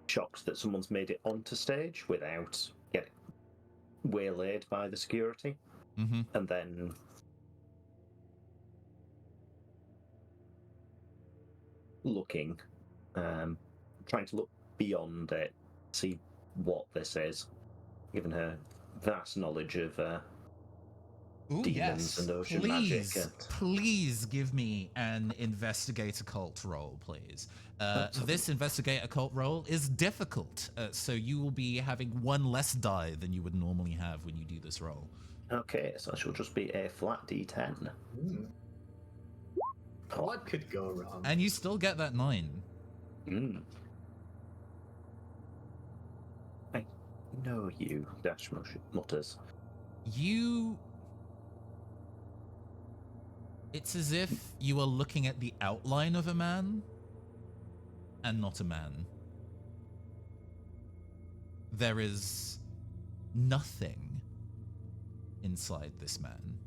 shocked that someone's made it onto stage without getting waylaid by the security. Mm-hmm. And then looking, trying to look beyond it, see what this is, given her vast knowledge of Ooh, demons yes. and ocean Please, magic. please give me an investigate occult roll, please. This investigate occult roll is difficult, so you will be having one less die than you would normally have when you do this roll. Okay, so it shall just be a flat D10. Oh. What could go wrong? And you still get that 9. I know you, Dash mutters. It's as if you are looking at the outline of a man and not a man. There is nothing inside this man.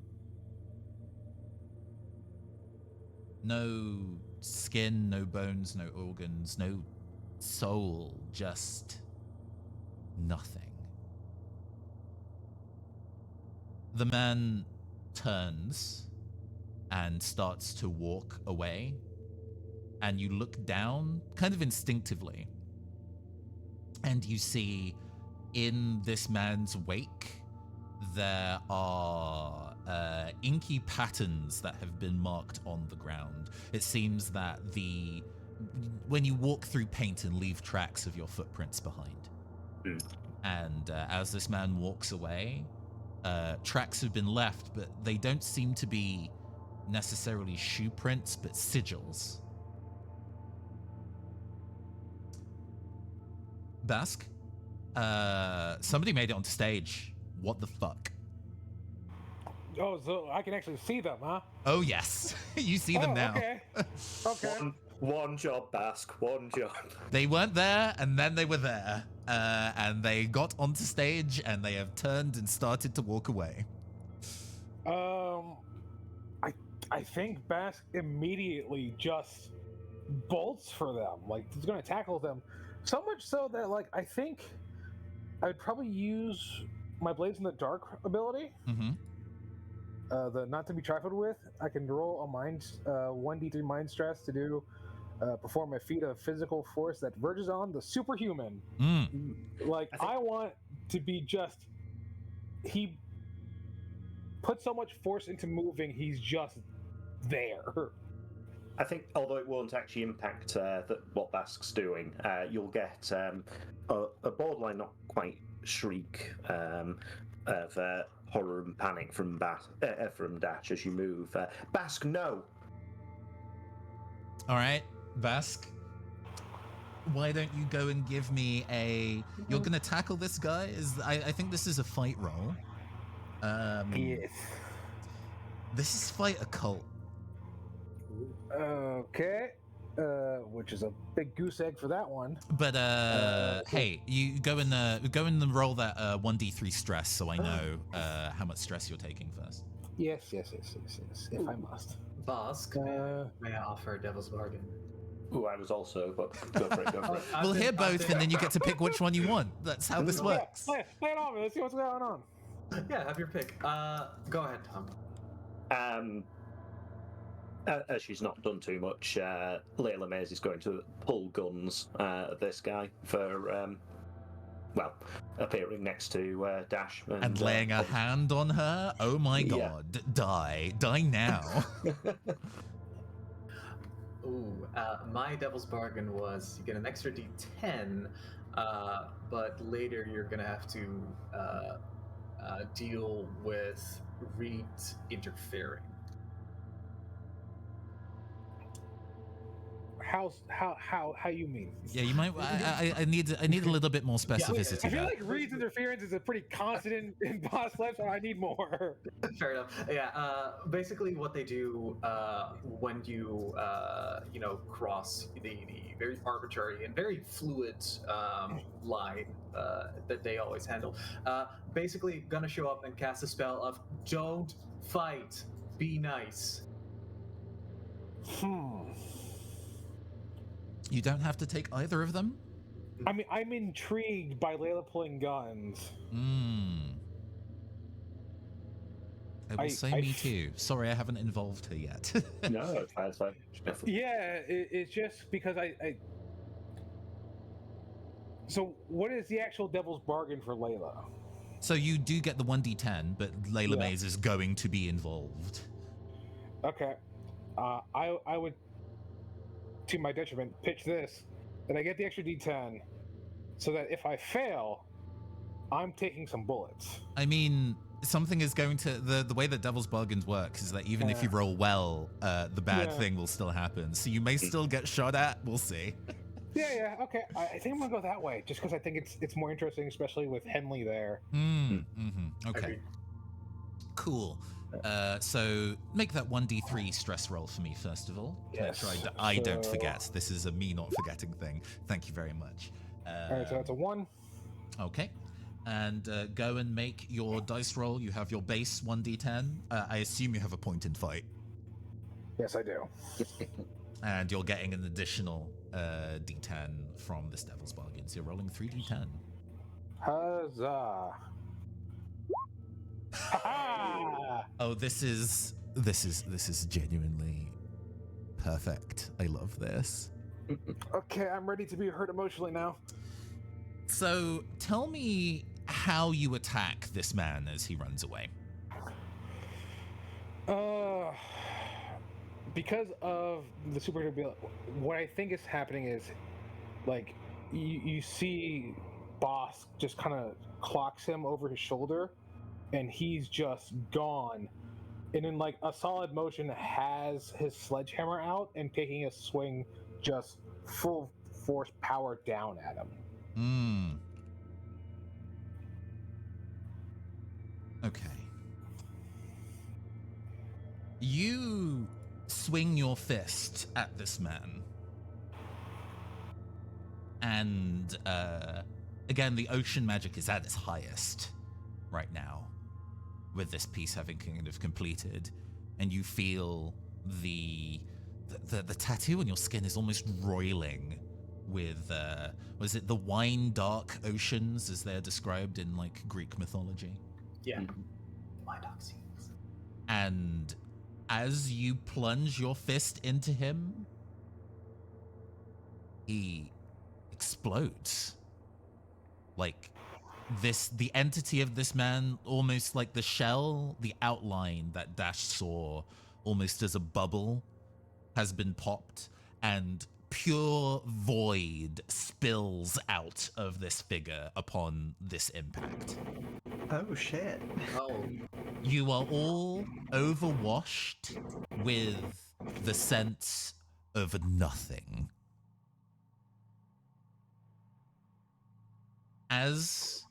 No skin, no bones, no organs, no soul, just nothing. The man turns and starts to walk away, and you look down kind of instinctively, and you see in this man's wake there are inky patterns that have been marked on the ground. It seems that when you walk through paint and leave tracks of your footprints behind. And as this man walks away, tracks have been left, but they don't seem to be necessarily shoe prints, but sigils. Bask, somebody made it onto stage. What the fuck? Oh, so I can actually see them, huh? Oh, yes. You see them now. Okay. Okay. One job, Bask. One job. They weren't there, and then they were there. And they got onto stage, and they have turned and started to walk away. I think Bask immediately just bolts for them. Like, he's going to tackle them. So much so that, like, I think I'd probably use my Blades in the Dark ability. Mm-hmm. The not to be trifled with. I can roll a 1d3 mind stress to do perform a feat of physical force that verges on the superhuman. Like, I want to be just... He put so much force into moving, he's just there. I think, although it won't actually impact what Bask's doing, you'll get a borderline, not quite shriek of horror and panic from Dash as you move. Bask, no! All right, Bask. Why don't you go and give me a... You're going to tackle this guy? I think this is a fight roll. Yes. This is fight occult. Okay. Which is a big goose egg for that one. But hey, you go and roll that 1d3 stress, so I know how much stress you're taking first. Yes. If I must. Bask, may I offer a devil's bargain? Ooh, I was also, but go for it. We'll hear both, and then you get to pick which one you want. That's how this works. Play it on. Let's see what's going on. Yeah, have your pick. Go ahead, Tom. As she's not done too much, Layla Mays is going to pull guns at this guy for, appearing next to Dash. And laying a hand on her? Oh my god. Yeah. Die now. Ooh, my devil's bargain was you get an extra d10, but later you're going to have to deal with Reed interfering. How you mean? Yeah, you might. I need a little bit more specificity. I feel like Reed's interference is a pretty constant in boss life, so I need more. Fair enough. Yeah. Basically, what they do when you cross the very arbitrary and very fluid line that they always handle. Basically, gonna show up and cast a spell of "Don't fight, be nice." You don't have to take either of them? I mean, I'm intrigued by Layla pulling guns. I will say me too. Sorry, I haven't involved her yet. No, it's fine. Yeah, it's just because I... So, what is the actual devil's bargain for Layla? So you do get the 1d10, but Layla Maze is going to be involved. Okay. I would, to my detriment, pitch this, that I get the extra d10, so that if I fail, I'm taking some bullets. I mean, something is going to... The way that Devil's Bargains works is that even if you roll well, the bad thing will still happen. So you may still get shot at. We'll see. Yeah, okay. I think I'm gonna go that way, just because I think it's more interesting, especially with Henley there. Okay. Cool. So make that 1d3 stress roll for me, first of all. Yes. Make sure I don't forget. This is a me not forgetting thing. Thank you very much. All right, so that's a 1. Okay. And go and make your dice roll. You have your base 1d10. I assume you have a point in fight. Yes, I do. And you're getting an additional d10 from this Devil's Bargain. So you're rolling 3d10. Huzzah! Oh, this is genuinely perfect. I love this. Okay, I'm ready to be hurt emotionally now. So tell me how you attack this man as he runs away. Because of the super ability, what I think is happening is, like, you see Boss just kind of clocks him over his shoulder, and he's just gone. And in like a solid motion, has his sledgehammer out and taking a swing, just full force power down at him. Okay. You swing your fist at this man. And again, the ocean magic is at its highest right now, with this piece having kind of completed, and you feel the tattoo on your skin is almost roiling with was it the wine dark oceans as they're described in like Greek mythology? Yeah. Wine dark seas. And as you plunge your fist into him, he explodes. Like the entity of this man, almost like the shell, the outline that Dash saw almost as a bubble, has been popped, and pure void spills out of this figure upon this impact. Oh shit. Oh. You are all overwashed with the sense of nothing. As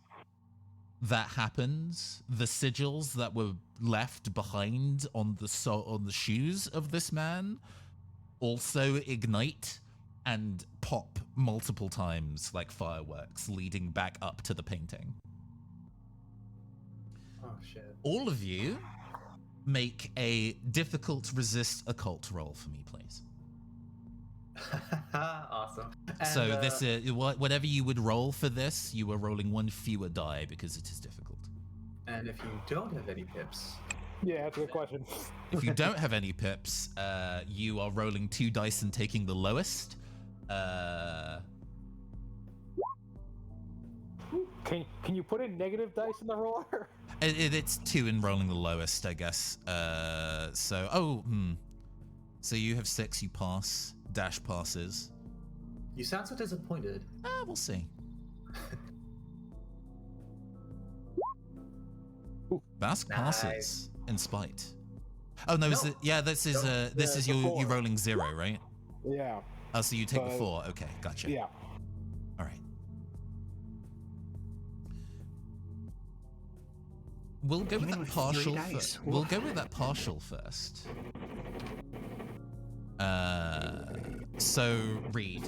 that happens, the sigils that were left behind on the shoes of this man also ignite and pop multiple times like fireworks, leading back up to the painting. Oh shit. All of you make a difficult resist occult roll for me, please. Awesome. And, So this is whatever you would roll for this, you are rolling one fewer die because it is difficult. And if you don't have any pips, Yeah, that's a good question. If you don't have any pips, you are rolling 2 dice and taking the lowest. Can you put in negative dice in the roller? It's 2 in rolling the lowest, I guess. So you have 6, you pass. Dash passes. you sound so disappointed. We'll see. Bask passes in spite. Oh no, No. this is the you 4. rolling 0, right? Yeah. Oh, so you take the But- 4. Okay, gotcha. Yeah. All right. We'll go with Even that with 3 partial. dice. We'll go with that partial first. So Reed,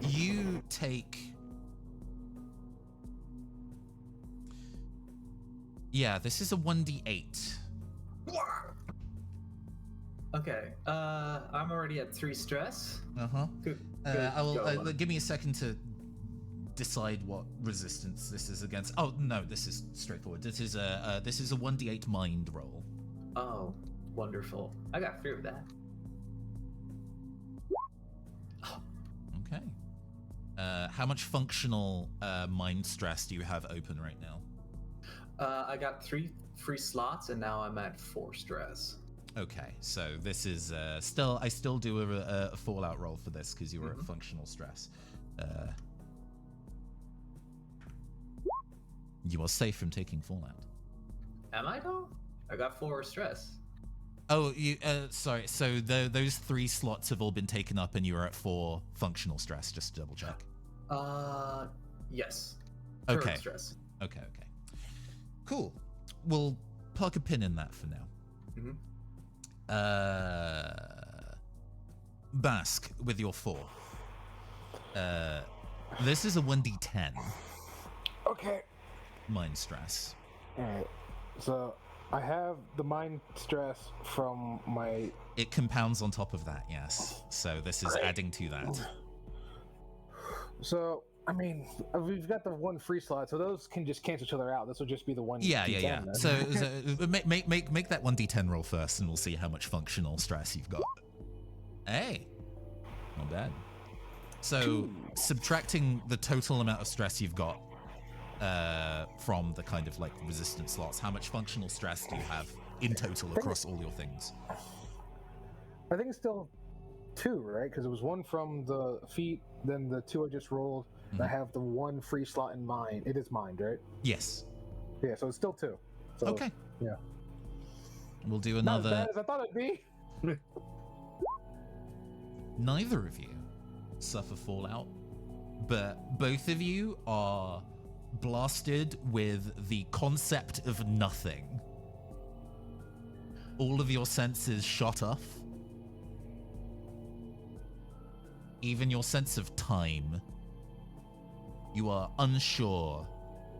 you take. Yeah, this is a 1d8. Okay. I'm already at 3 stress. Good. Give me a second to decide what resistance this is against. Oh no, this is straightforward. This is a 1d8 mind roll. Oh, wonderful. I got 3 of that. Okay. How much functional mind stress do you have open right now? I got 3 free slots, and now I'm at 4 stress. Okay, so this is still. I still do a fallout roll for this because you were at functional stress. You are safe from taking fallout. Am I though? I got 4 stress. Oh, you. Sorry. So those 3 slots have all been taken up, and you are at 4 functional stress. Just to double check. Yes. Okay. Current stress. Okay. Cool. We'll plug a pin in that for now. Bask with your 4. This is a 1d10 Okay. mind stress. All right. So I have the mind stress from my. It compounds on top of that, yes. So this is adding to that. So I mean, we've got the 1 free slot, so those can just cancel each other out. This will just be the 1. Yeah. D10 then. So make that 1d10 roll first, and we'll see how much functional stress you've got. Hey, not bad. So subtracting the total amount of stress you've got from the kind of like resistance slots, how much functional stress do you have in total across all your things? I think it's still 2, right? Because it was 1 from the feet, then the 2 I just rolled. And I have the 1 free slot in mind. It is mind, right? Yes. Yeah, so it's still 2. So, Okay. Yeah. We'll do Not as another. bad as I thought it'd be. Neither of you suffer fallout, but both of you are blasted with the concept of nothing. All of your senses shut off. Even your sense of time. You are unsure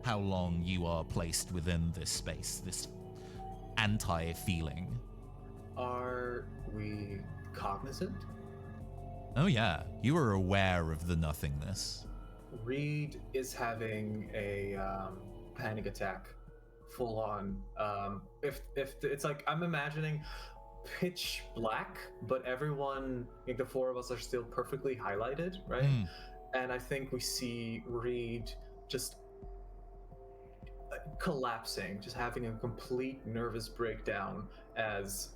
how long you are placed within this space, this anti-feeling. Are we cognizant? Oh yeah, you are aware of the nothingness. Reed is having a panic attack, full on. If it's like, I'm imagining pitch black, but everyone, like the 4 of us, are still perfectly highlighted, right? And I think we see Reed just collapsing, just having a complete nervous breakdown as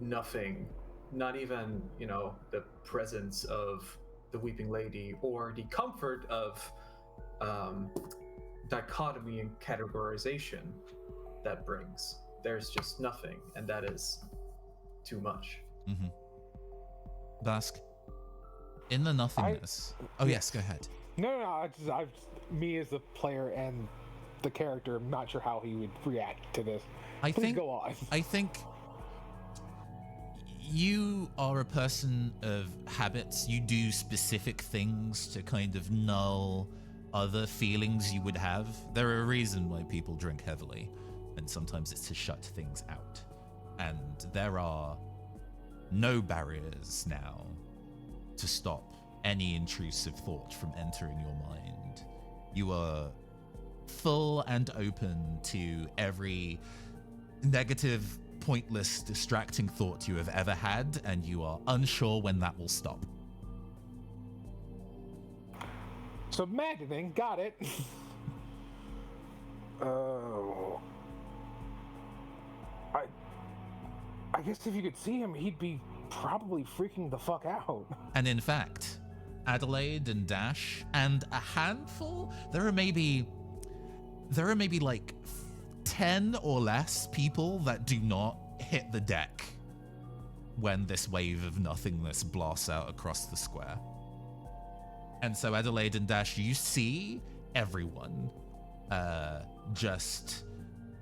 nothing, not even, the presence of the Weeping Lady or the comfort of dichotomy and categorization that brings. There's just nothing, and that is too much. Bask, in the nothingness. Yes, go ahead. No. Me as the player and the character, I'm not sure how he would react to this. Please go on. I think you are a person of habits. You do specific things to kind of null other feelings you would have. There are a reason why people drink heavily, and sometimes it's to shut things out. And there are no barriers now to stop any intrusive thought from entering your mind. You are full and open to every negative, pointless, distracting thought you have ever had, and you are unsure when that will stop. So imagining, got it. I guess if you could see him, he'd be probably freaking the fuck out. And in fact, Adelaide and Dash and a handful, there are maybe like 10 or less people that do not hit the deck when this wave of nothingness blasts out across the square. And so Adelaide and Dash, you see everyone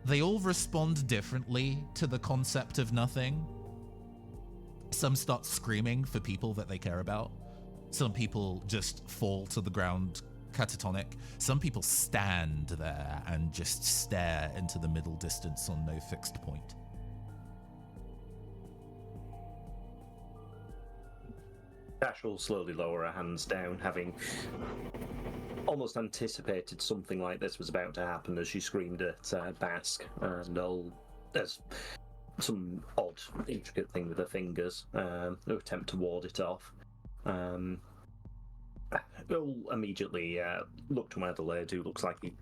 they all respond differently to the concept of nothing. Some start screaming for people that they care about. Some people just fall to the ground catatonic. Some people stand there and just stare into the middle distance on no fixed point. Dash will slowly lower her hands down, having almost anticipated something like this was about to happen as she screamed at Bask, and there's some odd, intricate thing with her fingers, who attempt to ward it off. will immediately look to one of the ladies who looks like he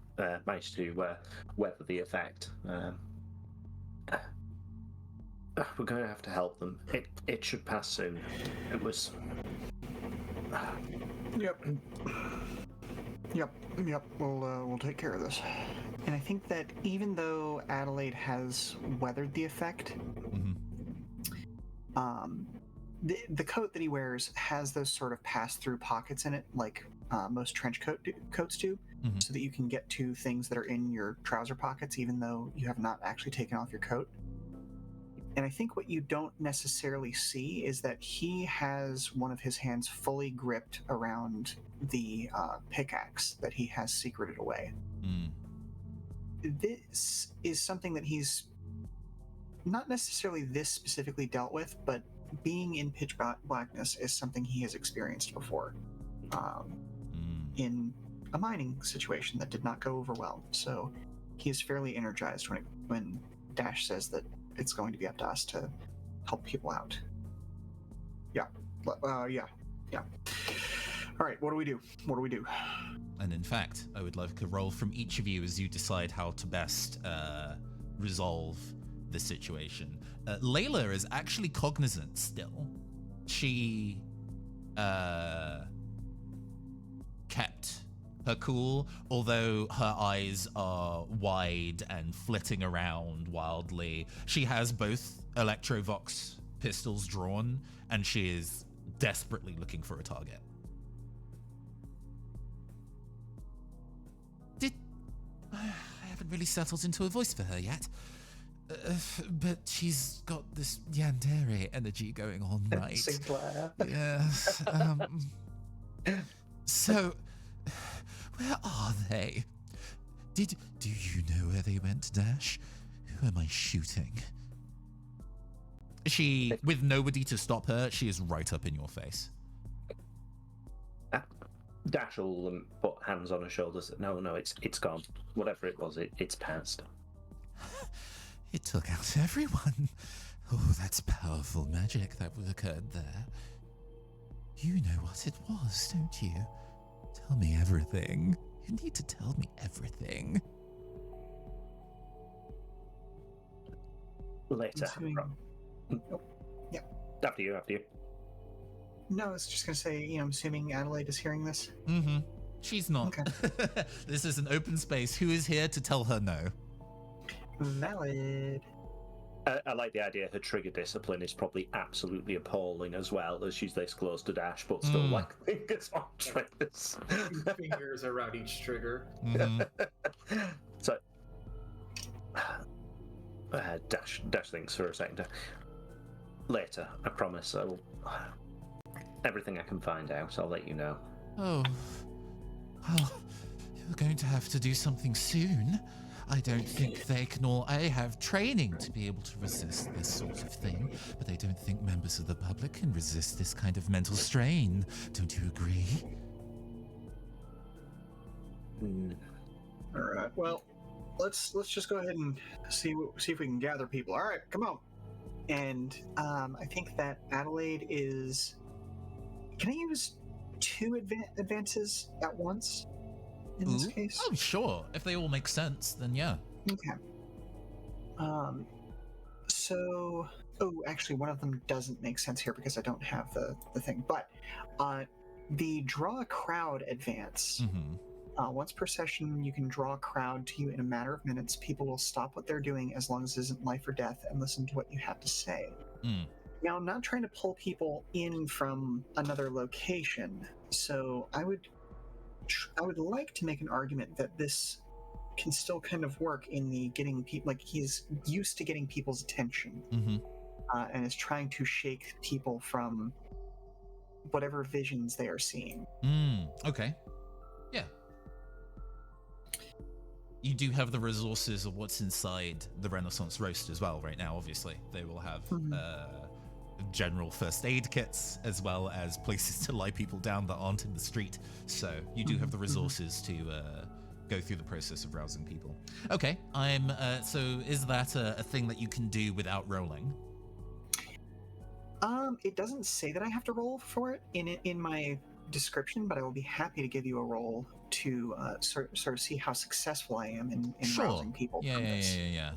managed to weather the effect. We're going to have to help them. It should pass soon. It was. Yep. We'll take care of this. And I think that even though Adelaide has weathered the effect, the coat that he wears has those sort of pass-through pockets in it, like most trench coats do, so that you can get to things that are in your trouser pockets, even though you have not actually taken off your coat. And I think what you don't necessarily see is that he has one of his hands fully gripped around the pickaxe that he has secreted away. This is something that he's not necessarily this specifically dealt with, but being in pitch blackness is something he has experienced before in a mining situation that did not go over well. So he is fairly energized when Dash says that it's going to be up to us to help people out. Yeah. All right, what do we do? And in fact, I would like a roll from each of you as you decide how to best resolve the situation. Layla is actually cognizant still. She kept her cool, although her eyes are wide and flitting around wildly. She has both Electrovox pistols drawn, and she is desperately looking for a target. I haven't really settled into a voice for her yet. But she's got this yandere energy going on, right? Sinclair. Yes. So, where are they? Do you know where they went, Dash? Who am I shooting? She, with nobody to stop her, she is right up in your face. Dash will put hands on her shoulders. No, it's gone. Whatever it was, it's passed. It took out everyone. Oh, that's powerful magic that occurred there. You know what it was, don't you? Tell me everything. You need to tell me everything. Later. Yeah. After you. No, I was just going to say, I'm assuming Adelaide is hearing this. She's not. Okay. This is an open space. Who is here to tell her no? Valid. I like the idea her trigger discipline is probably absolutely appalling as well, as she's this close to Dash, but still like fingers on triggers. Fingers around each trigger. So, Dash thinks for a second. Later, I promise. I will. Everything I can find out, I'll let you know. Oh, well, you're going to have to do something soon. I don't think they can all have training to be able to resist this sort of thing, but I don't think members of the public can resist this kind of mental strain. Don't you agree? All right. Well, let's just go ahead and see if we can gather people. All right, come on. And I think that Adelaide is. Can I use 2 advances at once in this case? Oh, sure. If they all make sense, then yeah. Okay. So, actually, one of them doesn't make sense here because I don't have the thing. But the draw a crowd advance. Once per session, you can draw a crowd to you in a matter of minutes. People will stop what they're doing as long as it isn't life or death and listen to what you have to say. Now, I'm not trying to pull people in from another location, so I would like to make an argument that this can still kind of work in the getting people, like he's used to getting people's attention, and is trying to shake people from whatever visions they are seeing. Okay. Yeah. You do have the resources of what's inside the Renaissance Roast as well right now, obviously. They will have general first aid kits as well as places to lie people down that aren't in the street. So you do have the resources to go through the process of rousing people. Okay, so is that a thing that you can do without rolling? It doesn't say that I have to roll for it in my description, but I will be happy to give you a roll to sort of see how successful I am in Sure. rousing people Yeah, from yeah, this. yeah.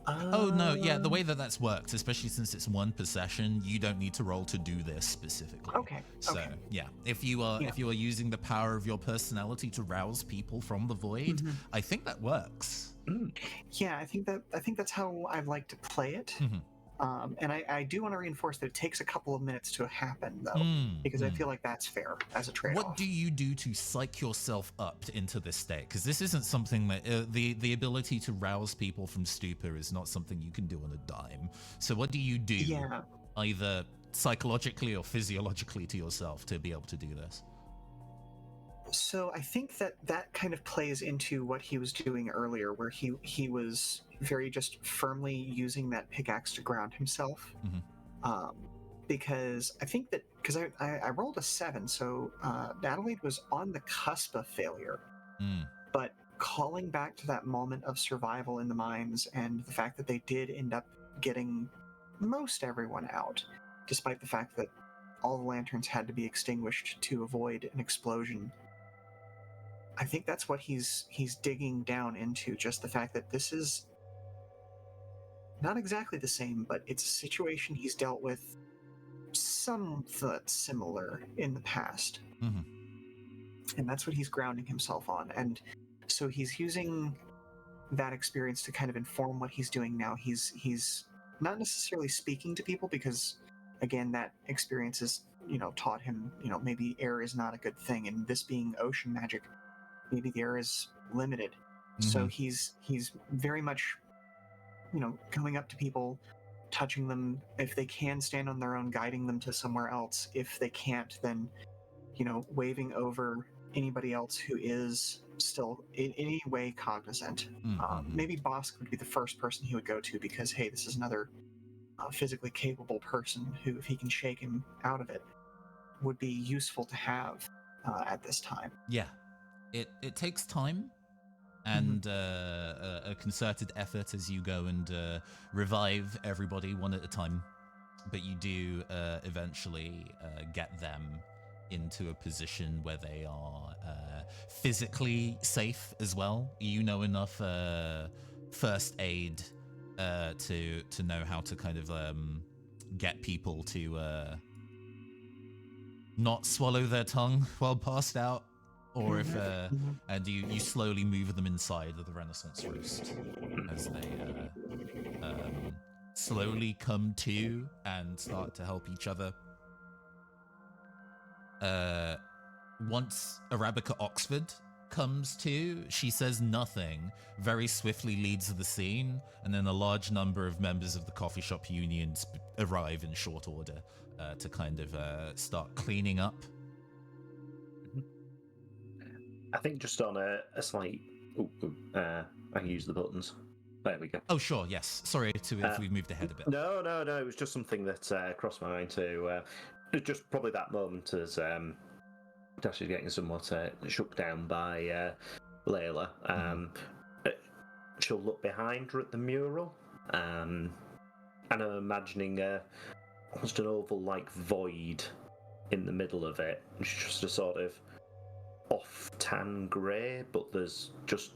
Oh no, yeah, the way that that's worked, especially since it's one per session, you don't need to roll to do this specifically. Okay. So okay. yeah, if you are using the power of your personality to rouse people from the void, Mhm. I think that works. Yeah, I think that's how I like to play it. Mhm. And I do want to reinforce that it takes a couple of minutes to happen, though, because I feel like that's fair as a trade-off. What do you do to psych yourself up into this state? Because this isn't something that the ability to rouse people from stupor is not something you can do on a dime. So what do you do, Yeah. either psychologically or physiologically, to yourself to be able to do this? So I think that kind of plays into what he was doing earlier, where he was very just firmly using that pickaxe to ground himself. Because I think that because I rolled a 7, so Adelaide was on the cusp of failure. But calling back to that moment of survival in the mines and the fact that they did end up getting most everyone out, despite the fact that all the lanterns had to be extinguished to avoid an explosion. I think that's what he's digging down into, just the fact that this is not exactly the same, but it's a situation he's dealt with somewhat similar in the past. And that's what he's grounding himself on. And so he's using that experience to kind of inform what he's doing now. He's not necessarily speaking to people because, again, that experience has, taught him, maybe air is not a good thing. And this being ocean magic, maybe the air is limited. So he's very much, coming up to people, touching them. If they can stand on their own, guiding them to somewhere else. If they can't, then, waving over anybody else who is still in any way cognizant. Maybe Bosk would be the first person he would go to because, hey, this is another physically capable person who, if he can shake him out of it, would be useful to have at this time. Yeah, it takes time and a concerted effort as you go and revive everybody one at a time, but you do eventually get them into a position where they are physically safe as well. You know enough first aid to know how to kind of get people to not swallow their tongue while passed out, or if and you slowly move them inside of the Renaissance Roast as they slowly come to and start to help each other. Once Arabica Oxford comes to, she says nothing, very swiftly leaves the scene, and then a large number of members of the coffee shop unions arrive in short order to kind of start cleaning up. I think just on a slight... I can use the buttons. There we go. Oh, sure, yes. Sorry if we moved ahead a bit. No. It was just something that crossed my mind too. Just probably that moment as Dash is getting somewhat shook down by Layla. She'll look behind her at the mural, and I'm imagining almost an oval-like void in the middle of it. It's just a sort of off tan grey, but there's just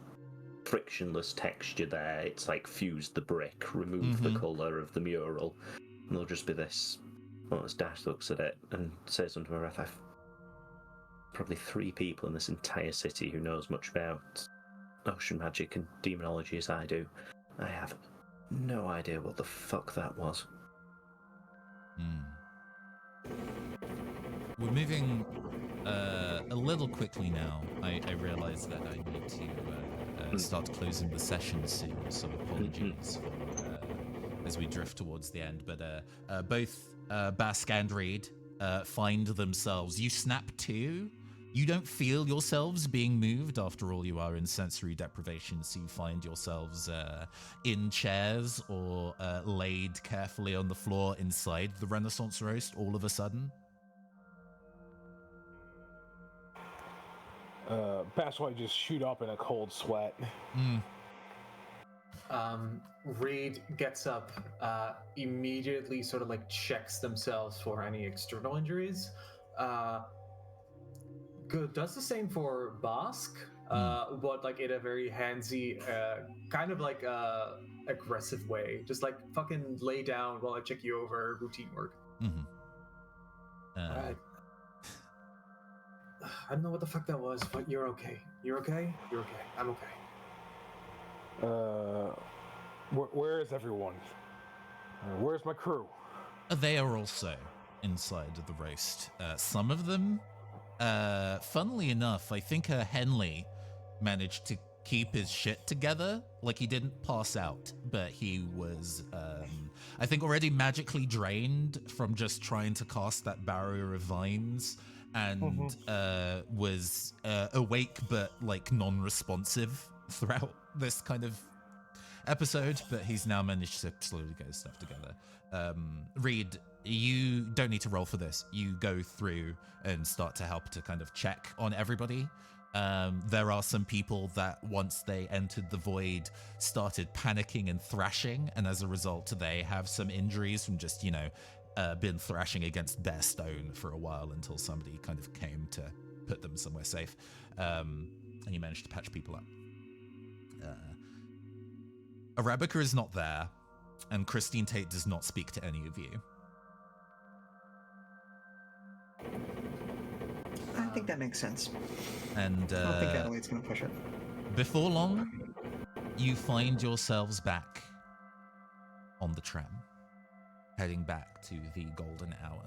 frictionless texture there. It's like fuse the brick, remove the colour of the mural, and there'll just be this. Well, as Dash looks at it and says under her breath, I've probably 3 people in this entire city who knows much about ocean magic and demonology as I do. I have no idea what the fuck that was. We're moving a little quickly now. I realize that I need to start closing the session soon, so apologies for, as we drift towards the end. But both Bask and Reed find themselves. You snap to. You don't feel yourselves being moved. After all, you are in sensory deprivation, so you find yourselves in chairs or laid carefully on the floor inside the Renaissance Roast all of a sudden. Basketball just shoot up in a cold sweat. Reed gets up, immediately sort of like checks themselves for any external injuries. Good. Does the same for Bosk, but like in a very handsy, kind of like aggressive way. Just like fucking lay down while I check you over. Routine work. Alright. I don't know what the fuck that was, but you're okay. You're okay? You're okay. I'm okay. Where is everyone? Where's my crew? They are also inside of the roast. Some of them, funnily enough, I think Henley managed to keep his shit together. Like, he didn't pass out, but he was, I think, already magically drained from just trying to cast that barrier of vines, and was awake but like non-responsive throughout this kind of episode, but he's now managed to slowly get his stuff together. Reed, you don't need to roll for this. You go through and start to help to kind of check on everybody. There are some people that once they entered the void started panicking and thrashing, and as a result they have some injuries from just, been thrashing against bare stone for a while until somebody kind of came to put them somewhere safe. And you managed to patch people up. Arabica is not there, and Christine Tate does not speak to any of you. I think that makes sense. And I don't think Adelaide's going to push it. before long, you find yourselves back on the tram, heading back to the golden hour.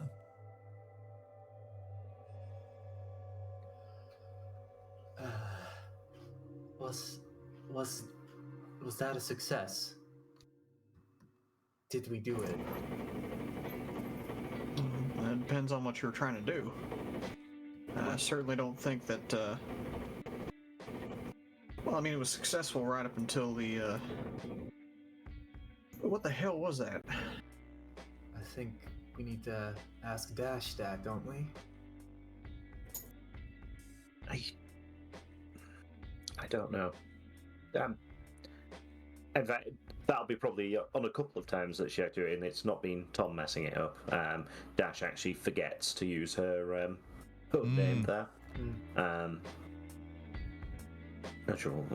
Was that a success? Did we do it? It depends on what you're trying to do. I certainly don't think that, well, I mean, it was successful right up until the, what the hell was that? I think we need to ask Dash that, don't we? I don't know. In fact, that'll be probably on a couple of times that she had to do it, and it's not been Tom messing it up. Dash actually forgets to use her hook name there. Natural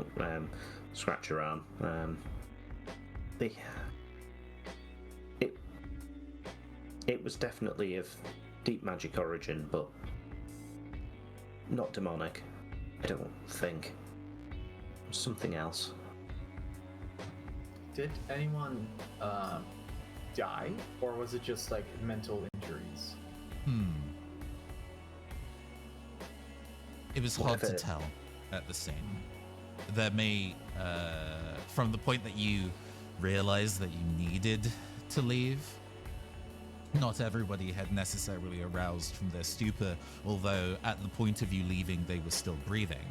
scratch her arm. It was definitely of deep magic origin, but not demonic. I don't think. Something else. Did anyone die, or was it just like mental injuries? It was hard to tell at the scene. There may, from the point that you realized that you needed to leave, not everybody had necessarily aroused from their stupor, although at the point of you leaving, they were still breathing.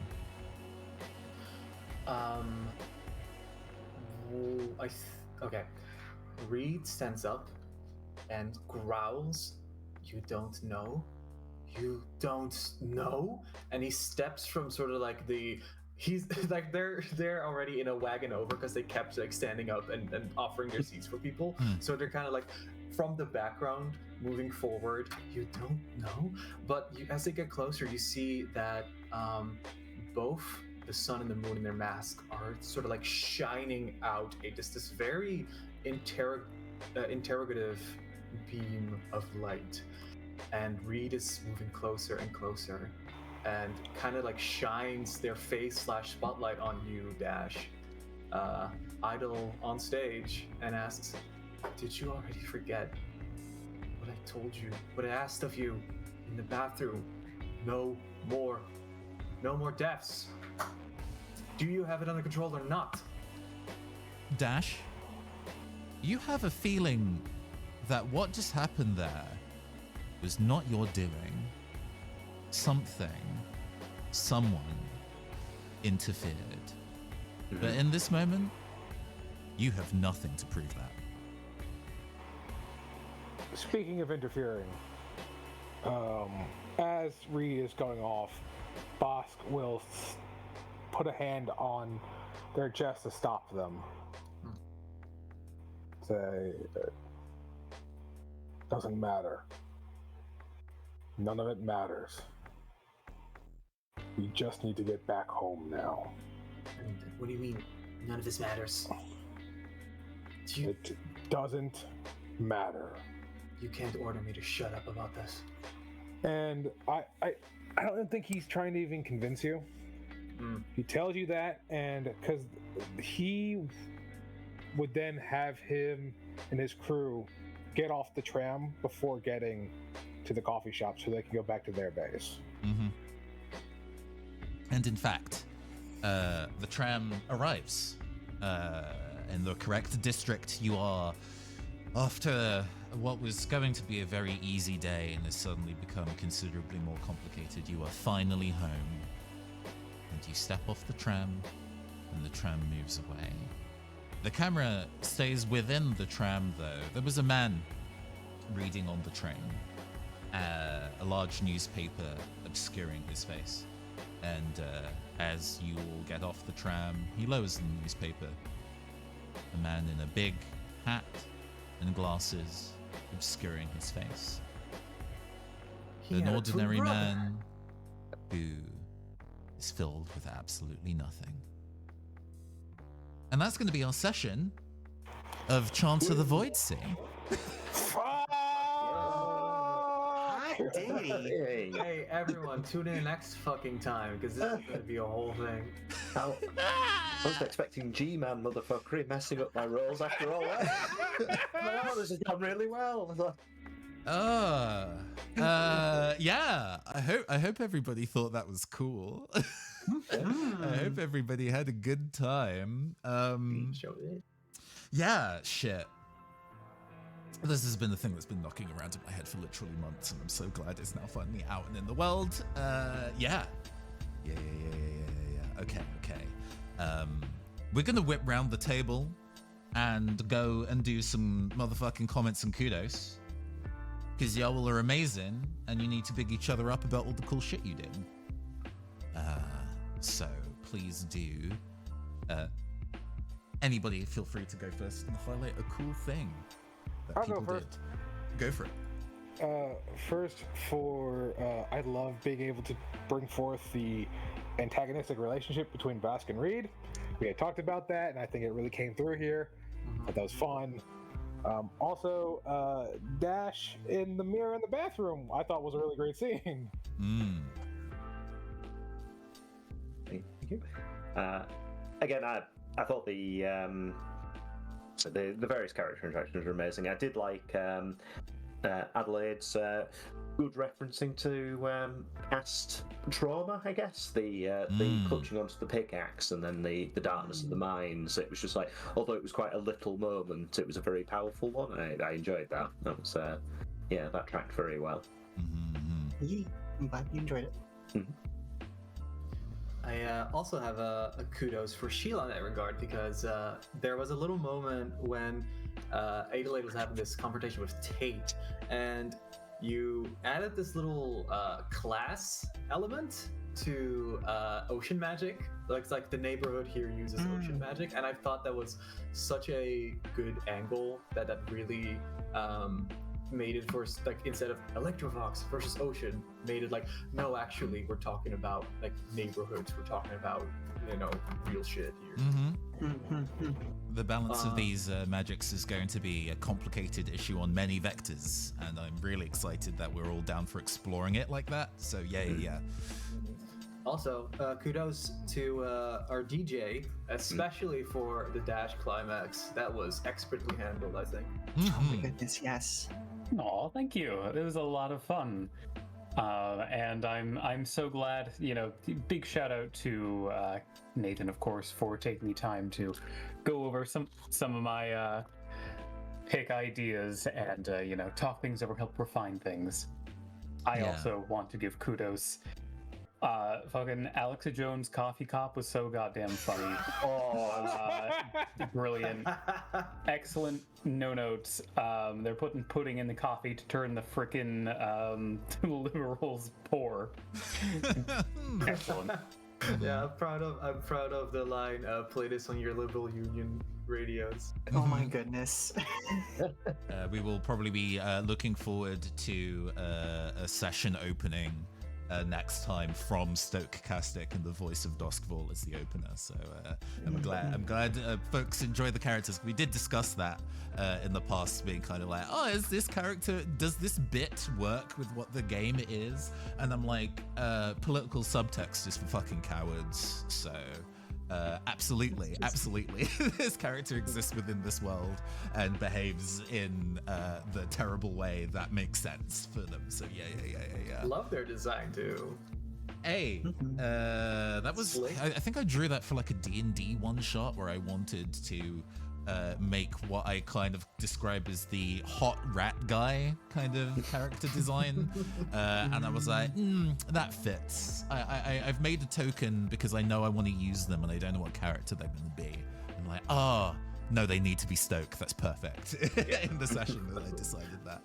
Okay. Reed stands up and growls, "You don't know? You don't know?" And he steps from sort of like he's like they're already in a wagon over because they kept like standing up and offering their seats for people. So they're kind of like from the background moving forward. "You don't know?" But as they get closer, you see that both the sun and the moon in their mask are sort of like shining out this very interrogative beam of light. And Reed is moving closer and closer and kind of like shines their face / spotlight on you, Dash, idle on stage, and asks, "Did you already forget what I told you, what I asked of you in the bathroom? No more deaths. Do you have it under control or not?" Dash, you have a feeling that what just happened there was not your doing. Someone interfered. But in this moment, you have nothing to prove that. Speaking of interfering, as Reed is going off, Bosk will put a hand on their chest to stop them. say, doesn't matter. None of it matters. We just need to get back home now. What do you mean? None of this matters. It doesn't matter. You can't order me to shut up about this. And I don't think he's trying to even convince you. He tells you that, and because he would then have him and his crew get off the tram before getting to the coffee shop so they can go back to their base. Mm-hmm. And in fact, the tram arrives in the correct district. You are, after what was going to be a very easy day and has suddenly become considerably more complicated, you are finally home. And you step off the tram, and the tram moves away. The camera stays within the tram, though. There was a man reading on the train, a large newspaper obscuring his face. And as you all get off the tram, he lowers the newspaper. A man in a big hat and glasses, obscuring his face. An ordinary man who is filled with absolutely nothing. And that's going to be our session of Chant of the Void Sea. Hey, everyone, tune in next fucking time, because this is going to be a whole thing. I wasn't expecting G-Man motherfuckery messing up my rolls after all that. Oh, this has gone really well. Yeah. I hope everybody thought that was cool. I hope everybody had a good time. Yeah, shit. This has been the thing that's been knocking around in my head for literally months, and I'm so glad it's now finally out and in the world. Yeah. Okay. We're gonna whip round the table and go and do some motherfucking comments and kudos. Because y'all are amazing, and you need to big each other up about all the cool shit you did. So please do. Anybody feel free to go first and highlight a cool thing that I'll people go first. did. Go for it. First, I love being able to bring forth the antagonistic relationship between Bask and Reed. We had talked about that, and I think it really came through here. I thought that was fun. Also, Dash in the mirror in the bathroom, I thought was a really great scene. Thank you. Again, I thought the various character interactions were amazing. I did like Adelaide's good referencing to past trauma, I guess. The clutching onto the pickaxe and then the darkness of the mines. It was just like, although it was quite a little moment, it was a very powerful one. I enjoyed that. That was, that tracked very well. Yeah, I'm glad you enjoyed it. I also have a kudos for Sheila in that regard, because there was a little moment when Adelaide was having this confrontation with Tate, and you added this little class element to ocean magic. It's like the neighborhood here uses ocean magic, and I thought that was such a good angle that really made it for, like, instead of Electrovox versus ocean, made it like, no, actually we're talking about like neighborhoods, we're talking about, real shit here. The balance of these magics is going to be a complicated issue on many vectors, and I'm really excited that we're all down for exploring it like that. So yeah. Also, kudos to our DJ, especially for the Dash climax. That was expertly handled, I think. Oh my goodness, yes. Aw, thank you. It was a lot of fun. And I'm so glad, big shout out to Nathan, of course, for taking the time to go over some of my pick ideas and talk things over, help refine things. I also want to give kudos. Fucking Alexa Jones' coffee cop was so goddamn funny. Brilliant. Excellent no notes. They're putting pudding in the coffee to turn the frickin' liberals poor. Excellent. Yeah, I'm proud of the line. Play this on your liberal union radios. Oh my goodness. We will probably be looking forward to a session opening next time from Stokecastic and the voice of Doskvol as the opener. So I'm glad folks enjoy the characters. We did discuss that in the past, being kind of like, oh, does this bit work with what the game is? And I'm like, political subtext is for fucking cowards. So absolutely. This character exists within this world and behaves in the terrible way that makes sense for them. So yeah. Love their design too. Hey, that was, I think I drew that for like a D&D one shot where I wanted to make what I kind of describe as the hot rat guy kind of character design, and I was like, that fits. I've made a token because I know I want to use them and I don't know what character they're going to be. I'm like, oh no, they need to be Stoke. That's perfect. In the session that I decided that.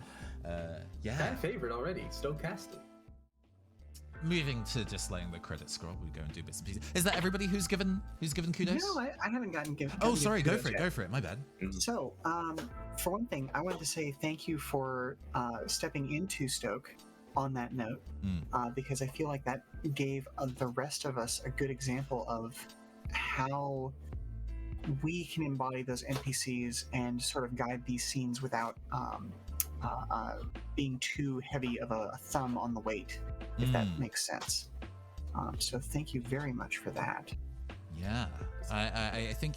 Fan favorite already, Stokecastic. Moving to just letting the credits scroll, we go and do bits and pieces. Is that everybody who's given kudos? No, I haven't gotten given. Oh, sorry, go for it. My bad. So, for one thing, I wanted to say thank you for stepping into Stoke on that note, because I feel like that gave the rest of us a good example of how we can embody those NPCs and sort of guide these scenes without being too heavy of a thumb on the weight, if that makes sense. So thank you very much for that. Yeah, I think,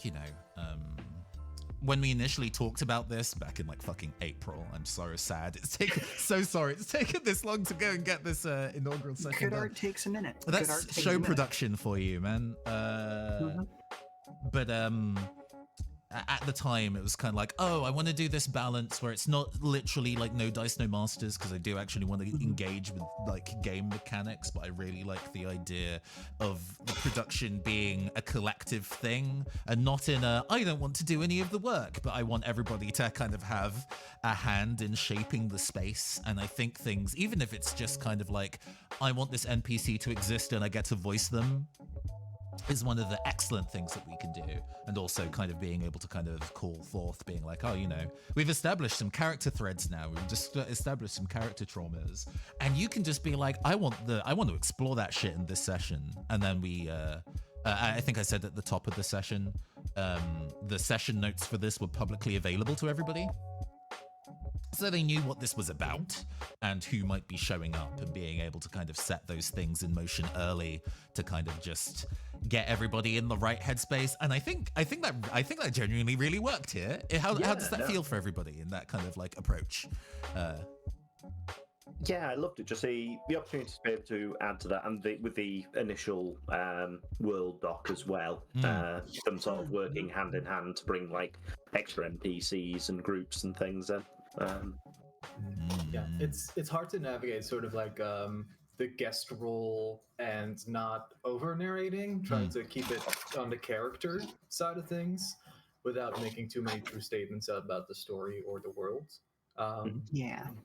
when we initially talked about this back in like fucking April, I'm so sad. It's taken this long to go and get this inaugural session. Good art takes a minute. That's show production for you, man. But at the time it was kind of like, oh, I want to do this balance where it's not literally like no dice, no masters, because I do actually want to engage with like game mechanics, but I really like the idea of the production being a collective thing and not in a, I don't want to do any of the work, but I want everybody to kind of have a hand in shaping the space. And I think things, even if it's just kind of like, I want this NPC to exist and I get to voice them, is one of the excellent things that we can do. And also kind of being able to kind of call forth, being like, oh, we've established some character threads now, we've just established some character traumas, and you can just be like, I want to explore that shit in this session. And then we I think I said at the top of the session, the session notes for this were publicly available to everybody, so they knew what this was about and who might be showing up, and being able to kind of set those things in motion early to kind of just get everybody in the right headspace. And I think that genuinely really worked here. How does that feel for everybody in that kind of like approach? Yeah, I loved it. Just the opportunity to be able to add to that, and with the initial world doc as well, them sort of working hand in hand to bring like extra NPCs and groups and things in. Yeah, it's hard to navigate sort of like the guest role and not over narrating, trying to keep it on the character side of things without making too many true statements about the story or the world.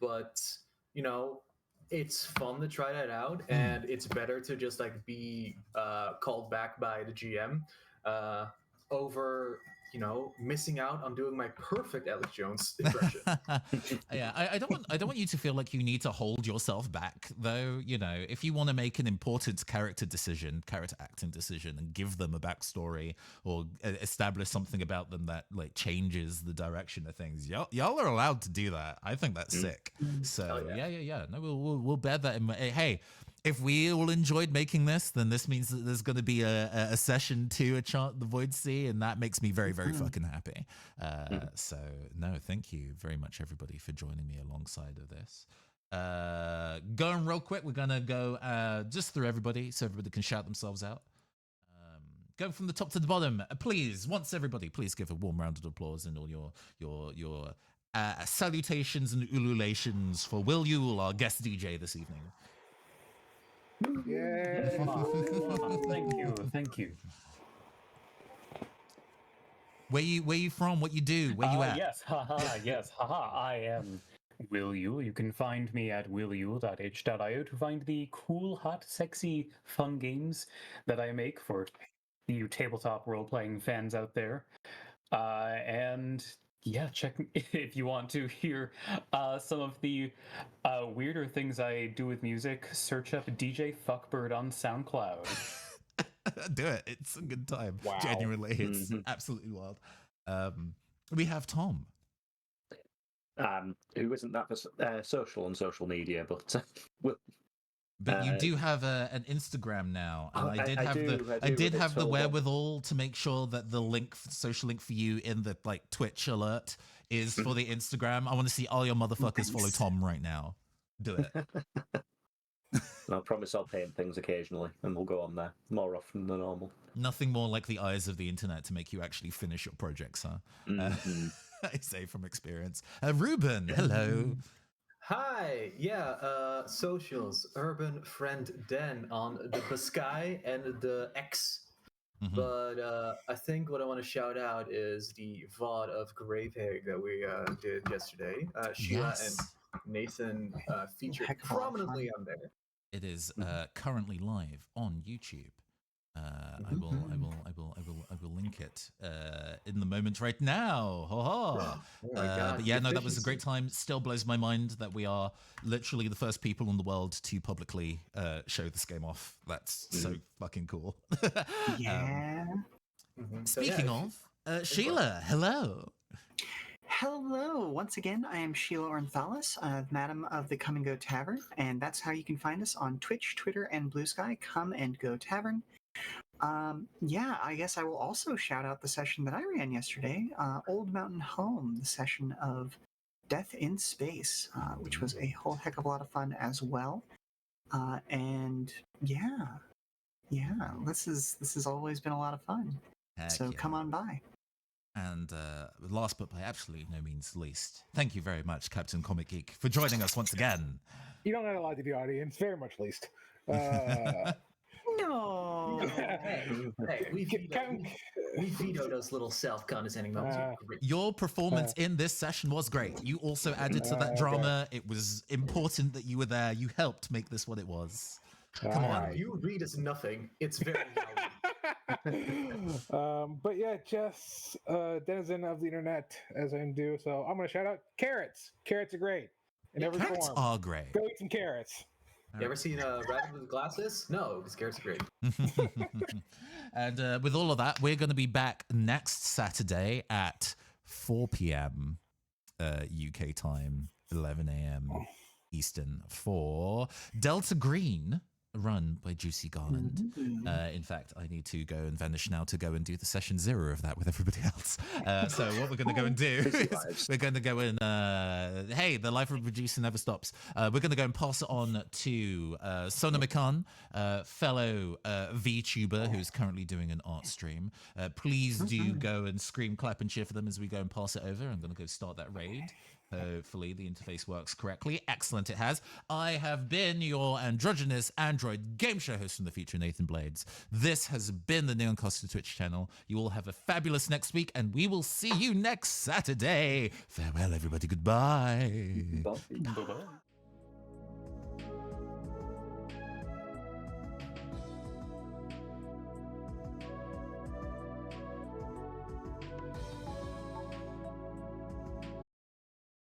But it's fun to try that out, and it's better to just like be called back by the GM over missing out on doing my perfect Alex Jones impression. Yeah, I don't want you to feel like you need to hold yourself back, though. If you want to make an important character acting decision, and give them a backstory or establish something about them that like changes the direction of things, y'all are allowed to do that. I think that's sick. So yeah. No, we'll bear that in mind. Hey, if we all enjoyed making this, then this means that there's going to be a session 2, a Chant the Void Sea, and that makes me very, very fucking happy. So, no, thank you very much, everybody, for joining me alongside of this. Going real quick, we're going to go just through everybody so everybody can shout themselves out. Going from the top to the bottom, please, everybody, please give a warm round of applause and all your salutations and ululations for Will Yule, our guest DJ this evening. Yeah. Thank you. Where you from? What you do? Where you at? Yes, haha. I am Will Yule. You can find me at willyule.h.io to find the cool, hot, sexy, fun games that I make for you tabletop role-playing fans out there. And yeah, check if you want to hear some of the weirder things I do with music. Search up DJ Fuckbird on SoundCloud. Do it. It's a good time. Wow. Genuinely, it's absolutely wild. We have Tom. Who isn't that for social on social media, but But you do have an Instagram now, and I did have it's the all wherewithal to make sure that the link, social link for you in the like Twitch alert is for the Instagram. I want to see all your motherfuckers follow Tom right now. Do it. I promise I'll paint things occasionally, and we'll go on there more often than normal. Nothing more like the eyes of the internet to make you actually finish your projects, huh? I say from experience. Ruben, hello. Hi, yeah, socials, Urban Friend Den on the Sky and the X. But I think what I want to shout out is the VOD of Gravehag that we did yesterday. Sheila and Nathan featured Heck of a lot of prominently fun. on there. It is currently live on YouTube. I will link it in the moment right now. But yeah, no, that was a great time. Still blows my mind that we are literally the first people in the world to publicly show this game off. That's so fucking cool. Yeah. Speaking of, Sheila, hello. Hello, once again, I am Sheila Ornthalis, Madam of the Come and Go Tavern, and that's how you can find us on Twitch, Twitter, and Blue Sky, Come and Go Tavern. Yeah, I guess I will also shout out the session that I ran yesterday, Old Mountain Home, the session of Death in Space, which was a whole heck of a lot of fun as well. And yeah, this has always been a lot of fun. Heck So yeah. come on by. And last but by absolutely no means least, thank you very much, Captain Comic Geek, for joining us once again. You don't gotta lie to the audience, very much least. No. Hey, we vetoed those little self-condescending moments. You're great. Your performance in this session was great. You also added to that drama. It was important that you were there. You helped make this what it was. Come on. You read us nothing. It's very valid. But yeah, just denizen of the internet as I do. So I'm gonna shout out carrots. Carrots are great in every Carrots form. are great. Go eat some carrots. You ever seen a rabbit with glasses? No, because carrots are great. And with all of that, we're going to be back next Saturday at 4 p.m. UK time, 11 a.m. Eastern for Delta Green, run by Juicy Garland. In fact, I need to go and vanish now to go and do the session 0 of that with everybody else. So what we're going to go and do is we're going to go and, hey, the life of a producer never stops. We're going to go and pass it on to Sonamikan, fellow VTuber who's currently doing an art stream. Please do go and scream, clap, and cheer for them as we go and pass it over. I'm going to go start that raid. Hopefully the interface works correctly. Excellent, it has. I have been your androgynous android game show host from the future, Nathan Blades. This has been the Neon Costa Twitch channel. You all have a fabulous next week, and we will see you next Saturday. Farewell, everybody. Goodbye. Bye. Bye-bye.